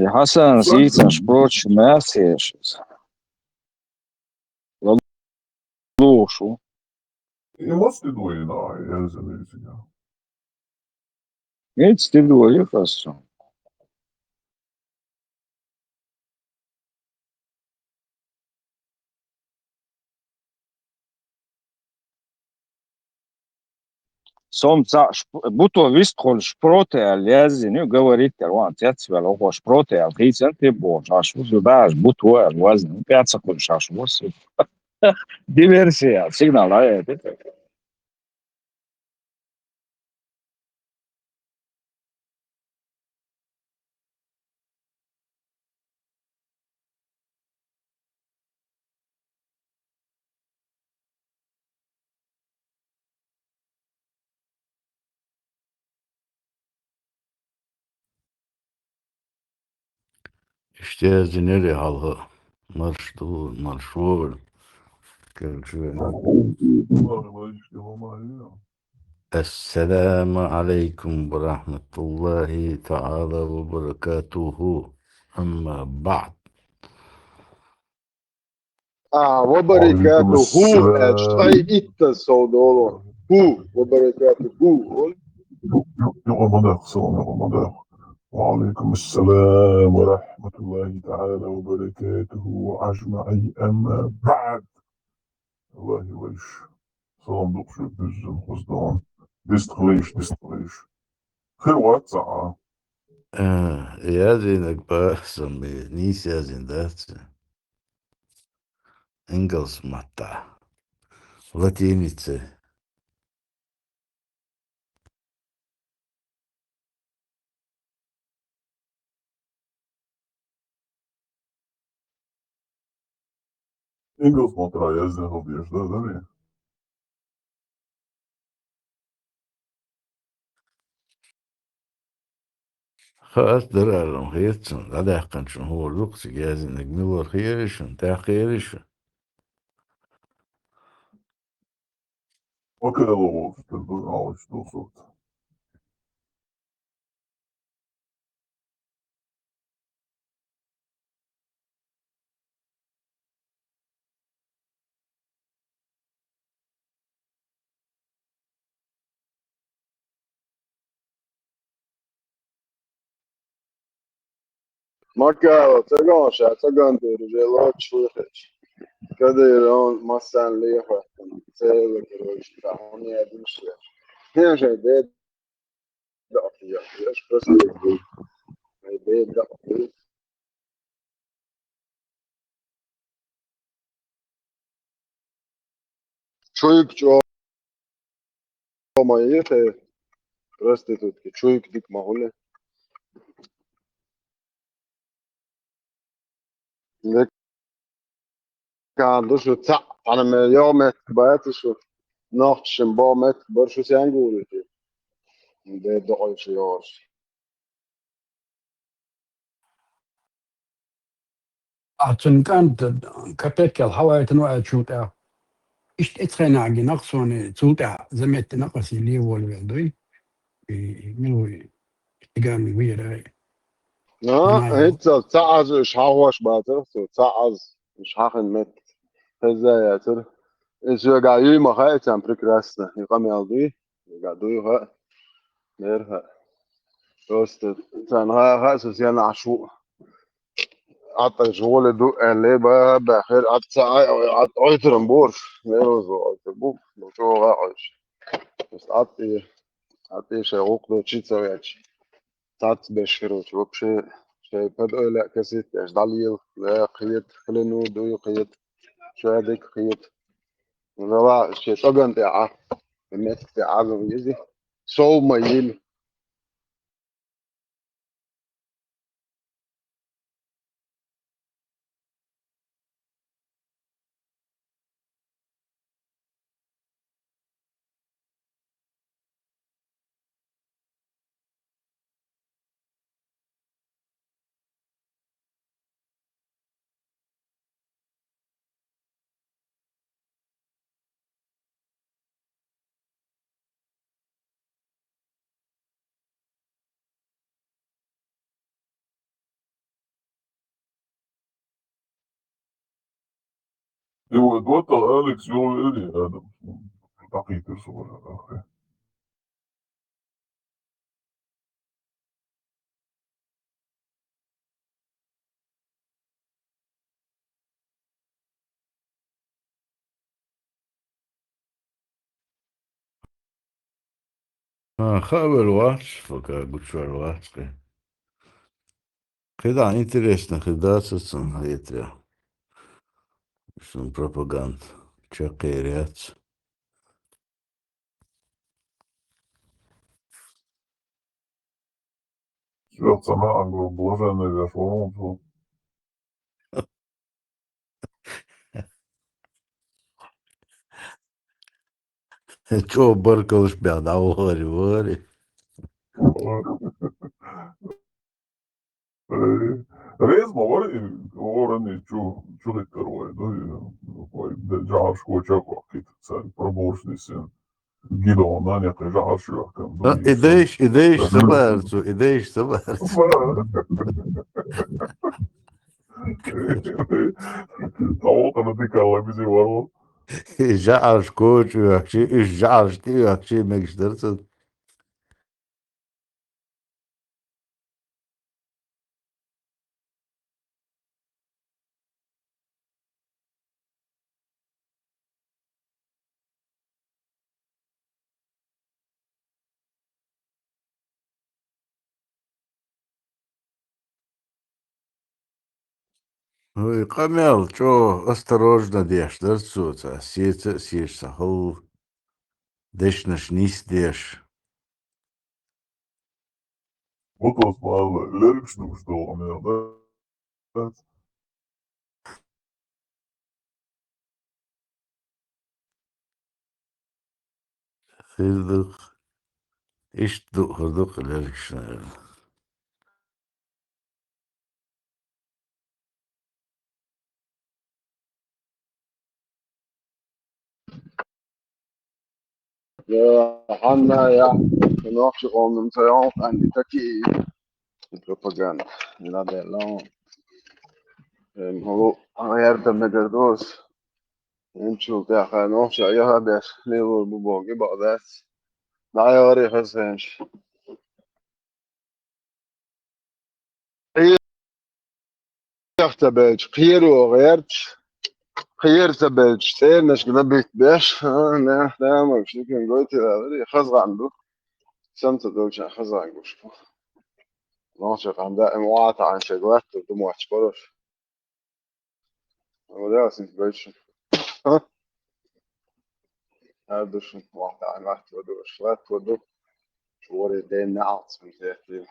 Hasan Zican šproč mēsiešas. Lūšu. What's the doing now? Yes, amazing. Nic ti doju, kas. Somca, буто вистхол шпротеал язини, говорит, ван тяцвел ого шпротеал, хейцен ти бо, аш узудаш, бутуал, вазни, пяца кулш аш воси. Диверсия, сигнал, а это. İşte zineri halğı. Marşvor. Esselamu aleyküm ve rahmetullahi teala ve berekatuhu. Amma ba'd. وبركاته هو اشتاي إتا سودولو هو وبركاته هو رمضان. وعليكم السلام ورحمة الله تعالى وبركاته أجمعين أما بعد. الله يويش. Salam dokşu düzün hızdan. Distgleş. Khir WhatsApp. Jazinek bāsam bija nīs jāzina dāts. Engels matā. Latīnice. Engels matā jāzina haldieši, da arī. خلاص درارم خيرتن علاقا شن هو الوقت جازنك ملور خيرشن تا خيرشن. وكذا لغوف تلبون عاوش دوصوت. Makā, cegonšā, cegantūra, žēlot šūheč. Kad ir on masān lieha, cēle, karoči, tā un jēdušies. Vienšai dēd لا فيش بس البيت لا çocuk çoğmayı te prostitutki çocuk dik mahule ne kan dus ta ana me yomet bayat şu nachtschen bomet borshu sangulu de deutsche jahr عشان كانت كتك الحواية تنوع شوطة إيش إتخانع عن نقصوني شوطة زميت نقص اللي هو الوضعي منو تجامي ويا na أنا hit ta az shawash bater so ta az shachen met هزاياتر إيش قاعد ما خايت عم بريكراسنا يقام يالدي قاعدوا ها نيرها روست تان ها سوسيانا عشو عطى شغل دو اللي بخير عطى عطى بور نيروزو عطى بو شو غاش بس عطي شغوق دو تشي تسوياتش تعت بشيرو شو بشي شي بدأ لا كسيت ايش داليل لا قيت خلينو دو قيت شو هذيك قيت لا شي طقن تاع الناس تاع يزي صوب ميل Jo, dort Alex, jo, Eli, دقيقة صغيرة أخي. Хавер вач, пока гучвар вач. Когда интересно, когда сам это что пропаганда, чакерят. Свят сама англ блаженный вешал, Чё баркалыш бяда, говори. Резмо, говори, чё ты второе, да, джарш хоча какие царь проборшный сын. Гидо, на нет, джарш я там, Идеиш собарцу, идеиш собарцу. Tavalta na tikalla bizi varo. Žarš koču, žarš ti, akši mekštarcu. Ой, камел, чё, осторожно дешь, дарцуца, сеется, хол, дешь наш низ дешь. Вот осмал, лерикшну что у меня, да? Хырдук, иштук, хырдук, лерикшна. Ja, Hanna, ja, nog gewoon een triomf en die taki propaganda. La della هو هيرتب مجردوس نشوف يا أخي نوش يا هذا ليفر بوجي بعدات لا يوري حسنش يختبج خيرو غيرتش خير تبج تين مش كده بيت باش أنا لا ما مش يمكن قلت هذا خاص عنده سمت دوجة خزان قشطة ناشط عن دائم وعطى عن شغلات ودموع شبرش ولا سنت بيش ها هادوش وعطى عن وقت ودوش لا تودو شوري دين نعط من تحتي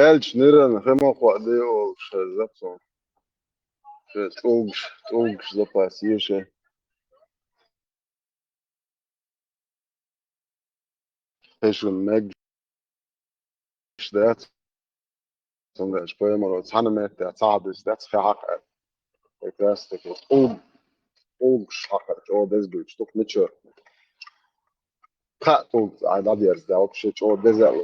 Elç neren hema qwadi o shazapson tugş zapasiyeshe heshun meg shdat songa shpoemaro tsanemet der tsabes dat khaq ekastek tugş haqar o desgül stok mitcho qa tugş ada ders da opshe o dezel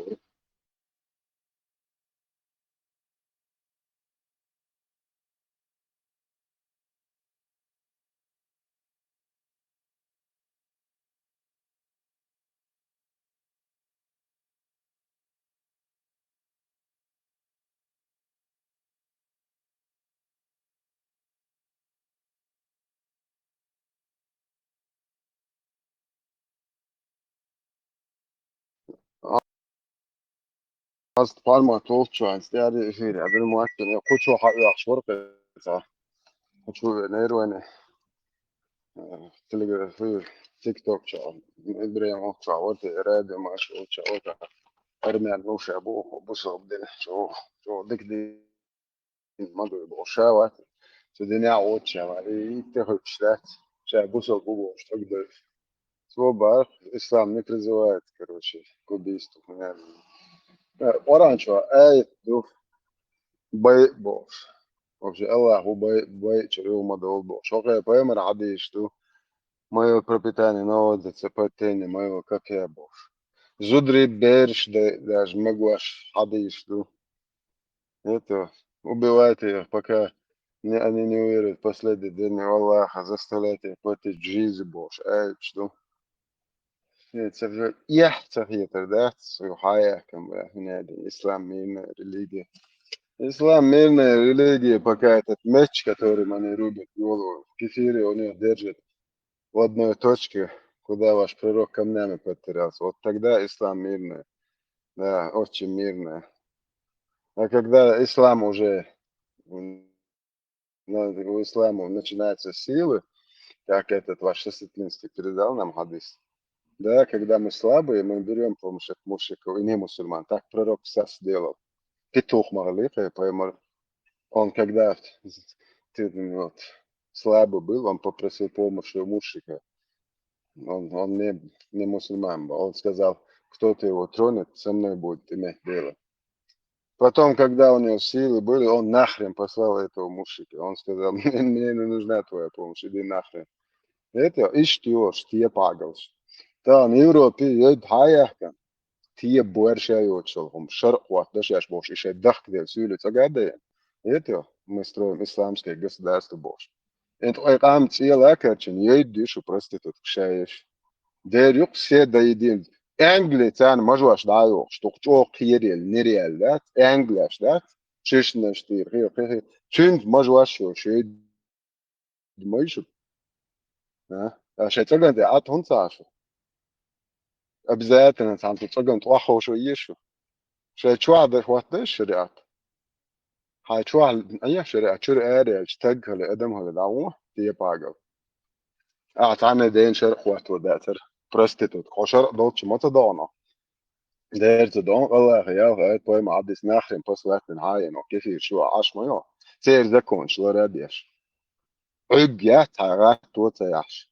Ast palma tugş stari fir adil muakken qucho haqqi shurq sa qucho nerwane تلقى في تيك توك شغال إبراهيم شغال راد ما شغال أرمي النوش أبوه بص بدنا شو ديك دي ما بيبغى شاوة الدنيا عود شغال يتخذ شلات شا بص أبوه مش تقدر سو بار إسلام نكر زواج كروشي كوبيست يعني وران شو أي دو باي بوش وش الله هو باي شريو ما دول بوش شو غير باي مر عادي شتو Moje propitanie navodnice patēni mojo как я būšu. Zudri берешь, даже могуаш хадишь, это убивайте их, пока они не уверят в последний день Аллаха, заставляйте их платить жизнь Божь. Что? Это يحتفي да, وحياة كم هنا إسلام мирная религия. Ислам мирная религия, пока этот меч, который они рубят голову, в кефире у него держит в одной точке, куда ваш пророк камнями потерялся. Вот тогда ислам мирный, да, очень мирный. А когда ислам уже, у ислама начинаются силы, как этот ваш Сестринский передал нам хадис, да, когда мы слабые, мы берем помощь от мушриков и не мусульман. Так пророк Сас делал. Петух Марлика, он когда вот, слабый был, он попросил помощи у мушрика. Он не мусульман был. Он сказал, кто-то его тронет, со мной будет иметь дело. Потом, когда у него силы были, он нахрен послал этого мушрика. Он сказал, мне не нужна твоя помощь, иди нахрен. Это иштиош, тие пагалш. Та на Европе есть хаяхка. Тие буэршайот шелхом. Шарк ват, даже яш бош. Еще дахкдел сюлец агадея. Это мы строим исламское государство бош. Это айкам цела керчен, ейд дишу проститут кшаеш. Der yok se dayidin. Engleten majwash dayo. Stokchok kirel nirielat. Englashlat. Chishnash dir. Tünd majwash yo şey dmayşu. Ha? Şeçagan de at hunsaş. Обязательно там тут цаган туаха шо ешо. Шечва да хватда шариат. Хайчва ая шариат чур аря штаг хал адам хал дау тие пагал. تعمل دين شرق وقت وداتر prostitut koşar dolç mata dona der te don Allah ya hayat boy ma adis nachrin poslatn hayen o kefir şu aş mı yo ser zakon şlar adiş ug ya tarat tot yaş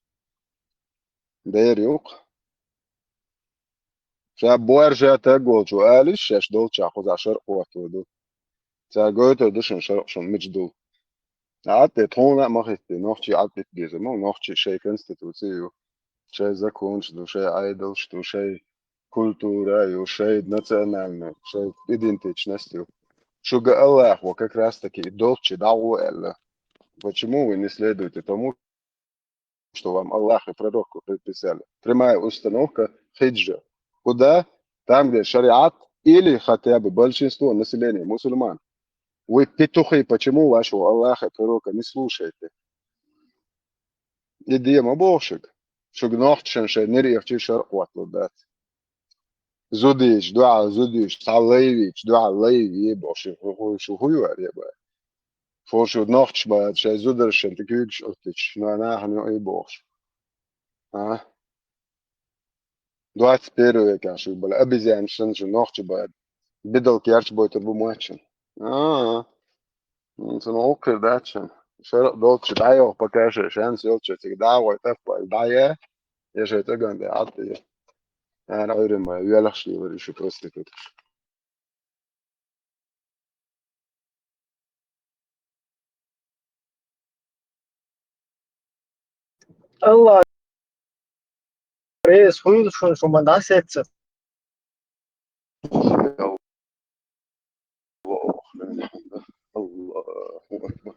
der yok şa boerja ta golçu aliş şaş dolç akhoz aşar qovat wudu ta goyto duşun şarq şun micdu عاد تون ما خفت نوختي عاد بيجي ما نوختي شيء كونستитуciju شيء закончено do šeit aidelštu šeit культурою šeit национальную šeit идентичностью что Аллах вот как раз таки долче дал Элла. Почему вы не следуете тому, что вам Аллах и пророку предписали? Прямая установка хиджа. Куда? Там, где шариат или хотя бы большинство населения мусульман. Вы петухи, почему вашего Аллаха и пророка не слушаете? Иди мабошек, что гнохтшен ше нерехчи шаркват лудат. Зудиш, дуа зудиш, салейвич, дуа лейви, боши, шо хуюар еба. Фошо нохтш бад, ше зудершен, ты кюкш оттич, но она ханю и бош. А? 21 век, аж был обезьян, что нохтш бад. Бедал кярч будет обумачен. А, ну, это окей, дачен. Шерок долче даё, покажи, шанс ёлче, всегда вот так, дае, я же это ганде, а ты. أنا أوري ما يلاش لي وري شو بروستي كده. Allah reis huyu şu mandas etse. الله أكبر.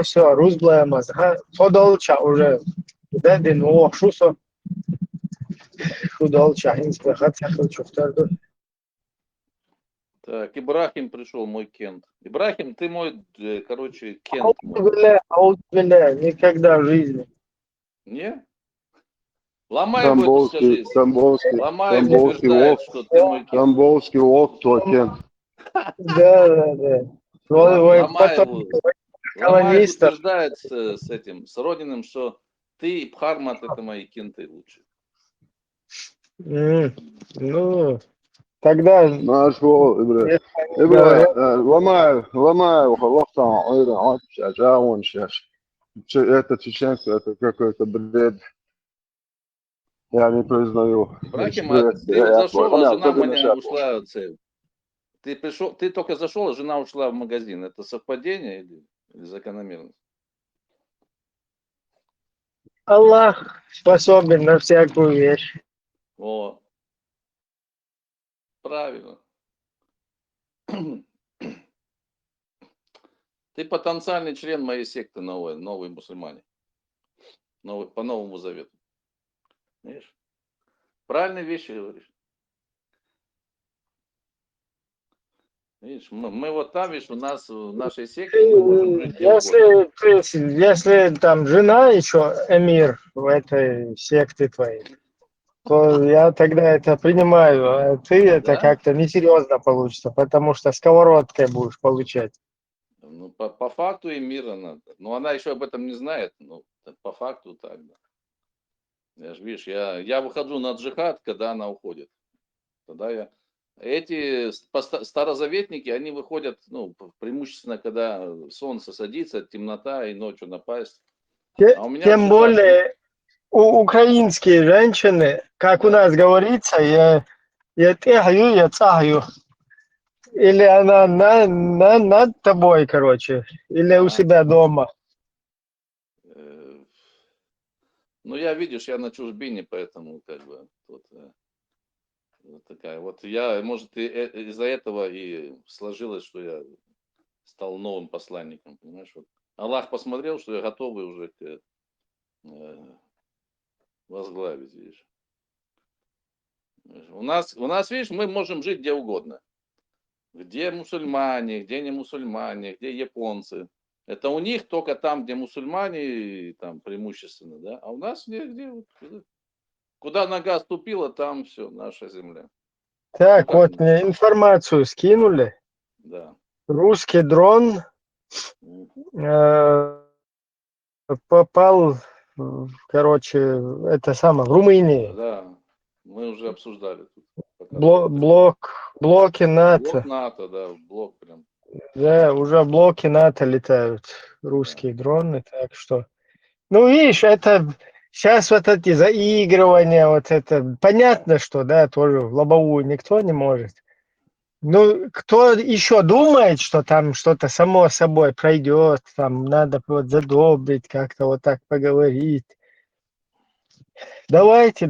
Все, Рузблемаз. Подолча уже. Дедин, шусо. Шудолча, инспе, хотя хочу второй. Так, Ибрахим пришел, мой Кент. Ибрахим, ты мой, короче, Кент мой. Аутбиля, никогда в жизни. Не? Ломай его, скажи. Ломай, утверждает, что ты мой Кент. Тамбовский лог, твой Кент. Да. Ломай его. Ломай утверждает с этим, с Родиным, что ты и Пхармат это мои Кенты лучше. Ну, тогда... Нашел, ломаю, лохтан, жаун, это чеченцы, это какой-то бред. Я не признаю. Брахим, ты зашел, а жена моя ушла от цели. Ты пришел, ты только зашел, а жена ушла в магазин. Это совпадение или закономерность? Аллах способен на всякую вещь. О, правильно. Ты потенциальный член моей секты новые мусульмане. По Новому Завету. Видишь? Правильные вещи говоришь. Видишь, мы вот там, видишь, у нас в нашей секте мы можем жить где угодно. Если там жена еще эмир в этой секте твоей, то я тогда это принимаю, а ты это как-то несерьезно получится, потому что сковородкой будешь получать. Ну, по факту эмир она. Но она еще об этом не знает. Ну, по факту так, да. Я же, видишь, я выхожу на джихад, когда она уходит. Тогда эти старозаветники, они выходят, ну, преимущественно, когда солнце садится, темнота и ночью напасть. Тем более украинские женщины, как у нас говорится, я тягаю, я цагаю. Или она над тобой, короче, или у себя дома. Ну, я, видишь, я на чужбине, поэтому как бы тут вот такая. Вот я, может, из-за этого и сложилось, что я стал новым посланником, понимаешь? Вот. Аллах посмотрел, что я готовый уже возглавить, видишь. У нас, видишь, мы можем жить где угодно. Где мусульмане, где не мусульмане, где японцы. Это у них только там, где мусульмане, там преимущественно, да? А у нас где куда нога ступила, там все, наша земля. Так, куда вот мне информацию скинули. Да. Русский дрон попал, короче, это самое, в Румынии. Да, мы уже обсуждали тут. Блоки НАТО. Блок НАТО, да, блок прям. Да, уже блоки НАТО летают, русские дроны, так что... Ну, видишь, это сейчас вот эти заигрывания, вот это... Понятно, что, да, тоже в лобовую никто не может. Ну, кто еще думает, что там что-то само собой пройдет, там надо вот задобрить, как-то вот так поговорить. Давайте,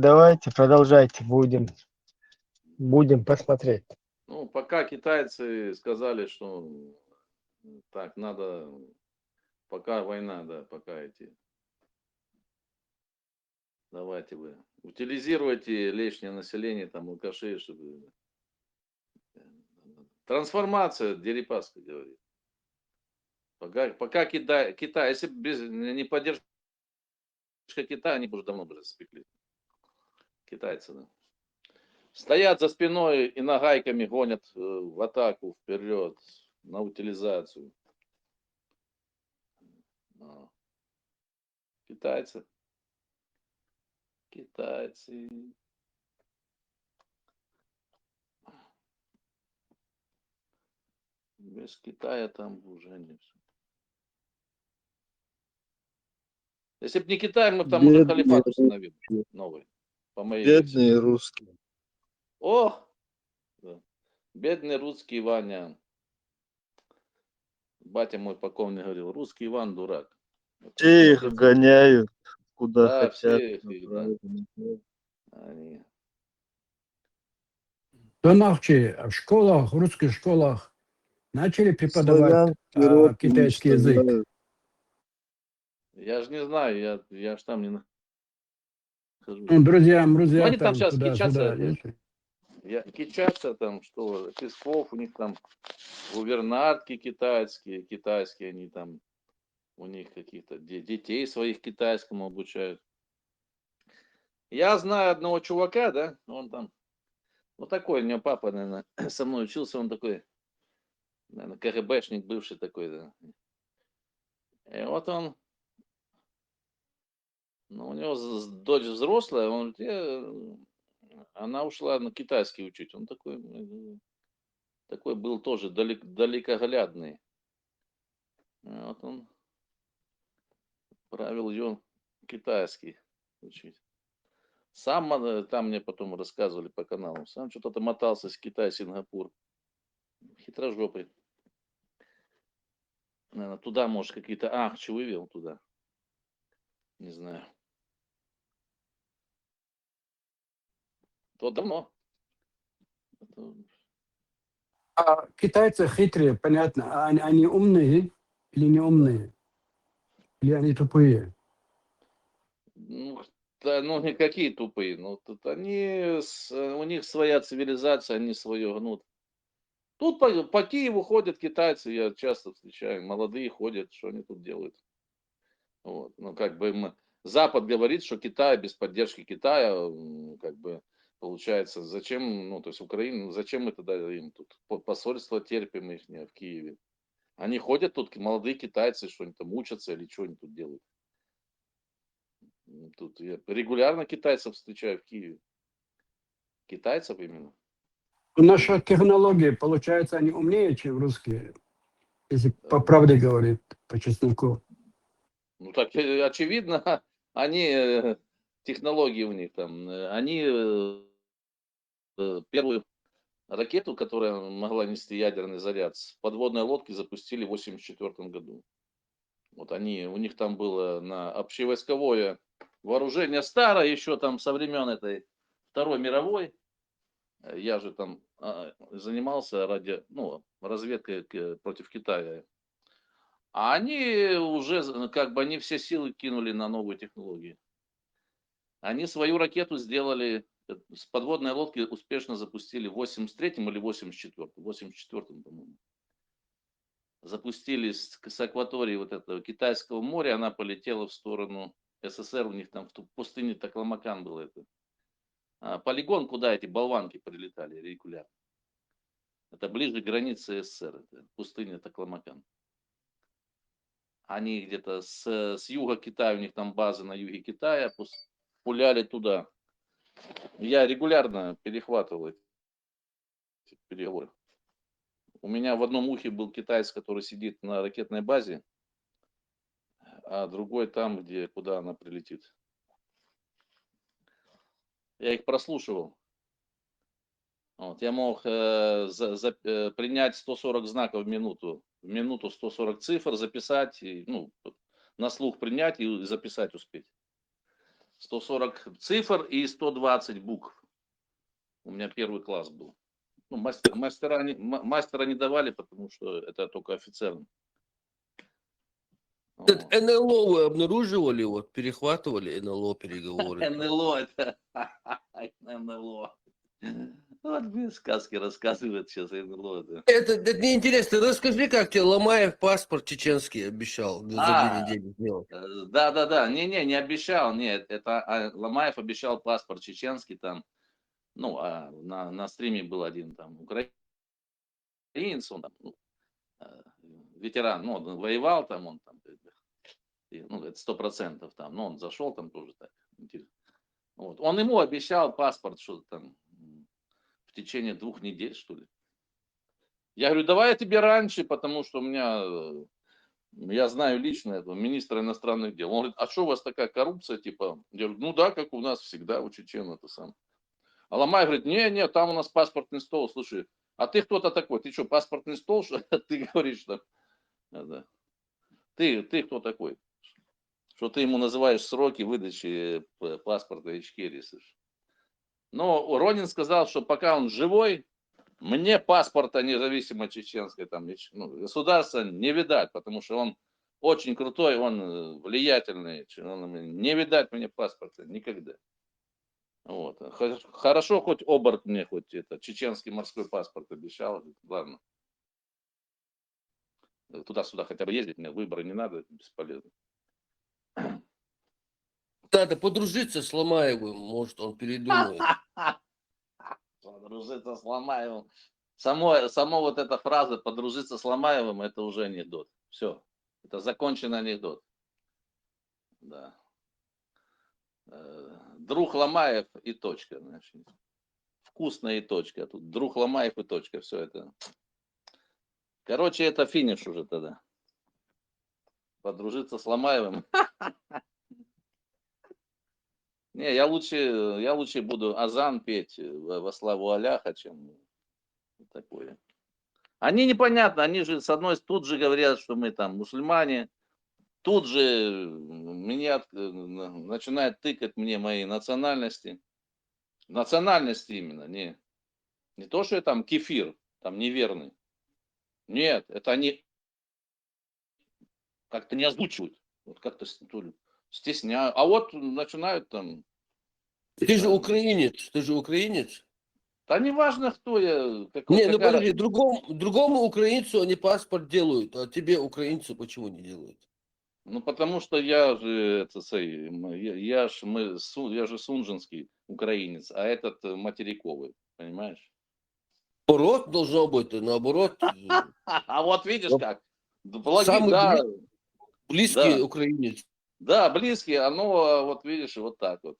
продолжайте, будем посмотреть. Ну, пока китайцы сказали, что так, надо, пока война, да, пока эти, давайте вы утилизируйте лишнее население, там, алкашей, чтобы... Трансформация, Дерипаска говорит. Пока Китай, если бы без, не поддержка Китая, они бы уже давно бы распекли. Китайцы, да. Стоят за спиной и нагайками гонят в атаку вперед, на утилизацию. Китайцы. Китайцы. Без Китая там уже не все. Если бы не Китай, мы бы там уже Бедные халифат установили. русские. Новый. По моей версии. Бедные русские. О! Да. Бедный русский Ваня. Батя мой покойный говорил, русский Иван дурак. Все их гоняют, куда Да, хотят. всех их, да. направо. Они... До ночи в школах, в русских школах начали преподавать Славянский род китайский язык. уничтожают. Я же не знаю, я ж там не нахожусь. Ну, друзья Ну, они там там сейчас туда-сюда. кичатся, кичатся там, что Песков, у них там гувернантки китайские, они там, у них каких-то детей своих китайскому обучают. Я знаю одного чувака, да, он там, ну такой, у него папа, наверное, со мной учился, он такой, наверное, КГБшник бывший такой, да. И вот он, ну, у него дочь взрослая, он говорит, она ушла на китайский учить. Он такой был тоже далекоглядный. Вот он правил ее китайский учить. Сам там мне потом рассказывали по каналам. Сам что-то мотался с Китая, Сингапур. Хитрожопый. Наверное, туда, может, какие-то ахчи вывел туда. Не знаю. То давно. А китайцы хитрые, понятно. А они умные или не умные? Или они тупые? Ну, да, ну, никакие тупые. Ну, тут у них своя цивилизация, они свое гнут. Тут по Киеву ходят китайцы, я часто встречаю, молодые ходят, что они тут делают. Вот. Ну, как бы Запад говорит, что Китай без поддержки Китая, как бы, получается, зачем, ну, то есть Украина, зачем мы тогда им тут посольство терпим их в Киеве? Они ходят тут, молодые китайцы, что они там учатся или что они тут делают. Тут я регулярно китайцев встречаю в Киеве. Китайцев именно. Наша технология, получается, они умнее, чем русские, если по правде говорить, по чесноку. Ну так очевидно, они технологии у них там, они первую ракету, которая могла нести ядерный заряд, с подводной лодки запустили в 1984 году. Вот у них там было на общевойсковое вооружение старое, еще там со времен этой Второй мировой. Я же там занимался разведкой против Китая. А они уже, как бы, они все силы кинули на новые технологии. Они свою ракету сделали, с подводной лодки успешно запустили в 83-м или 84-м. В 84-м, по-моему. Запустили с акватории вот этого Китайского моря, она полетела в сторону СССР, у них там в пустыне Такламакан был это. Полигон, куда эти болванки прилетали регулярно. Это ближе к границе СССР, это пустыня Такламакан. Они где-то с юга Китая, у них там базы на юге Китая, пуляли туда. Я регулярно перехватывал эти переговоры. У меня в одном ухе был китаец, который сидит на ракетной базе, а другой там, куда она прилетит. Я их прослушивал. Вот, я мог принять 140 знаков в минуту 140 цифр, записать, и, ну, на слух принять и записать успеть. 140 цифр и 120 букв. У меня первый класс был. Ну, мастера не давали, потому что это только офицерам. Это НЛО вы обнаруживали, вот, перехватывали НЛО переговоры? НЛО это... НЛО. Вот мне сказки рассказывают сейчас НЛО. Это неинтересно. Расскажи, как тебе Ломаев паспорт чеченский обещал за 2 недели сделать. Да. Не обещал. Нет, это Ломаев обещал паспорт чеченский там. Ну, на стриме был один там украинец, он там, ну, ветеран, ну, он воевал там, он там, ну, это 100% там, но он зашел там тоже так. Вот. Он ему обещал паспорт, что там, в течение 2 недель, что ли. Я говорю, давай я тебе раньше, потому что я знаю лично этого министра иностранных дел. Он говорит, а что у вас такая коррупция, типа? Я говорю, ну да, как у нас всегда, у чечен это сам. А Ломаев говорит, не, там у нас паспортный стол, слушай, а ты кто-то такой? Ты что, паспортный стол, что ты говоришь, что... Да. Ты кто такой? Что ты ему называешь сроки выдачи паспорта Ичкерии? Но Ронин сказал, что пока он живой, мне паспорта независимо чеченской там, государства не видать, потому что он очень крутой, он влиятельный, не видать мне паспорта никогда. Вот. Хорошо, хоть Оборот мне, хоть это, чеченский морской паспорт обещал, ладно. Туда-сюда хотя бы ездить, мне выбора не надо, бесполезно. Надо подружиться с Ломаевым, может, он передумает. Подружиться с Ломаевым. Само вот эта фраза «подружиться с Ломаевым» это уже анекдот. Все, это законченный анекдот. Да. Друг Ломаев и точка. Значит. Вкусно и точка. Тут друг Ломаев и точка. Все это. Короче, это финиш уже тогда. Подружиться с Ломаевым. Не, я лучше буду азан петь во славу Аллаха, чем такое. Они непонятно, они же тут же говорят, что мы там мусульмане, тут же меня начинают тыкать мне мои национальности. Национальности именно, не то, что я там кефир, там неверный. Нет, это они как-то не озвучивают, вот как-то стесняют. А вот начинают там... Ты же украинец, Да не важно, кто я. Не, ну подожди, другому украинцу они паспорт делают, а тебе, украинцу, почему не делают? Ну, потому что я же, я же сунжинский украинец, а этот материковый, понимаешь? Наоборот должно быть, наоборот. А вот видишь как. Самый близкий украинец. Да, близкий, оно, вот видишь, вот так вот.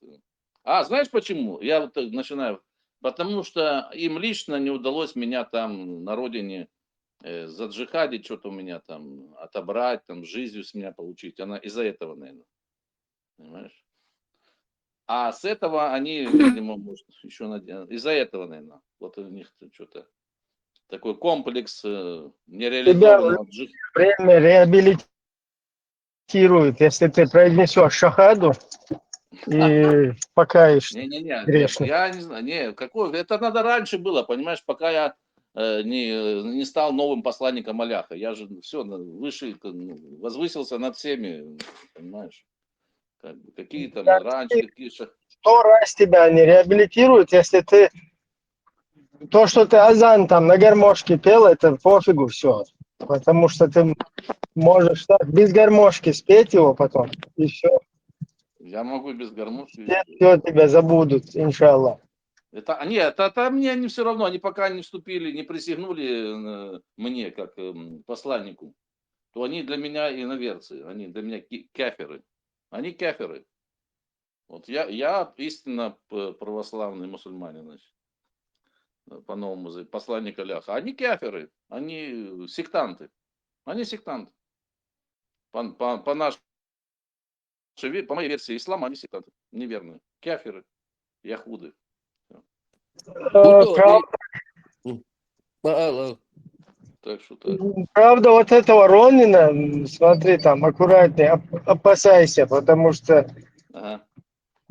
А, знаешь почему? Я вот начинаю. Потому что им лично не удалось меня там на родине заджихадить, что-то у меня там отобрать, там жизнью с меня получить. Она из-за этого, наверное. Понимаешь? А с этого они, видимо, может, еще из-за этого, наверное. Вот у них что-то такой комплекс нереализованного Тебя время реабилитирует, если ты произнесешь шахаду и покаешься. Не, я не знаю, это надо раньше было, понимаешь, пока я не стал новым посланником Аллаха. Я же все выше, возвысился над всеми, понимаешь? Какие там раньше, какие шахады. 100 раз тебя не реабилитирует, если ты то, что ты азан там на гармошке пел, это пофигу все. Потому что ты можешь так без гармошки спеть его потом, и все. Я могу без гармошки. Все тебя забудут, иншаллах. Нет, это мне они все равно, они пока не вступили, не присягнули мне как посланнику, то они для меня иноверцы, они для меня кафиры. Они кафиры. Вот я истинно православный мусульманин, значит, по-новому, посланник Аллаха. Они кафиры, они сектанты. Они сектанты. По моей версии ислама, они сектанты. Неверные. Кафиры, яхуды. Так что так. Правда, вот этого Ронина, смотри, там, аккуратнее, опасайся, потому что, Ага.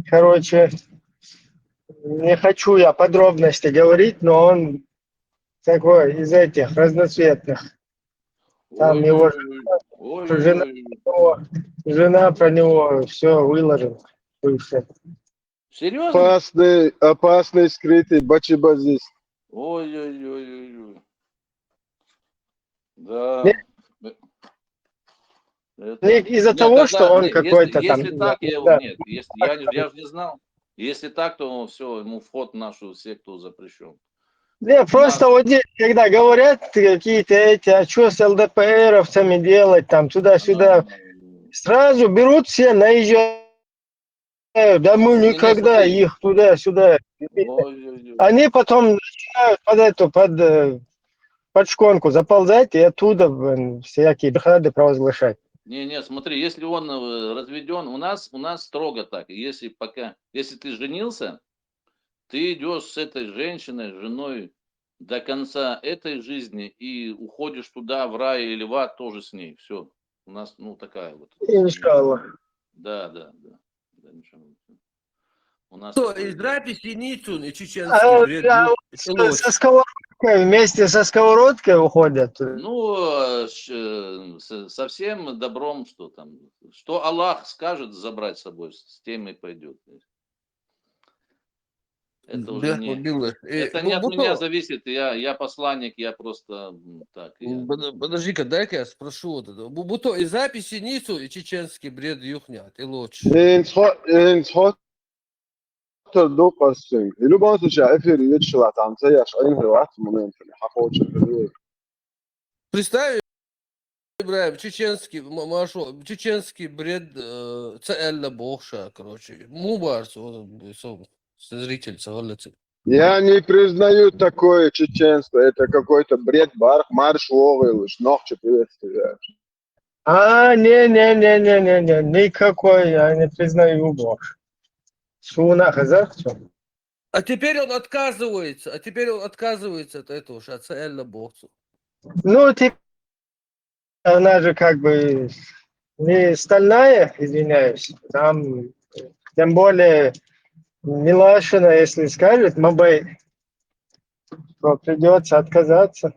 короче, не хочу я подробности говорить, но он такой из этих разноцветных. Там его жена, жена про него все выложила. Бывшая. Серьезно? Опасный скрытый бачибазист. Ой-ой-ой-ой-ой. Да. Из-за Нет, того, что тогда, он нет, какой-то там... если так, да. нет, если, я же не знал. Если так, то все, ему вход в нашу секту запрещен. Не, просто вот здесь, когда говорят какие-то эти, а что с ЛДПРовцами делать, там, туда-сюда, сразу берут все, наезжают, да мы никогда смотри. их туда-сюда. Они потом начинают под шконку заползать и оттуда всякие джихады провозглашать. Не, смотри, если он разведен, у нас строго так. Если ты женился, ты идешь с этой женщиной, женой до конца этой жизни и уходишь туда, в рай или в ад, тоже с ней. Все. У нас, такая вот. Иншаллах. Да, ничего. У нас Что, такое из дело. записи Ницун и чеченский бред. Со сковородкой, вместе со сковородкой уходят. Со всем добром, что там. Что Аллах скажет забрать с собой, с тем и пойдет. Это уже это не от меня зависит, я посланник, я просто так. Подожди-ка, дай-ка я спрошу вот это. Бубуто, из записи Ницу и чеченский бред юхнят, и лучше. И любом случае, эфир вечера там, я ж момент, Представь, Ибраим, чеченский бред цэлла бохша, короче. Мубар, зритель, согласен. Я не признаю такое чеченство. Это какой-то бред, марш лишь ногче приветствую. Не, никакой я не признаю Бог. Шуна хазарчо. А теперь он отказывается от этого, что от Элла Бохцу. Ну, она же как бы не стальная, извиняюсь. Там, тем более, Милашина, если скажет, Мабей, то придется отказаться.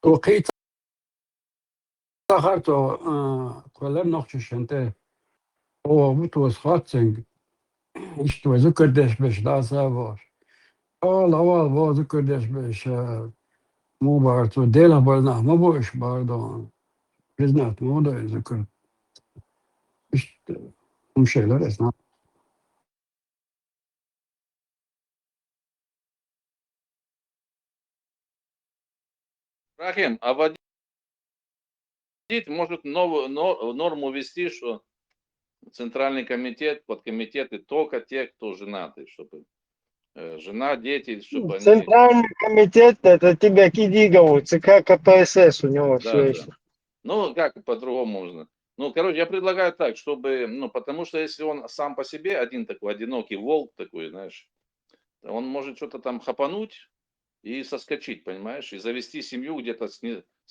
وقيت ساخرتو كلام نقش انت هو بتوس خاتسنج اشتو ذكر دش بش دا سابوش اول بو ذكر دش بش مو بارتو ديلا برنا ما بوش باردون بزنات مو دا ذكر مش مشكلة اسنا Рахим, а вводить может новую норму ввести, что Центральный комитет, подкомитеты только те, кто женаты, чтобы жена, дети, чтобы они... Центральный комитет, это тебя Кидигову, ЦК КПСС у него все еще. Ну, как по-другому можно? Короче, я предлагаю так, чтобы, потому что если он сам по себе один такой одинокий волк такой, знаешь, он может что-то там хапануть и соскочить, понимаешь, и завести семью где-то с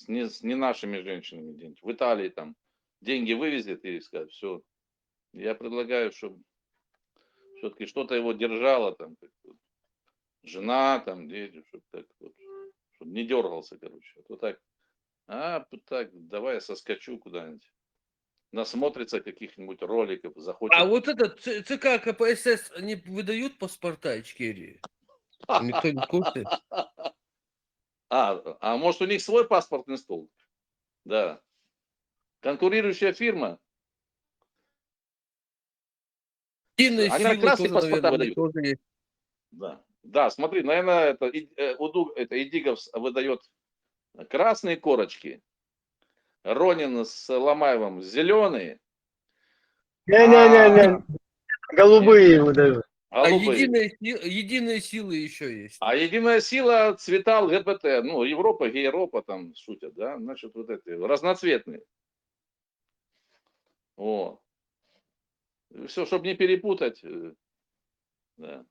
не нашими женщинами где-нибудь. В Италии там деньги вывезет и сказать, все. Я предлагаю, чтобы все-таки что-то его держало там, жена там, дети, чтобы так вот, чтобы не дергался, короче. Вот так, давай я соскочу куда-нибудь. Насмотрится каких-нибудь роликов, захочет. А вот этот ЦК КПСС, они выдают паспорта Ичкерии? Никто не курсе? А может у них свой паспортный стол? Да. Конкурирующая фирма. Они красные паспорта выдают. Да, смотри, наверное, это Идигов выдает красные корочки, Ронин с Ломаевым зеленые. Не, голубые выдают. А единая сила еще есть. А единая сила цвета ЛГБТ, Европа, Гейропа там шутят, да, значит, вот эти разноцветные. О. Все, чтобы не перепутать. Да.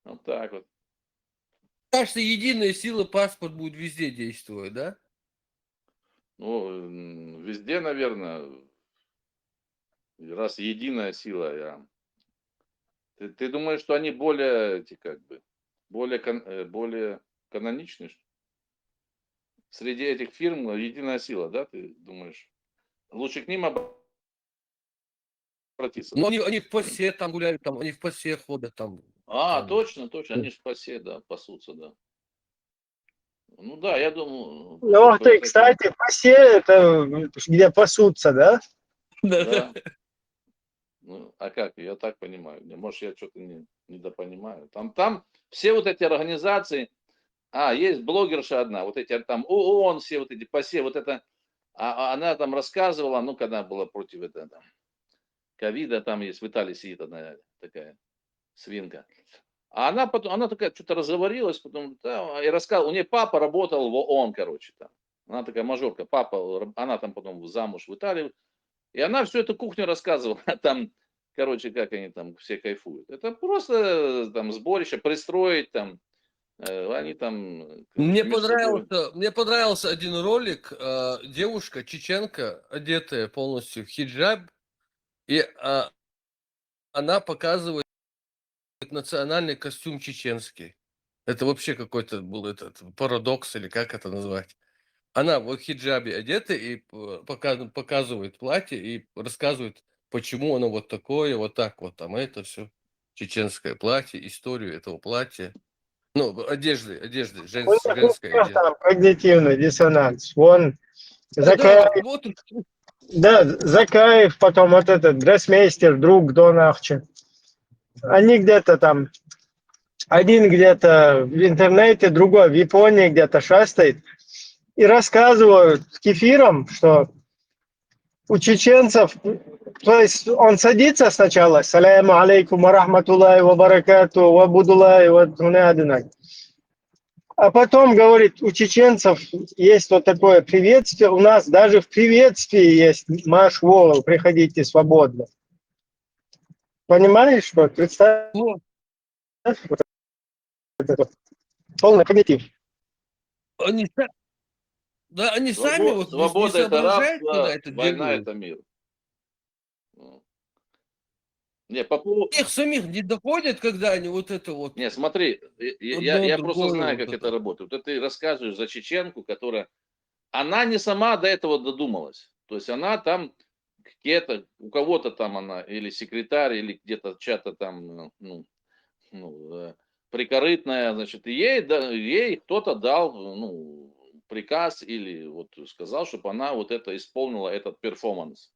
Вот так вот. Кажется, единая сила паспорт будет везде действовать, да? Ну, везде, наверное, раз единая сила. Ты думаешь, что они более, эти, как бы, более каноничны? Что ли? Среди этих фирм единая сила, да, ты думаешь? Лучше к ним обратиться. Ну, Да? они в ПАСЕ там гуляют, там, они в ПАСЕ ходят, там. Там. Точно, они же в ПАСЕ, да, пасутся, да. Ну да, я думаю, Ну, по ты, этой кстати, пасе это где пасутся, да? Да. Ну, а как? Я так понимаю. Может, я что-то недопонимаю. Там все вот эти организации, есть блогерша одна, вот эти там ООН, все вот эти ПАСЕ, вот это, она там рассказывала, ну, когда была против этого там ковида, там есть, в Италии сидит одна такая свинка. А она потом, она такая что-то разговорилась, потом, да, и рассказывала, у нее папа работал в ООН, короче, там. Она такая мажорка, папа, она там потом замуж в Италии. И она всю эту кухню рассказывала, там, короче, как они там все кайфуют. Это просто там сборище, пристроить там, они там, короче, между собой. Мне понравился один ролик, девушка, чеченка, одетая полностью в хиджаб, и она показывает национальный костюм чеченский. Это вообще какой-то был этот парадокс, или как это назвать. Она в хиджабе одета и показывает платье и рассказывает, почему оно вот такое, вот так вот там. Это все чеченское платье, историю этого платья. Ну, одежды, женской одежды. Там когнитивный диссонанс. Вон Да, Закаев, вот. да, Закаев, потом вот этот гроссмейстер, друг Дон Ахча. Они где-то там, один где-то в интернете, другой в Японии где-то шастает и рассказывают кефиром, что у чеченцев, то есть он садится сначала, саляму алейкум ва рахматуллахи ва баракату ва будуллахи ва тунадинай. А потом, говорит, у чеченцев есть вот такое приветствие. У нас даже в приветствии есть маш волов, приходите свободно. Понимаешь, что? Представь, вот это полный когнитив. Они сами вот не Свобода это соображают, когда рабство, это война делают. это мир. Не, по поводу... Их самих не доходят, когда они вот это вот... Не, смотри, я просто другое знаю, вот как это работает. Вот ты рассказываешь за чеченку, которая... Она не сама до этого додумалась. То есть она там где-то, у кого-то там она, или секретарь, или где-то чья-то там, прикорытная, значит, и ей кто-то дал, приказ или вот сказал, чтобы она вот это исполнила, этот перформанс.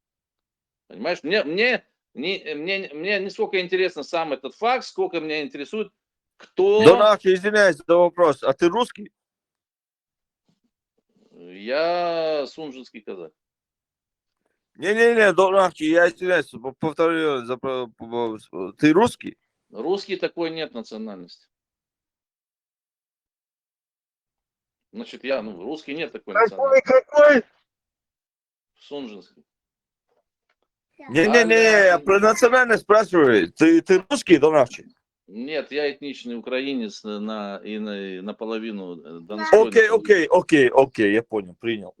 Понимаешь? Мне не сколько интересно сам этот факт, сколько меня интересует, кто... Донахи, извиняюсь за вопрос. А ты русский? Я сунжинский казак. Не-не-не, Донахи, я извиняюсь, повторю. Ты русский? Русский такой нет национальности. Значит, русский нет такой национальности. Какой? Сунжинский. Не-не-не, я про национальность спрашиваю. Ты русский, Донахи? Нет, я этничный украинец и наполовину донской. Окей, я понял, принял.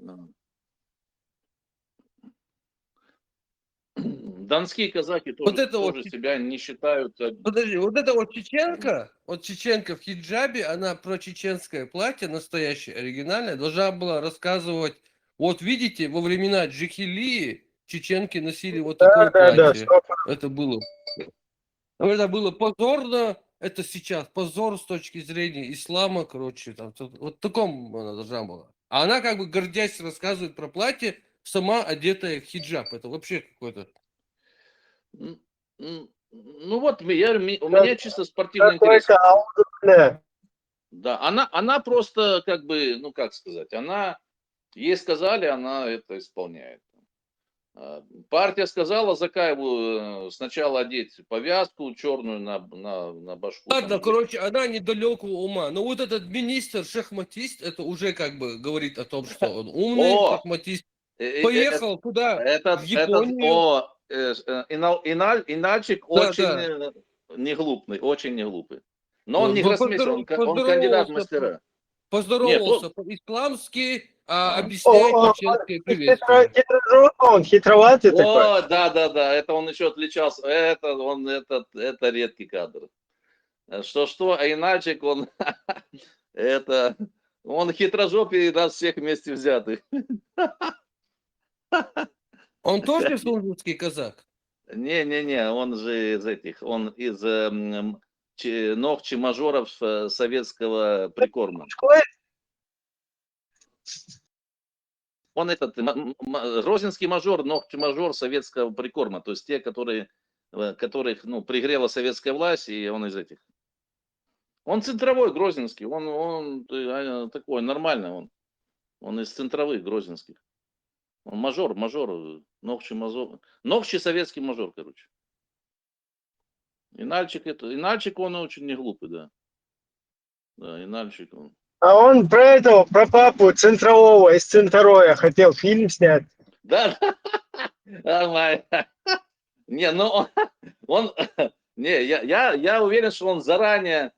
Донские казаки тоже себя не считают. Подожди, вот это вот чеченка в хиджабе, она про чеченское платье, настоящее, оригинальное, должна была рассказывать, вот видите, во времена Джихилии чеченки носили вот такое платье. Это было позорно, это сейчас позор с точки зрения ислама, короче, там, вот таком она должна была. А она как бы, гордясь, рассказывает про платье, сама одетая в хиджаб. Это вообще какой-то... Ну вот, у меня чисто спортивный интерес. Да, она просто как бы, как сказать, ей сказали, она это исполняет. Партия сказала Закаеву сначала одеть повязку черную на башку. Ладно, короче, она недалекого ума. Но вот этот министр, шахматист, это уже как бы говорит о том, что он умный шахматист. Поехал куда? Этот, В Японию. Инальчик Да, очень да. не глупый, очень не глупый. Но он не Ну, гроссмейстер, он кандидат в мастера. Нет, поздоровался по-исламски, О, объясняет чеченское приветствие. Он хитроватый такой. О, да, это он еще отличался. Это редкий кадр. Что, а Инальчик, он, он хитрожопый раз всех вместе взятых. Он тоже сундурский казак? Не, он же из этих, он из ногчи-мажоров советского прикорма. Он грозненский мажор, ногчи-мажор советского прикорма, то есть те, которых пригрела советская власть, и он из этих. Он центровой, грозненский, он такой, нормальный он из центровых грозненских. Он мажор, ногчи советский мажор, короче. Инальчик он очень не глупый, да. Да, Инальчик он. А он про папу центрового из Центроя хотел фильм снять. Да, нормально. Не, ну не, я уверен, что он заранее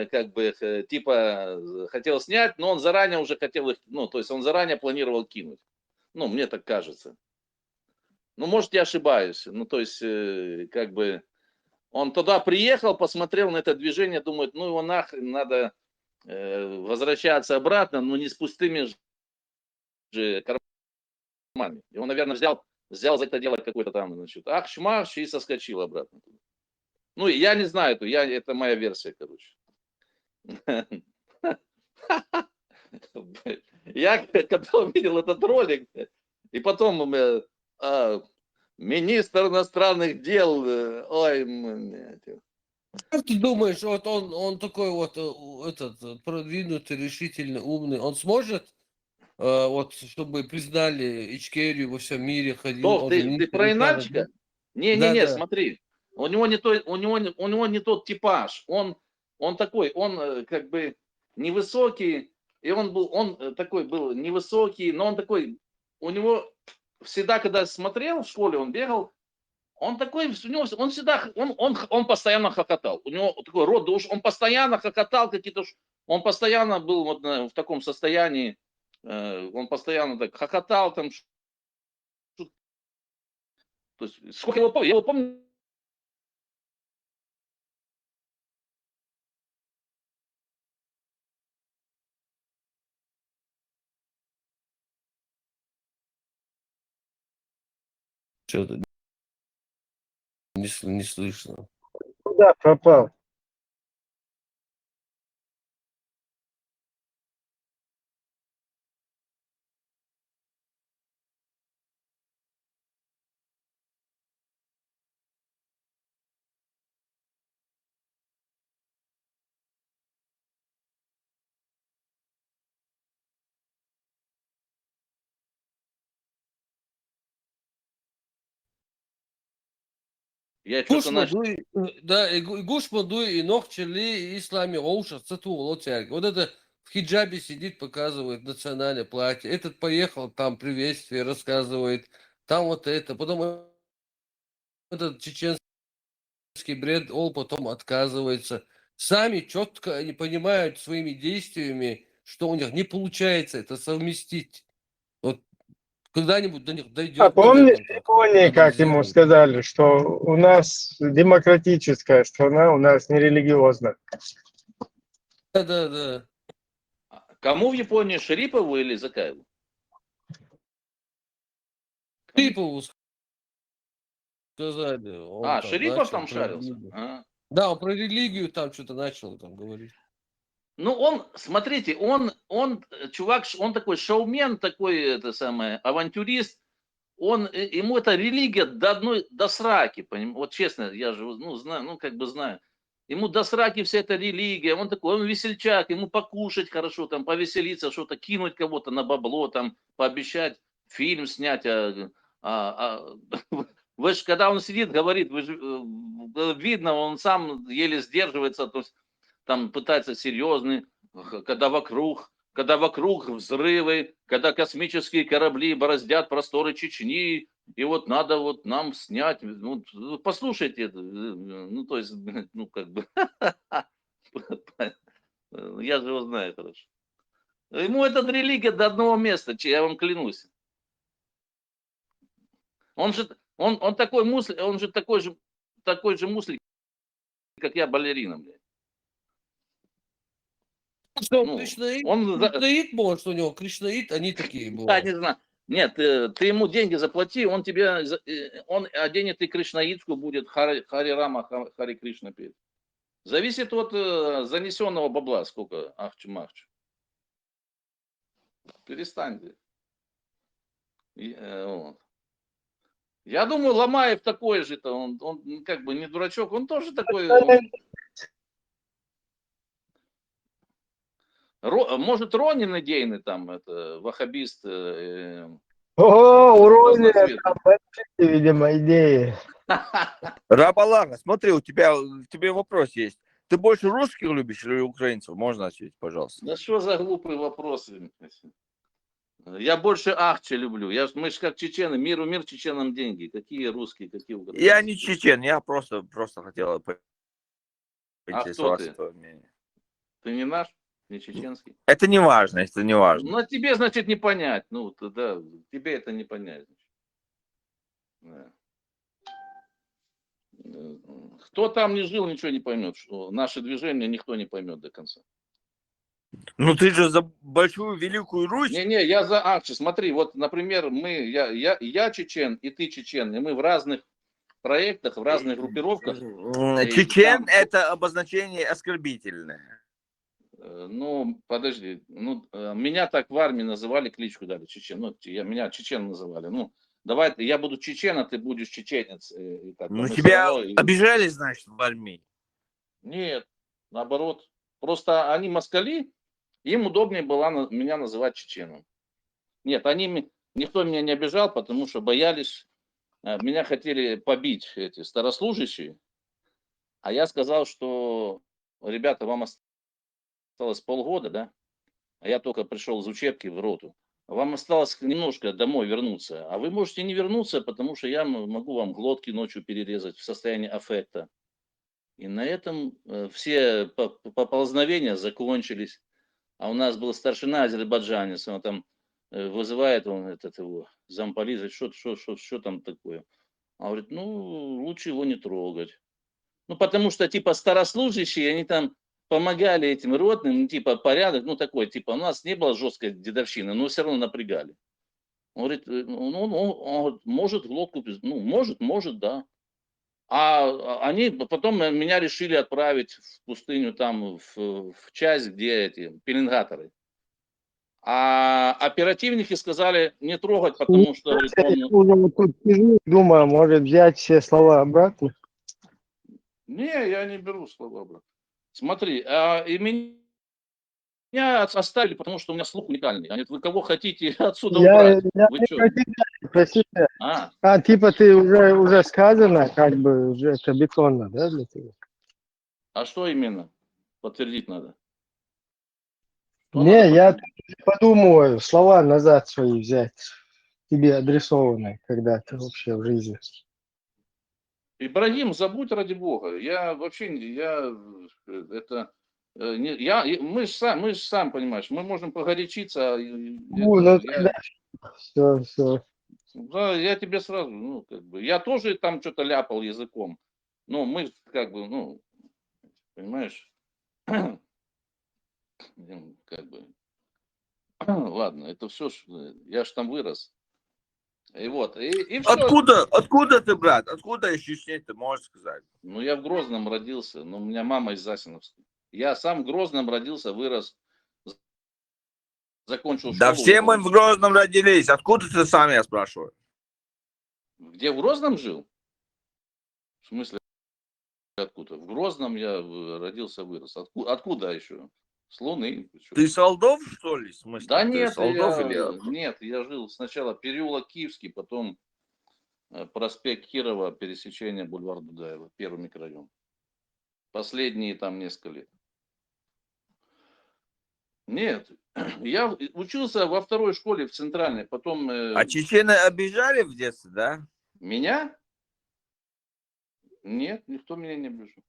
как бы типа хотел снять, но он заранее уже хотел их, то есть он заранее планировал кинуть. Мне так кажется. Может, я ошибаюсь. То есть как бы он туда приехал, посмотрел на это движение, думает, его нахрен, надо возвращаться обратно, но не с пустыми же карманами. И он, наверное, взял за это дело какой-то там, ах-шмаш, и соскочил обратно. Я не знаю, это моя версия, короче. Я когда увидел этот ролик, и потом министр иностранных дел, Как ты думаешь, вот он такой продвинутый, решительный, умный, он сможет, чтобы признали Ичкерию во всем мире, ходил? Ты про Инальчика? Не, смотри, у него не тот типаж, он такой, он как бы невысокий, и он такой был невысокий, но он такой, у него всегда, когда смотрел в школе, он бегал, он такой, он всегда, он постоянно хохотал. У него такой рот душ, он постоянно хохотал, он постоянно был в таком состоянии, он постоянно так хохотал, там, то есть, сколько я его помню. Что-то не слышно. Куда пропал? Гушмаду и Нохчели и Ислами Оуша Цату церковь. Вот это в хиджабе сидит, показывает национальное платье. Этот поехал, там приветствие рассказывает, там вот это. Потом этот чеченский бред, он потом отказывается. Сами четко они понимают своими действиями, что у них не получается это совместить. Вот когда-нибудь до них дойдет. А помнишь в Японии, как ему сказали, что у нас демократическая страна, у нас не религиозная? Да. Кому в Японии, Шарипову или Закаеву? Шарипову сказали. Шарипов там шарился? Да, он про религию там что-то начал говорить. Смотрите, он чувак, он такой шоумен, такой, авантюрист. Ему эта религия до сраки, вот честно, я же, знаю, знаю. Ему до сраки вся эта религия, он такой, он весельчак, ему покушать хорошо, там, повеселиться, что-то кинуть кого-то на бабло, там, пообещать фильм снять. Вы же, когда он сидит, говорит, видно, он сам еле сдерживается, то есть там пытается серьезный, когда вокруг когда вокруг взрывы, когда космические корабли бороздят просторы Чечни, и вот надо вот нам снять, ну, послушайте это, ну, то есть, ну, как бы, я же его знаю хорошо. Ему эта религия до одного места, я вам клянусь. Он же, он такой муслим, он же такой же муслим, как я, балерина, блядь. Что, Ну, кришнаит? он, Кришнаит, может, у него, кришнаит, они такие я бывают. не знаю. Нет, ты ему деньги заплати, он тебе, он оденет и кришнаитскую будет Хари Рама, Хари Кришна петь. Зависит от занесенного бабла, сколько ахчу-махчу. Перестань ты. Вот. Я думаю, Ломаев такой же-то, он как бы не дурачок, он тоже такой, может, Ронин идейный там, это, ваххабист, О, у Рони там большие, видимо, идеи. Рабалага, смотри, у тебя к тебе вопрос есть. Ты больше русских любишь или украинцев? Можно ответить, пожалуйста? Да что за глупые вопросы? Я больше ахче люблю. Мы же как чечены, мир, чеченам деньги. Какие русские, какие украинцы. Я не чечен, я просто хотел А кто поинтересоваться ты? твоим мнением. Ты не наш, не чеченский? Это не важно, это не важно. Ну, тебе, значит, не понять. Ну, да, тебе это не понять. Да. Кто там не жил, ничего не поймет. Наше движение никто не поймет до конца. Ну ты же за большую Великую Русь. Не, я за ахче. Смотри, вот, например, я чечен, и ты чечен, и мы в разных проектах, в разных группировках. Чечен – это обозначение оскорбительное. Ну, подожди. Ну, меня так в армии называли, кличку дали, чечен. Ну, меня чечен называли. Ну, давай, я буду чечен, а ты будешь чеченец. И так, Ну, тебя обижали, значит, в армии? Нет, наоборот. Просто они москали, им удобнее было меня называть чеченом. Нет, никто меня не обижал, потому что боялись. Меня хотели побить эти старослужащие. А я сказал, что, ребята, вам осталось полгода, да? А я только пришел из учебки в роту. Вам осталось немножко домой вернуться. А вы можете не вернуться, потому что я могу вам глотки ночью перерезать в состоянии аффекта. И на этом все поползновения закончились. А у нас был старшина азербайджанец, он там вызывает его замполита, что там такое. А говорит, ну, лучше его не трогать. Ну, потому что, типа, старослужащие, они там помогали этим ротным, ну, типа, порядок, ну, такой, типа, у нас не было жесткой дедовщины, но все равно напрягали. Он говорит, он говорит, может глотку, ну, может, да. А они потом меня решили отправить в пустыню, там, в часть, где эти пеленгаторы. А оперативники сказали не трогать, потому что, говорит, Я уже вот тут сижу, думаю, может взять все слова обратно. Не, я не беру слова обратно. Смотри, и меня оставили, потому что у меня слух уникальный. Они говорят, вы кого хотите отсюда убрать? Я Вы не что? про тебя. Типа ты уже сказано, как бы уже это бетонно, да, для тебя? А что именно? Подтвердить надо. Не, я подумаю, слова назад свои взять, тебе адресованные когда-то вообще в жизни. Ибрагим, забудь ради бога. Я вообще, мы же сам понимаешь, мы можем погорячиться. Все. Да, я тебе сразу, ну, как бы, я тоже там что-то ляпал языком. Но мы как бы, ну, понимаешь, как бы, ладно, это все, я ж там вырос. И вот, и все. Откуда ты, брат? Откуда из Чечни, ты можешь сказать? Ну, я в Грозном родился, но у меня мама из Засиновска. Я сам в Грозном родился, вырос, закончил школу. Да все мы в Грозном родились. Откуда ты сам, я спрашиваю? Где, в Грозном жил? В смысле, откуда? В Грозном я родился, вырос. Откуда еще? С Луны. Ты Солдов, что ли? В смысле? Да ты нет, Солдов нет, я жил сначала переулок Киевский, потом проспект Кирова, пересечение бульвар Дудаева, первый микрорайон. Последние там несколько лет. Нет, я учился во второй школе в Центральной, потом... А чечены обижали в детстве, да? Меня? Нет, никто меня не обижал.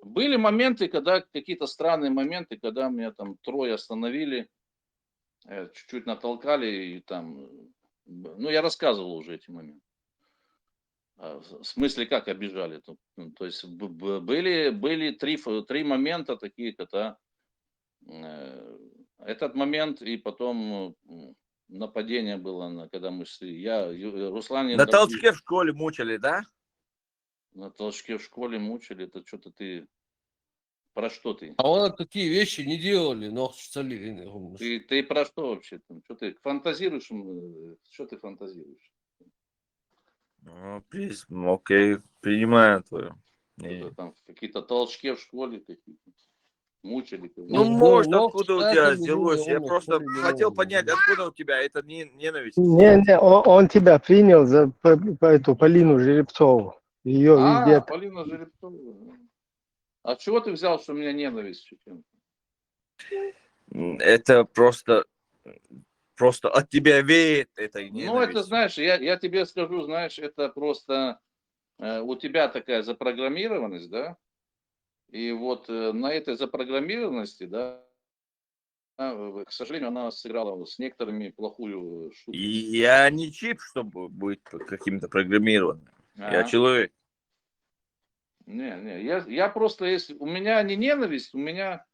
Были моменты, когда какие-то странные моменты, когда меня там трое остановили, чуть-чуть натолкали и там... Ну, я рассказывал уже эти моменты. В смысле, как обижали? То есть были три момента такие, когда этот момент и потом нападение было, когда мы шли. Руслан На толчке в школе мучили, да? На толчке в школе мучили. Это что-то ты... Про что ты? А он такие вещи не делали, но Ты про что вообще? Что ты фантазируешь? Что ты фантазируешь? Ну, окей, принимаю твою. Там какие-то толчки в школе какие-то. Мучили. Ну, может, откуда у тебя взялось? Я просто хотел понять, откуда у тебя это ненависть. Не, он тебя принял за эту Полину Жеребцову. Ее везде... Полина Жеребцова. А чего ты взял, что у меня ненависть? Это просто от тебя веет этой ненавистью. Ну, это, знаешь, я тебе скажу, знаешь, это просто у тебя такая запрограммированность, да? И вот на этой запрограммированности, да, к сожалению, она сыграла с некоторыми плохую шутку. Я не чип, чтобы быть каким-то программированным. Я человек. Не, я просто, если у меня не ненависть, у меня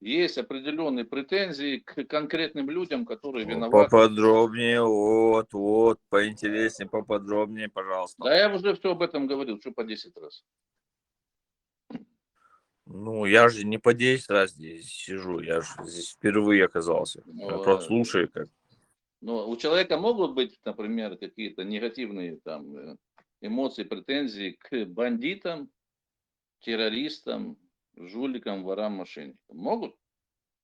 есть определенные претензии к конкретным людям, которые виноваты. Поподробнее, вот, поинтереснее, поподробнее, пожалуйста. Да я уже все об этом говорил, что по 10 раз. Ну, я же не по 10 раз здесь сижу, я же здесь впервые оказался. Я просто слушаю как. Но у человека могут быть, например, какие-то негативные там эмоции, претензии к бандитам, террористам, жуликам, ворам, мошенникам. Могут?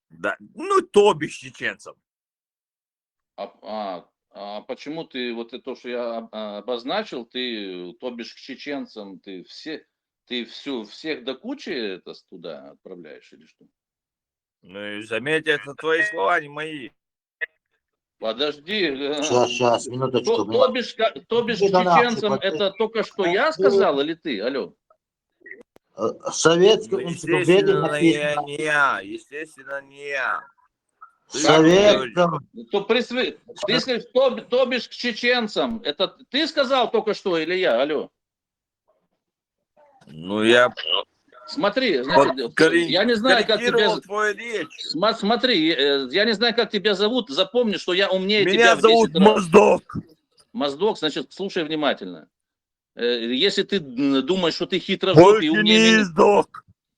Да, ну, то бишь чеченцам. А почему ты вот это, то, что я обозначил, ты, то бишь к чеченцам, ты всех до кучи это туда отправляешь или что? Ну и заметь, это твои слова, не мои. Подожди. Сейчас, минуточку. То бишь к чеченцам это только что я сказал или ты? Алло. В советском энциклопедии Естественно, написано. не я. Естественно, не я. В советском... Ты скажешь, то бишь к чеченцам. Это ты сказал только что или я? Алло. Ну, я... Смотри, значит, я не знаю, как тебя... твою речь. Смотри, я не знаю, как тебя зовут. Запомни, что я умнее тебя. Меня зовут Моздок. Моздок, значит, слушай внимательно. Если ты думаешь, что ты хитрожопый и умнее меня...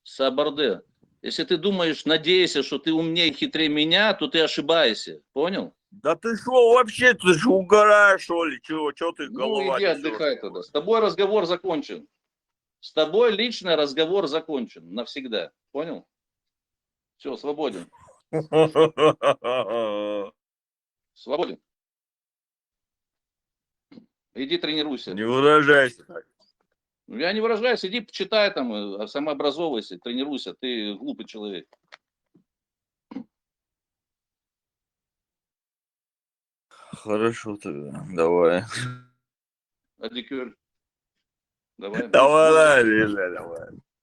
Сабарде. Если ты думаешь, надеешься, что ты умнее и хитрее меня, то ты ошибаешься. Понял? Да ты что вообще, ты же угораешь, что ли? Чего ты голова? Ну, иди отдыхай тогда. С тобой разговор закончен. С тобой лично разговор закончен. Навсегда. Понял? Все, свободен. Свободен. Иди тренируйся. Не выражайся так. Ну, я не выражаюсь, иди почитай там, самообразовывайся, тренируйся, ты глупый человек. Хорошо тогда, давай. Адикюль. Давай.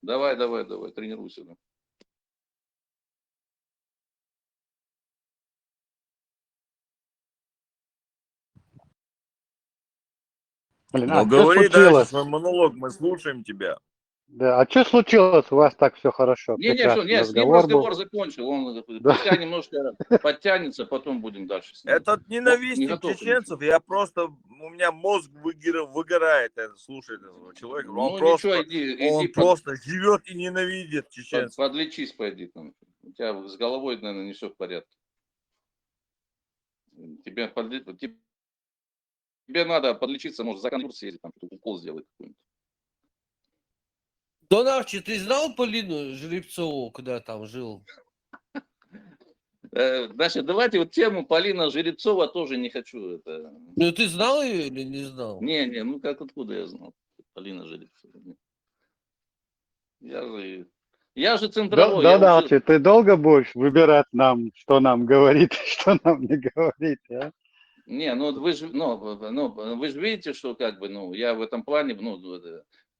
Давай, тренируйся. Да. Блин, Ну, говори дальше свой монолог, мы слушаем тебя. Да, а что случилось? У вас так все хорошо. Не, с ним разговор закончил. Он пускай немножко подтянется, потом будем дальше с ним. Этот ненавистник чеченцев, я просто, у меня мозг выгорает, слушай этого человека. Он просто живет и ненавидит чеченцев. Подлечись, пойди там. У тебя с головой, наверное, не все в порядке. Тебе надо подлечиться, может, за конкурс съездить, там укол сделать какой-нибудь. Донавчи, ты знал Полину Жеребцову, когда там жил? Значит, давайте вот тему Полина Жеребцова тоже не хочу. Это... Ну, ты знал ее или не знал? Не, ну как откуда я знал? Полина Жеребцова. Я же Я же центровой. Я Донати, ты долго будешь выбирать нам, что нам говорит, что нам не говорит, а? Не, ну вы же, вы же видите, что как бы, я в этом плане,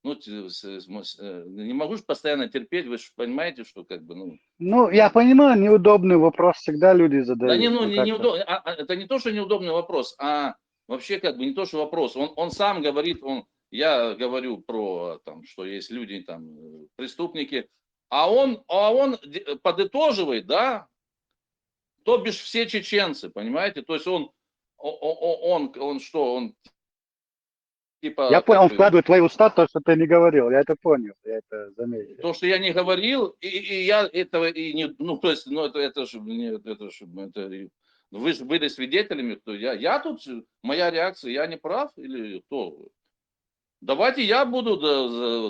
не могу же постоянно терпеть, вы же понимаете, что как бы, Ну, я понимаю, неудобный вопрос всегда люди Да задают. не, Ну, как-то. неудобно, это не то, что неудобный вопрос, а вообще как бы не то, что вопрос. Он сам говорит, я говорю про, там, что есть люди, там, преступники, а он подытоживает, да, то бишь все чеченцы, понимаете? То есть он типа... Я понял, как он бы, вкладывает в твои уста то, что ты не говорил. Я это понял, я это заметил. то, что я не говорил, и я этого и не, то есть, это же, вы же были свидетелями, кто я тут, моя реакция, я не прав или кто? Давайте я буду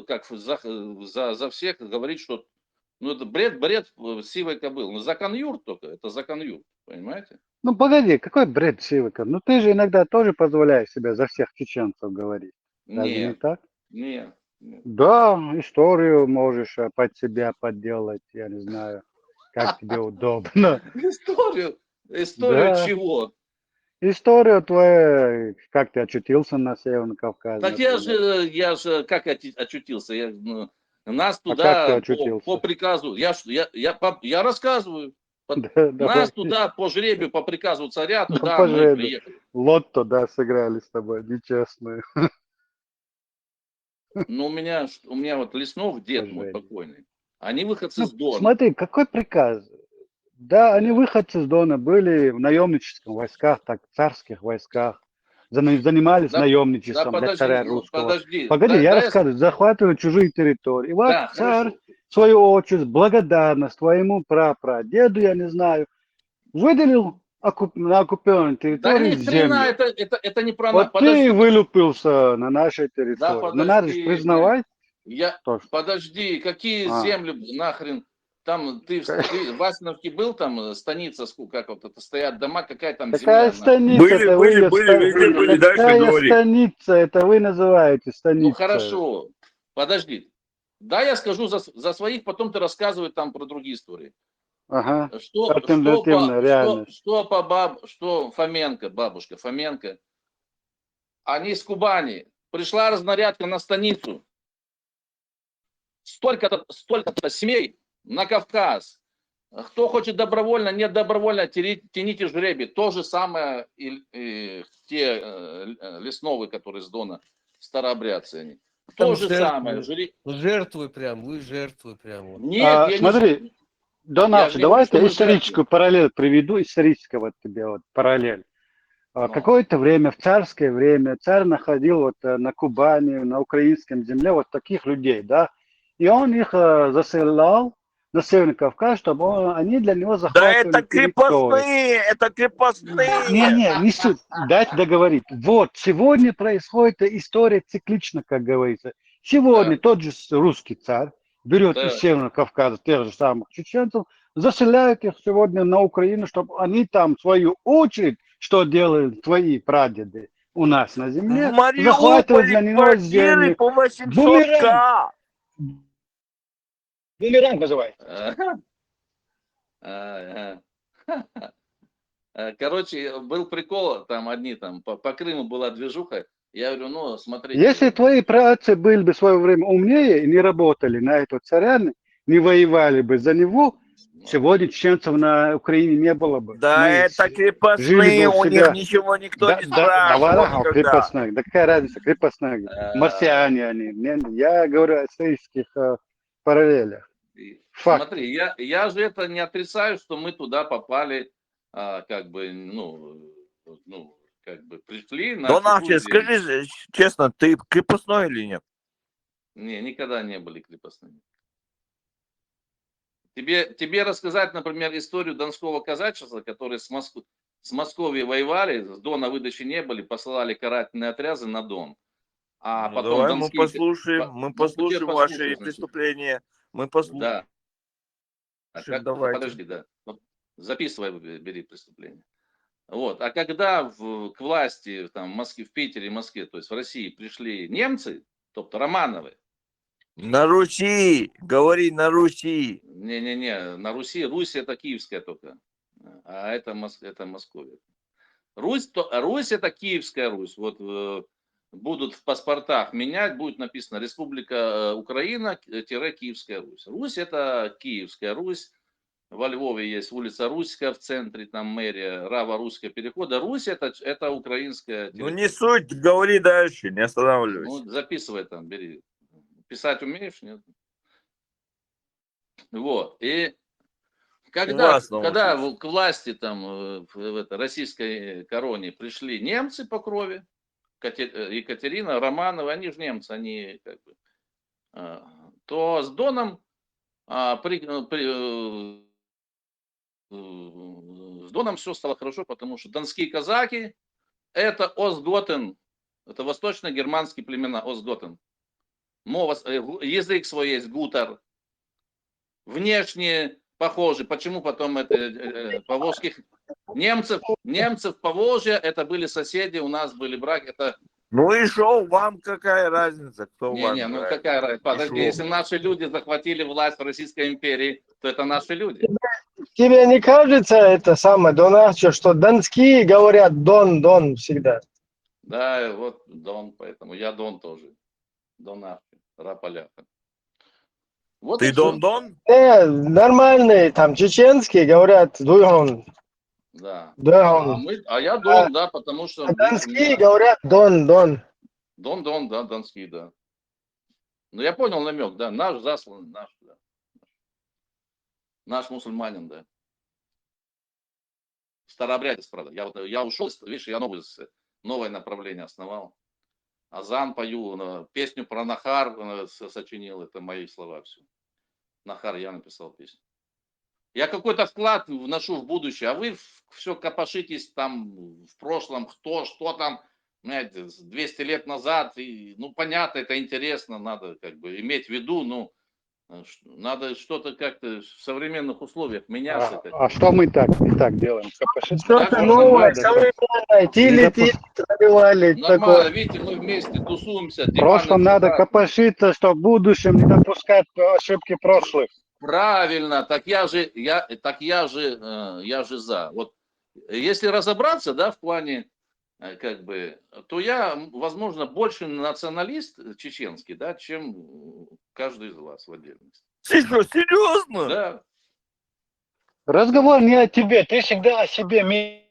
за всех говорить, что, это бред сивой кобылы. Закон юр только, это закон юр, понимаете? Ну, погоди, какой бред Сивика? Ну, ты же иногда тоже позволяешь себе за всех чеченцев говорить. Разве не Нет, так? нет. Да, историю можешь под себя подделать, я не знаю, как тебе удобно. Историю Да. чего? Историю твою, как ты очутился на Северном Кавказе, Так например. я же как очутился? Нас А как ты туда очутился? по приказу, я рассказываю. Да, Нас давай. туда по жребию, по приказу царя, Да, туда мы пожалуйста. приехали. Лотто, да, сыграли с тобой, нечестную. Но у меня вот Леснов, дед мой Пожалуйста. покойный, они выходцы Ну, с Дона. смотри, какой приказ? Да, они выходцы с Дона были в наемнических войсках, так, царских войсках, занимались Да наемничеством для подожди, царя русского. подожди. Погоди, я Да, рассказываю, захватывают чужие территории. И вот да, царь, хорошо. в свою очередь, благодарность твоему прапрадеду, я не знаю, выделил на оккупированной Да территории ни хрена, землю. это не про нас. Вот ты вылупился на нашей Да территории. Но надо же подожди, признавать, что... подожди, какие земли нахрен? Там ты в Васиновке был, там станица, как вот это стоят дома, какая там Какая земля? станица? Это вы ее везде были, дальше Какая говори. станица? Это вы называете станицей. Ну хорошо, подожди. Да, я скажу за своих, потом ты рассказывай там про другие истории. Ага. Что Альтернативная реальность. что Фоменко, бабушка Фоменко, они с Кубани. Пришла разнарядка на станицу. Столько-то семей на Кавказ. Кто хочет добровольно, нет добровольно, тяните жребий. То же самое и те Лесновы, которые с Дона, старообрядцы они. То же самое. Жертвы прям, вы жертвы прям. Вот. Нет, я смотри, не... Донат, я давай говорю, я историческую параллель приведу, историческую вот тебе вот параллель. Какое-то время, в царское время, царь находил вот на Кубани, на украинском земле вот таких людей, да, и он их заселял на Северный Кавказ, чтобы они для него захватывали Да это территорию. крепостные. Не суть. Дайте договорить. Вот, сегодня происходит история циклично, как говорится. Сегодня тот же русский царь берет из Северного Кавказа тех же самых чеченцев, заселяет их сегодня на Украину, чтобы они там, в свою очередь, что делали твои прадеды у нас на земле, В захватывали для него квартиры земли. по 800к. Бумеранг называется. Короче, был прикол, там одни там, по Крыму была движуха. Я говорю, смотрите. Если твои праотцы были бы в свое время умнее и не работали на этого царя, не воевали бы за него, сегодня чеченцев на Украине не было бы. Да это крепостные, у них ничего никто не спрашивал никогда. Крепостных. Да какая разница, крепостные. Марсиане они. Я говорю о исторических параллелях. Факт. Смотри, я же это не отрицаю, что мы туда попали, пришли на... Донавчик, скажи честно, ты крепостной или нет? Не, никогда не были крепостными. Тебе рассказать, например, историю донского казачества, которые с Московией воевали, с Дона выдачи не были, посылали карательные отряды на Дон. А потом давай донские... мы послушаем ваши преступления. Мы послушаем. Да. Подожди, да. Записывай, бери преступление. Вот. А когда к власти в Питере, Москве, то есть в России пришли немцы, тобто Романовы, На Руси, говори на Руси. Не-не-не, на Руси, Русь это киевская только, а это, это Московия. Русь это Киевская Русь. Вот будут в паспортах менять, будет написано Республика Украина-Киевская Русь. Русь это Киевская Русь. Во Львове есть улица Руська в центре, там мэрия, Рава-Русская перехода. Русь это украинская территория. Ну не суть, говори дальше, не останавливайся. Ну, записывай там, бери. Писать умеешь, нет? Вот. И когда к власти там в российской короне пришли немцы по крови, Екатерина, Романова, они же немцы, они как бы, то с Доном все стало хорошо, потому что донские казаки это Остготен, это восточно-германские племена Остготен. Язык свой есть, гутар. Внешне похожи. Почему потом это поволжских немцев Поволжья, это были соседи, у нас были браки, это... Ну и шо, вам какая разница, кто вам Не, ну нравится? какая разница? Подожди, если наши люди захватили власть в Российской империи, то это наши люди. Тебе не кажется это самое, Доначо, что донские говорят Дон всегда? Да, вот Дон, поэтому я Дон тоже. Донахи, Раполяха. Вот ты Дон? Нормальные, там, чеченские говорят Дуйон. Да. Да. А я Дон, да, потому что... А донские говорят Дон. Дон, да, донские, да. Ну, я понял намек, да, наш засланный, наш, да. Наш мусульманин, да. Старообрядец, правда. Я ушел, видишь, я новое направление основал. Азан пою, песню про Нахар сочинил, это мои слова все. Нахар я написал песню. Я какой-то вклад вношу в будущее, а вы все копошитесь там в прошлом, что там, знаете, 200 лет назад. И, ну, понятно, это интересно, надо как бы иметь в виду, ну, надо что-то как-то в современных условиях меняться. А что мы не так делаем? Что-то новое, современное, тили пробивали. Нормально, видите, мы вместе тусуемся. Просто надо копошиться, чтобы в будущем не допускать ошибки прошлых. Правильно, так я же за. Вот если разобраться, да, в плане как бы, то я, возможно, больше националист чеченский, да, чем каждый из вас в отдельности. Ты что, серьезно? Да. Разговор не о тебе, ты всегда о себе миленьком.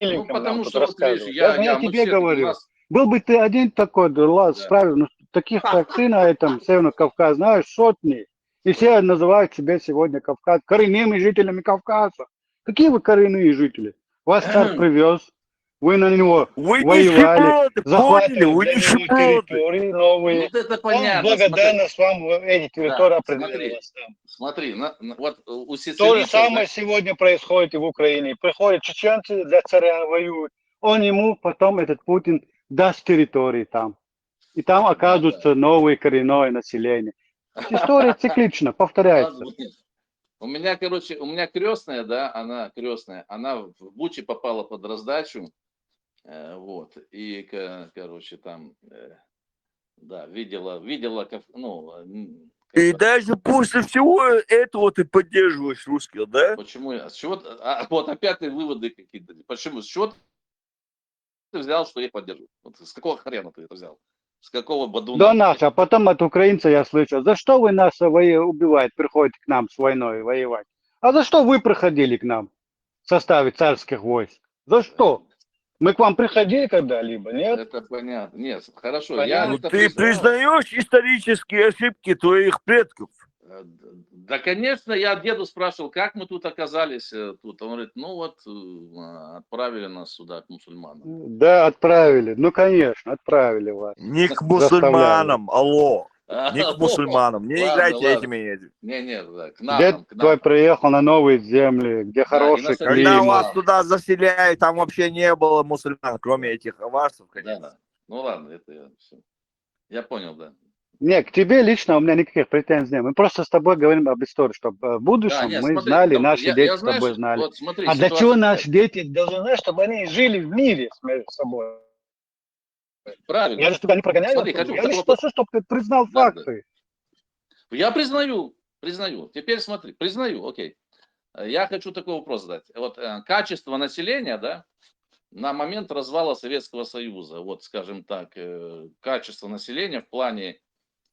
Ну, потому что вот, видишь, я не о тебе говорю. нас... Был бы ты один такой, да. Справил, но таких, как ты на этом Северном Кавказе, знаешь, сотни. И все называют себя сегодня Кавказ, коренными жителями Кавказа. Какие вы коренные жители? Вас царь привез, вы на него воевали, захватывали территории новые. Вот это понятно. Благодарность вам эти территории определилась. Смотри, вот у то же самое сегодня происходит и в Украине. Приходят чеченцы, для царя воюют. Он ему потом, этот Путин, даст территории там. И там оказывается новое коренное население. История циклично, повторяется. У меня крестная, да, она в Буче попала под раздачу, вот, и, короче, там, да, видела, как, ну... И даже после всего этого ты поддерживаешь русских, да? Почему? Вот опять выводы какие-то. Почему? С чего ты взял, что я их поддерживаю? Вот с какого хрена ты это взял? С какого бадуна? Да наш, а потом от украинца я слышу, за что вы нас убиваете, приходите к нам с войной воевать? А за что вы приходили к нам в составе царских войск? За что? Мы к вам приходили когда-либо, нет? Это понятно. Нет, хорошо. Понятно. Ты признаешь исторические ошибки твоих предков? Да, конечно, я деду спрашивал, как мы тут оказались тут. Он говорит, ну вот, отправили нас сюда к мусульманам. Да, отправили. Ну, конечно, отправили вас. Не к мусульманам, алло. Не к мусульманам. Не играйте этими. Не, да, к нам. Дед твой приехал на новые земли, где хороший климат. Когда вас туда заселяют, там вообще не было мусульман, кроме этих аварцев, конечно. Да. Ну ладно, это все. Я понял, да. Не, к тебе лично у меня никаких претензий нет. Мы просто с тобой говорим об истории, чтобы в будущем мы знали, наши дети с тобой знали. Вот, смотри, а для чего наши дети должны знать, чтобы они жили в мире между собой? Правильно. Я же тебя не прогоняю. Смотри, я лишь прошу, чтобы ты признал факты. Я признаю. Теперь смотри, признаю, окей. Я хочу такой вопрос задать. Вот качество населения, да, на момент развала Советского Союза, вот скажем так, качество населения в плане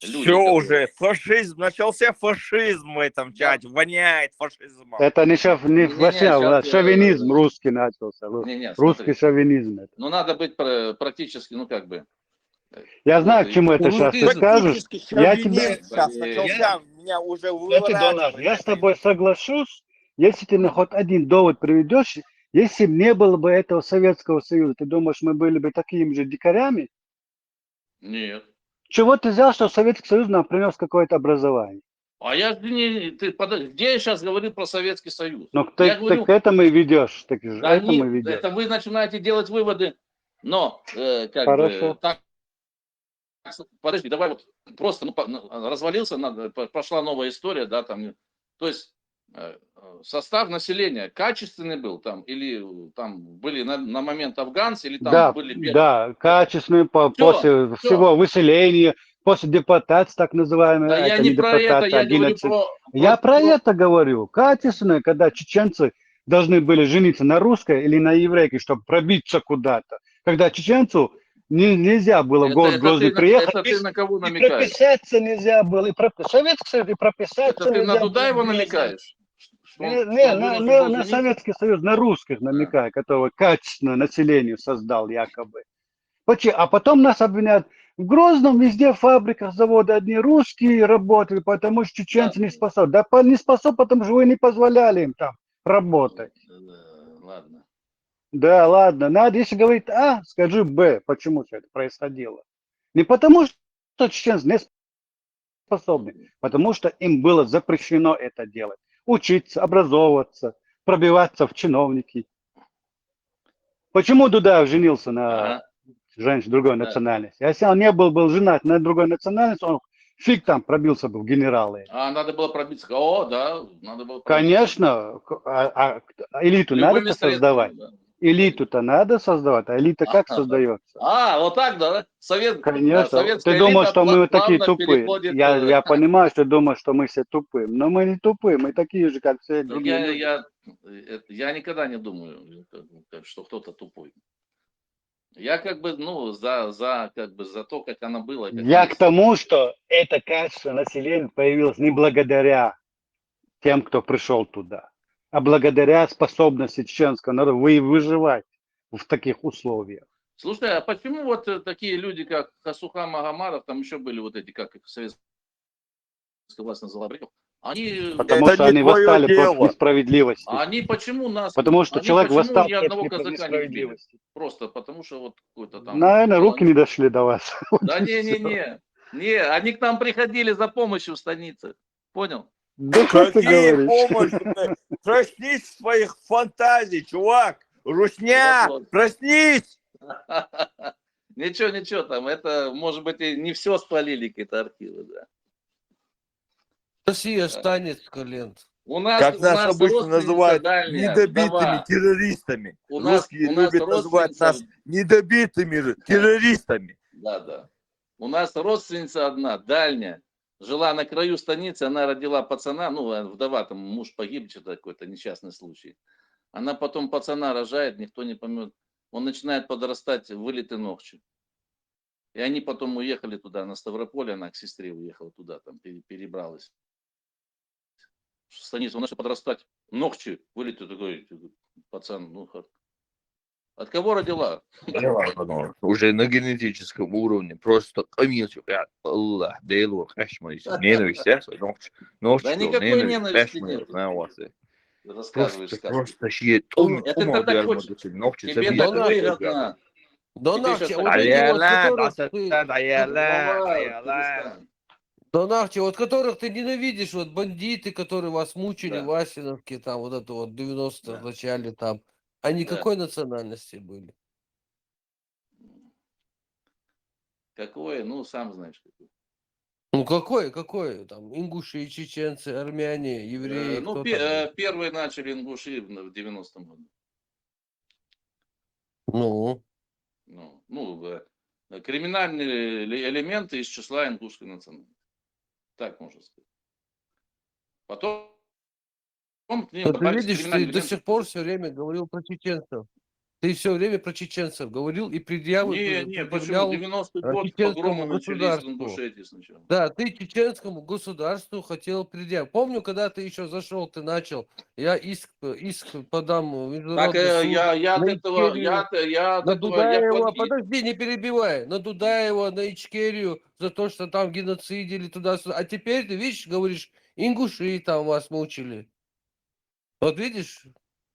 людей, Все которые... уже, фашизм, начался фашизм в этом чате, воняет фашизмом. Это не Не-не-не, сейчас... шовинизм русский начался. Не-не, Русский смотри. шовинизм. Это. Ну, надо быть практически, ну, как бы... Я знаю, Вот, к чему это сейчас ты скажешь. Практически Я тебя... шовинизм сейчас начался, меня уже Кстати, Донар, выворачивает. я с тобой соглашусь, если ты на хоть один довод приведешь, если бы не было бы этого Советского Союза, ты думаешь, мы были бы такими же дикарями? Нет. Чего ты взял, что Советский Союз нам принес какое-то образование? А я не... Ты, подожди, где я сейчас говорю про Советский Союз? Ну, Я ты говорю... к этому и ведешь. Так, Да этому и нет, ведешь. это вы начинаете делать выводы, но как Хорошо. бы так, подожди, давай вот просто развалился, пошла новая история, да, там, то есть состав населения качественный был там, или там были на момент афганцы, или там были... Да, качественный после всего выселения, после депортации, так называемой, Да, я это не не про это, депортация, а я говорю геноцид. Я про это говорю. Качественное, когда чеченцы должны были жениться на русской или на еврейке, чтобы пробиться куда-то. Когда чеченцу нельзя было в город Грозный приехать, это ты на кого и намекаешь? прописаться нельзя было, и Советский Союз, и прописаться Это ты на нельзя было. Дудаева намекаешь? На Советский Союз, на русских намекаю, которого качественное население создал якобы. А потом нас обвиняют. В Грозном везде в фабриках, заводы одни русские работали, потому что чеченцы не способны. Да не способны, потому что вы не позволяли им там работать. Ладно. Да, ладно. Надо, если говорить А, скажи Б. Почему все это происходило? Не потому, что чеченцы не способны, потому что им было запрещено это делать. Учиться, образовываться, пробиваться в чиновники. Почему Дудаев женился на женщине другой национальности? Если он не был женат на другой национальности, он фиг там пробился бы в генералы. А надо было пробиться. О, да, надо было пробиться. Конечно, элиту надо создавать. Да. Элиту-то надо создавать, а элита как создается? Вот так, да? Конечно. Ты думаешь, что мы такие тупые? Я понимаю, что ты думаешь, что мы все тупые. Но мы не тупые, мы такие же, как все другие люди. Я никогда не думаю, что кто-то тупой. Я как бы, за то, как оно было. Я к тому, что это качество населения появилось не благодаря тем, кто пришел туда, а благодаря способности чеченского народа выживать в таких условиях. Слушай, а почему вот такие люди, как Хасухам Магомадов, там еще были вот эти, как их советская власть называла, они... Потому что они восстали против несправедливости. Они почему нас... Потому что человек восстал ни одного против казака не убили? несправедливости. Просто потому что вот какой-то там... Наверное, руки не дошли до вас. Да не, они к нам приходили за помощью в станице. Понял? Да что ты Какие говоришь? помощи? Проснись своих фантазий, чувак! Русня, проснись! Ничего, там, это, может быть, и не все спалили, какие-то архивы, да. Россия станет колент. Как нас обычно называют, недобитыми террористами. Русские любят называть нас недобитыми террористами. Да. У нас родственница одна, дальняя, жила на краю станицы, она родила пацана, вдова, там муж погиб, что-то какой-то несчастный случай. Она потом пацана рожает, никто не поймет. Он начинает подрастать, вылеты ногти. И они потом уехали туда, на Ставрополь, она к сестре уехала туда, там перебралась. В станицу он начал подрастать, ногти вылеты, такой пацан, от кого родила? Уже на генетическом уровне, просто комьюнити, Аллах, Дейлор, Хэшмай, ненависть, Да никакой ненависти нет. Рассказываешь сказки. Просто шьет. Это ты так хочешь. Тебе так выгодно. Донахчи, вот которых ты ненавидишь, вот бандиты, которые вас мучили в Асиновке, там вот это вот 90-х в начале там, они какой национальности были? Какое? Сам знаешь какой. Какой? Там ингуши, чеченцы, армяне, евреи, кто там? Первые начали ингуши в 90-м году. Криминальные элементы из числа ингушской национальности. Так можно сказать. Потом к ним Но ты добавились видишь, криминальные ты до элементы. сих пор все время говорил про чеченцев. Ты все время про чеченцев говорил и Не, почему? предъявлял 90-й год чеченскому погромы начались в государству. Ингушетии сначала. Да, ты чеченскому государству хотел предъявить. Помню, когда ты еще зашел, ты начал, я иск подам в Так международный суд я от на этого, Ичкерию, я от на этого, я Дудаева, подожди, не перебивай, на Дудаева, на Ичкерию за то, что там геноцидили туда-сюда. А теперь ты, видишь, говоришь, ингуши там вас мучили. Вот видишь?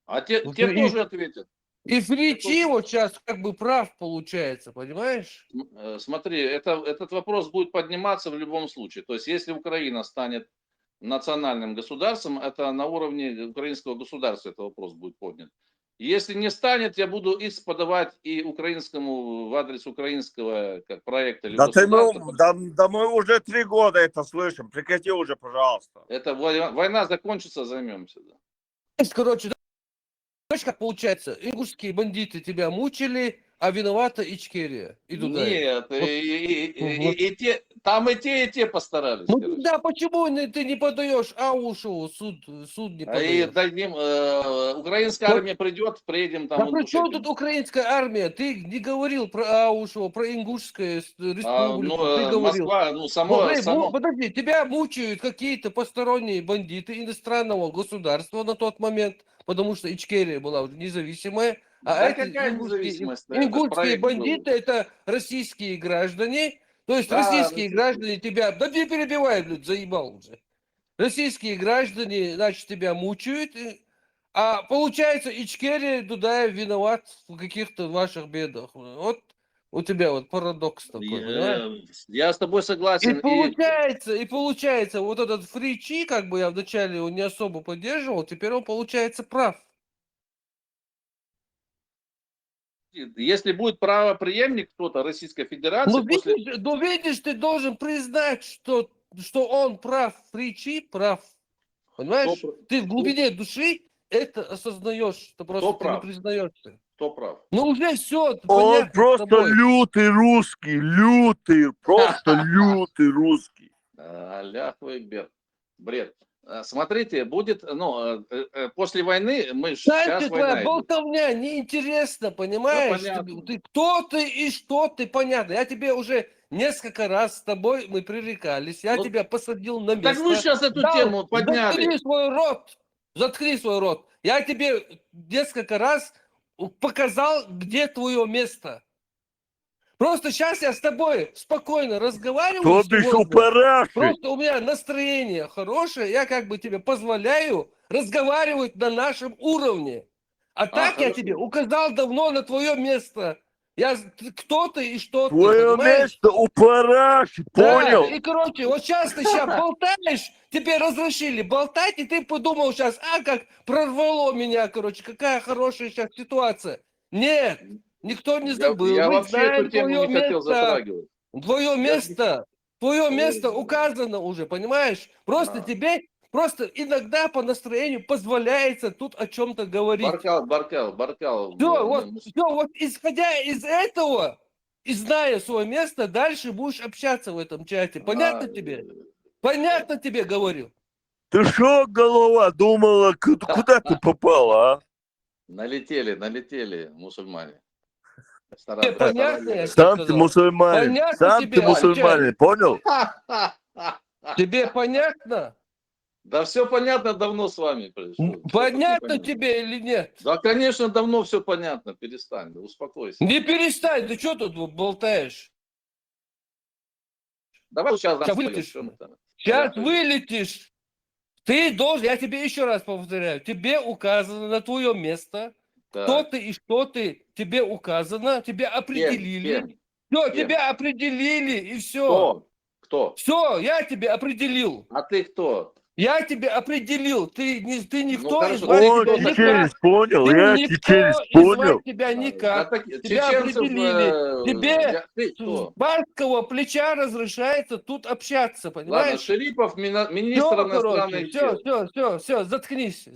А те Вот тоже ответят. И Фричи вот сейчас как бы прав получается, понимаешь? Смотри, этот вопрос будет подниматься в любом случае. То есть, если Украина станет национальным государством, это на уровне украинского государства этот вопрос будет поднят. Если не станет, я буду иск подавать и украинскому в адрес украинского как проекта или государства. Да мы уже 3 года это слышим. Прекрати уже, пожалуйста. Это война закончится, займемся. Да. Короче, знаешь, как получается? Ингушские бандиты тебя мучили, а виновата Ичкерия. И Дудаев. Нет, там и те постарались. Ну короче. да, почему ты не подаешь Аушеву, суд не И подаешь? дадим, украинская армия придет, приедем там Да в при чем Ингушетию. тут украинская армия? Ты не говорил про Аушева, про Ингушскую республику. Ты говорил. Москва, само. Подожди, тебя мучают какие-то посторонние бандиты иностранного государства на тот момент, потому что Ичкерия была уже независимая. А Да эти какая независимость? ингушские бандиты это российские граждане. То есть Да, российские граждане тебя... Да не перебивай, блядь, заебал уже. Российские граждане, значит, тебя мучают. А получается, Ичкерия, Дудаев виноват в каких-то ваших бедах. Вот у тебя вот парадокс такой, понимаешь? Я с тобой согласен. И получается, вот этот Фричи, как бы я вначале его не особо поддерживал, теперь он получается прав. Если будет правопреемник кто-то Российской Федерации... Ну, видишь, ты должен признать, что он прав, Фричи прав. Понимаешь? Ты в глубине души это осознаешь, что просто ты не признаешься. Кто прав? Ну уже все. Он просто лютый русский, просто лютый русский. Бред. Смотрите, будет, после войны сейчас твоя болтовня неинтересна, понимаешь? Ты кто ты и что ты, понятно. Я тебе уже несколько раз с тобой мы пререкались, я тебя посадил на место. Так вы сейчас эту тему подняли. Заткни свой рот. Я тебе несколько раз показал, где твое место. Просто сейчас я с тобой спокойно разговариваю. Просто у меня настроение хорошее, я как бы тебе позволяю разговаривать на нашем уровне. А так я тебе указал давно на твое место. Кто ты и что ты. Твое место у параши, понял? И короче, вот сейчас ты болтаешь, тебе разрешили болтать, и ты подумал сейчас, как прорвало меня, короче, какая хорошая сейчас ситуация. Нет. Никто не забыл. Я Мы вообще знаем эту тему твое не хотел место. затрагивать. Твое место указано уже, понимаешь? Просто тебе иногда по настроению позволяется тут о чем-то говорить. Баркал. Все, вот исходя из этого и зная свое место, дальше будешь общаться в этом чате. Понятно тебе? Понятно тебе говорю. Ты шо, голова, думала, куда ты попала, а? Налетели мусульмане. Понятно? Сам ты мусульманин, понял? Тебе понятно? Да все понятно давно с вами. Понятно тебе или нет? Да, конечно, давно все понятно. Перестань, успокойся. Не перестань, ты что тут болтаешь? Давай сейчас вылетишь. Сейчас вылетишь. Ты должен, я тебе еще раз повторяю, тебе указано на твое место. Кто ты и что ты, тебе указано, тебя определили. Все, тебя определили, и все. Кто? Все, я тебя определил. А ты кто? Я тебя определил. Ты никто из вас тебя никак. Понял, я чеченец, понял. Тебя никак. Тебя определили. Тебе с барского плеча разрешается тут общаться, понимаешь? Ладно, Шерипов, министр иностранных дел. Все, заткнись.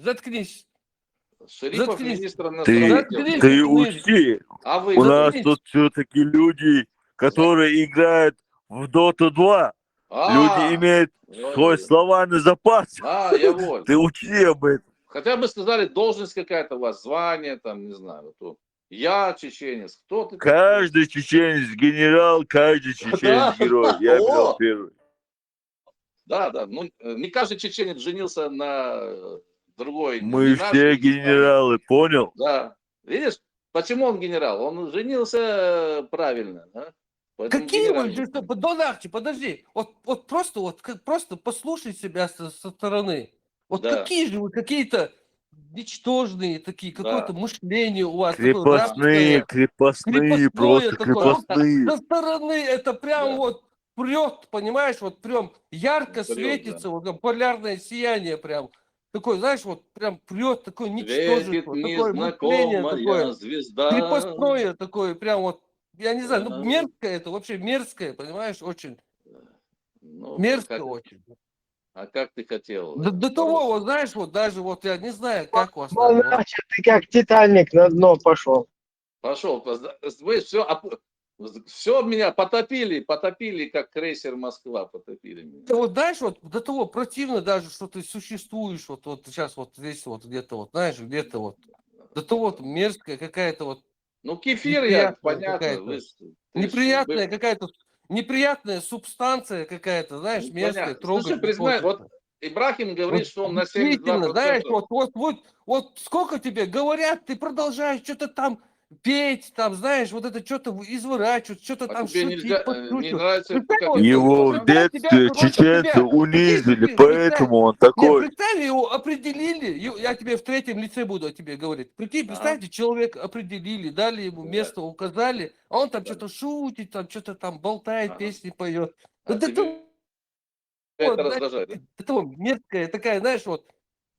Шерипов, министр иностранных дел. Ты учти, у нас тут все-таки люди, которые играют в Dota 2, Люди имеют свой словарный запас. Я воль. Ты учи об этом. Хотя бы сказали, должность какая-то у вас, звание, там, не знаю. Вот, я чеченец, кто ты? Каждый чеченец генерал, каждый чеченец герой. Я взял первый. Да. Ну, не каждый чеченец женился на другой. Мы все генералы, понял? Да. Видишь, почему он генерал? Он женился правильно, да? Какие вы же, Донарчи, подожди, вот просто послушай себя со стороны. Вот какие же вы какие-то ничтожные такие, какое-то мышление у вас. Крепостные, просто крепостные. Со стороны это прям вот прет, понимаешь, вот прям ярко светится, вот там полярное сияние прям. Такой, знаешь, вот прям прет, такое ничтожество, такое мышление, такое звезда. Крепостное такое, прям вот. Я не знаю, ну мерзкое это, вообще мерзкое, понимаешь, очень. Мерзко очень. А как ты хотел? До того, вот знаешь, вот даже вот я не знаю, как у вас. Значит, ты как Титаник на дно пошел. Пошел. Вы все меня потопили, как крейсер Москва потопили меня. Вот знаешь, вот до того противно даже, что ты существуешь, вот сейчас вот здесь вот где-то вот, знаешь, где-то вот. До того вот мерзкая какая-то вот. Ну, кефир, я, понятно. Неприятная какая-то, неприятная субстанция какая-то, знаешь, мерзкая, трогательная. Слушай, признай, вот Ибрахим говорит, вот, что он на 72%. Знаешь, вот сколько тебе говорят, ты продолжаешь что-то там петь, там, знаешь, вот это что-то изворачивать, что-то там шутить, не нравится, его в детстве чеченцы унизили, поэтому он такой. Нет, представь, его определили, я тебе в третьем лице буду о тебе говорить. Прикинь, представьте, человека определили, дали ему место, указали, а он там что-то шутит, там что-то там болтает, песни поет. Это раздражает, да? Это мерзкая такая, знаешь, вот,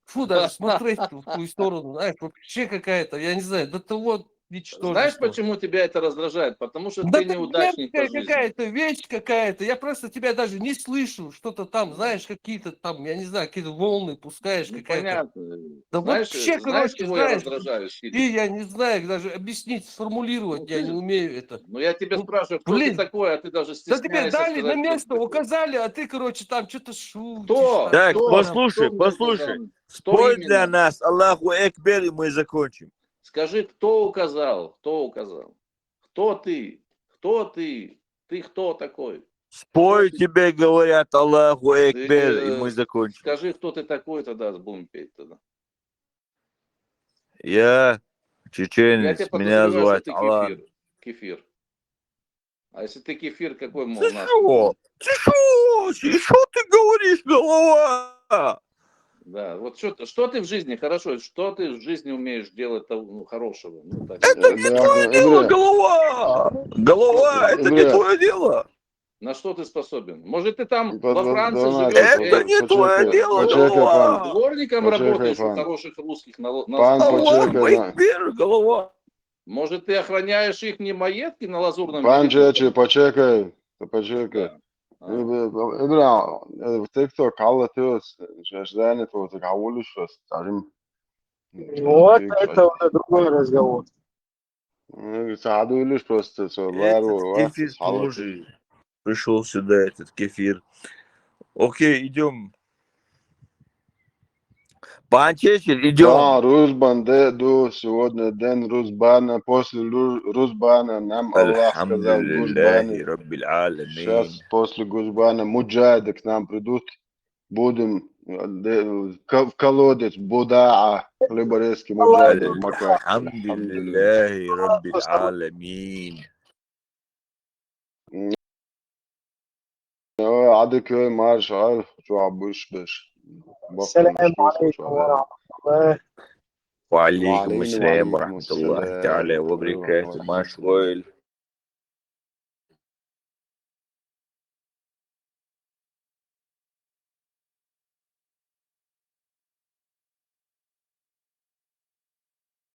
фу, даже смотреть в ту сторону, знаешь, вообще какая-то, я не знаю, до того ничтожество. Знаешь, почему тебя это раздражает? Потому что ты неудачник по жизни. Какая-то вещь какая-то, я просто тебя даже не слышу, что-то там, знаешь, какие-то там, я не знаю, какие-то волны пускаешь, какая-то. Понятно. Да знаешь, вообще, короче, чего знаешь, я раздражаюсь? и я не знаю даже объяснить, сформулировать, я не умею это. Ну, я тебя спрашиваю, кто ты такой, а ты даже стесняешься. Да тебе дали сказать, на место, указали, а ты, короче, там что-то шутишь. Кто? Так, послушай. Спой для нас Аллаху Экбер, и мы закончим. Скажи, кто указал? Кто ты? Ты кто такой? Спой, тебе говорят Аллаху Экбер, и мы закончим. Скажи, кто ты такой, тогда будем петь тогда. Я чеченец, меня зовут Аллах. Кефир. А если ты кефир, какой мол? Ты что ты говоришь, голова? Да, вот что ты в жизни, хорошо, что ты в жизни умеешь делать хорошего? Ну, так, это не твое дело, голова! Голова, это не твое дело! На что ты способен? Может, ты там во Франции живешь? Это не твое дело, голова! Дворником работаешь у хороших русских голова! Может, ты охраняешь их маетки на Лазурном берегу? Почекай. Ты кто, Калла, ты ждание твоего, ты кого скажем. Вот это уже другой разговор. Саду лишь просто кефир тоже пришел сюда, этот кефир. Окей, идем. Панчечер, идем. Да, Рузбан, сегодня день Рузбана, после Рузбана нам Аллах сказал Гузбани. Сейчас после Гузбана муджайды к нам придут, будем в колодец Будаа, хлеборезки муджайды в Маках. Алхамдулиллахи Раббил Аламин. Адыköy маршал, чуабыш беш. السلام عليكم ورحمة الله. وعليكم السلام ورحمة الله تعالى وبركاته. ما شغل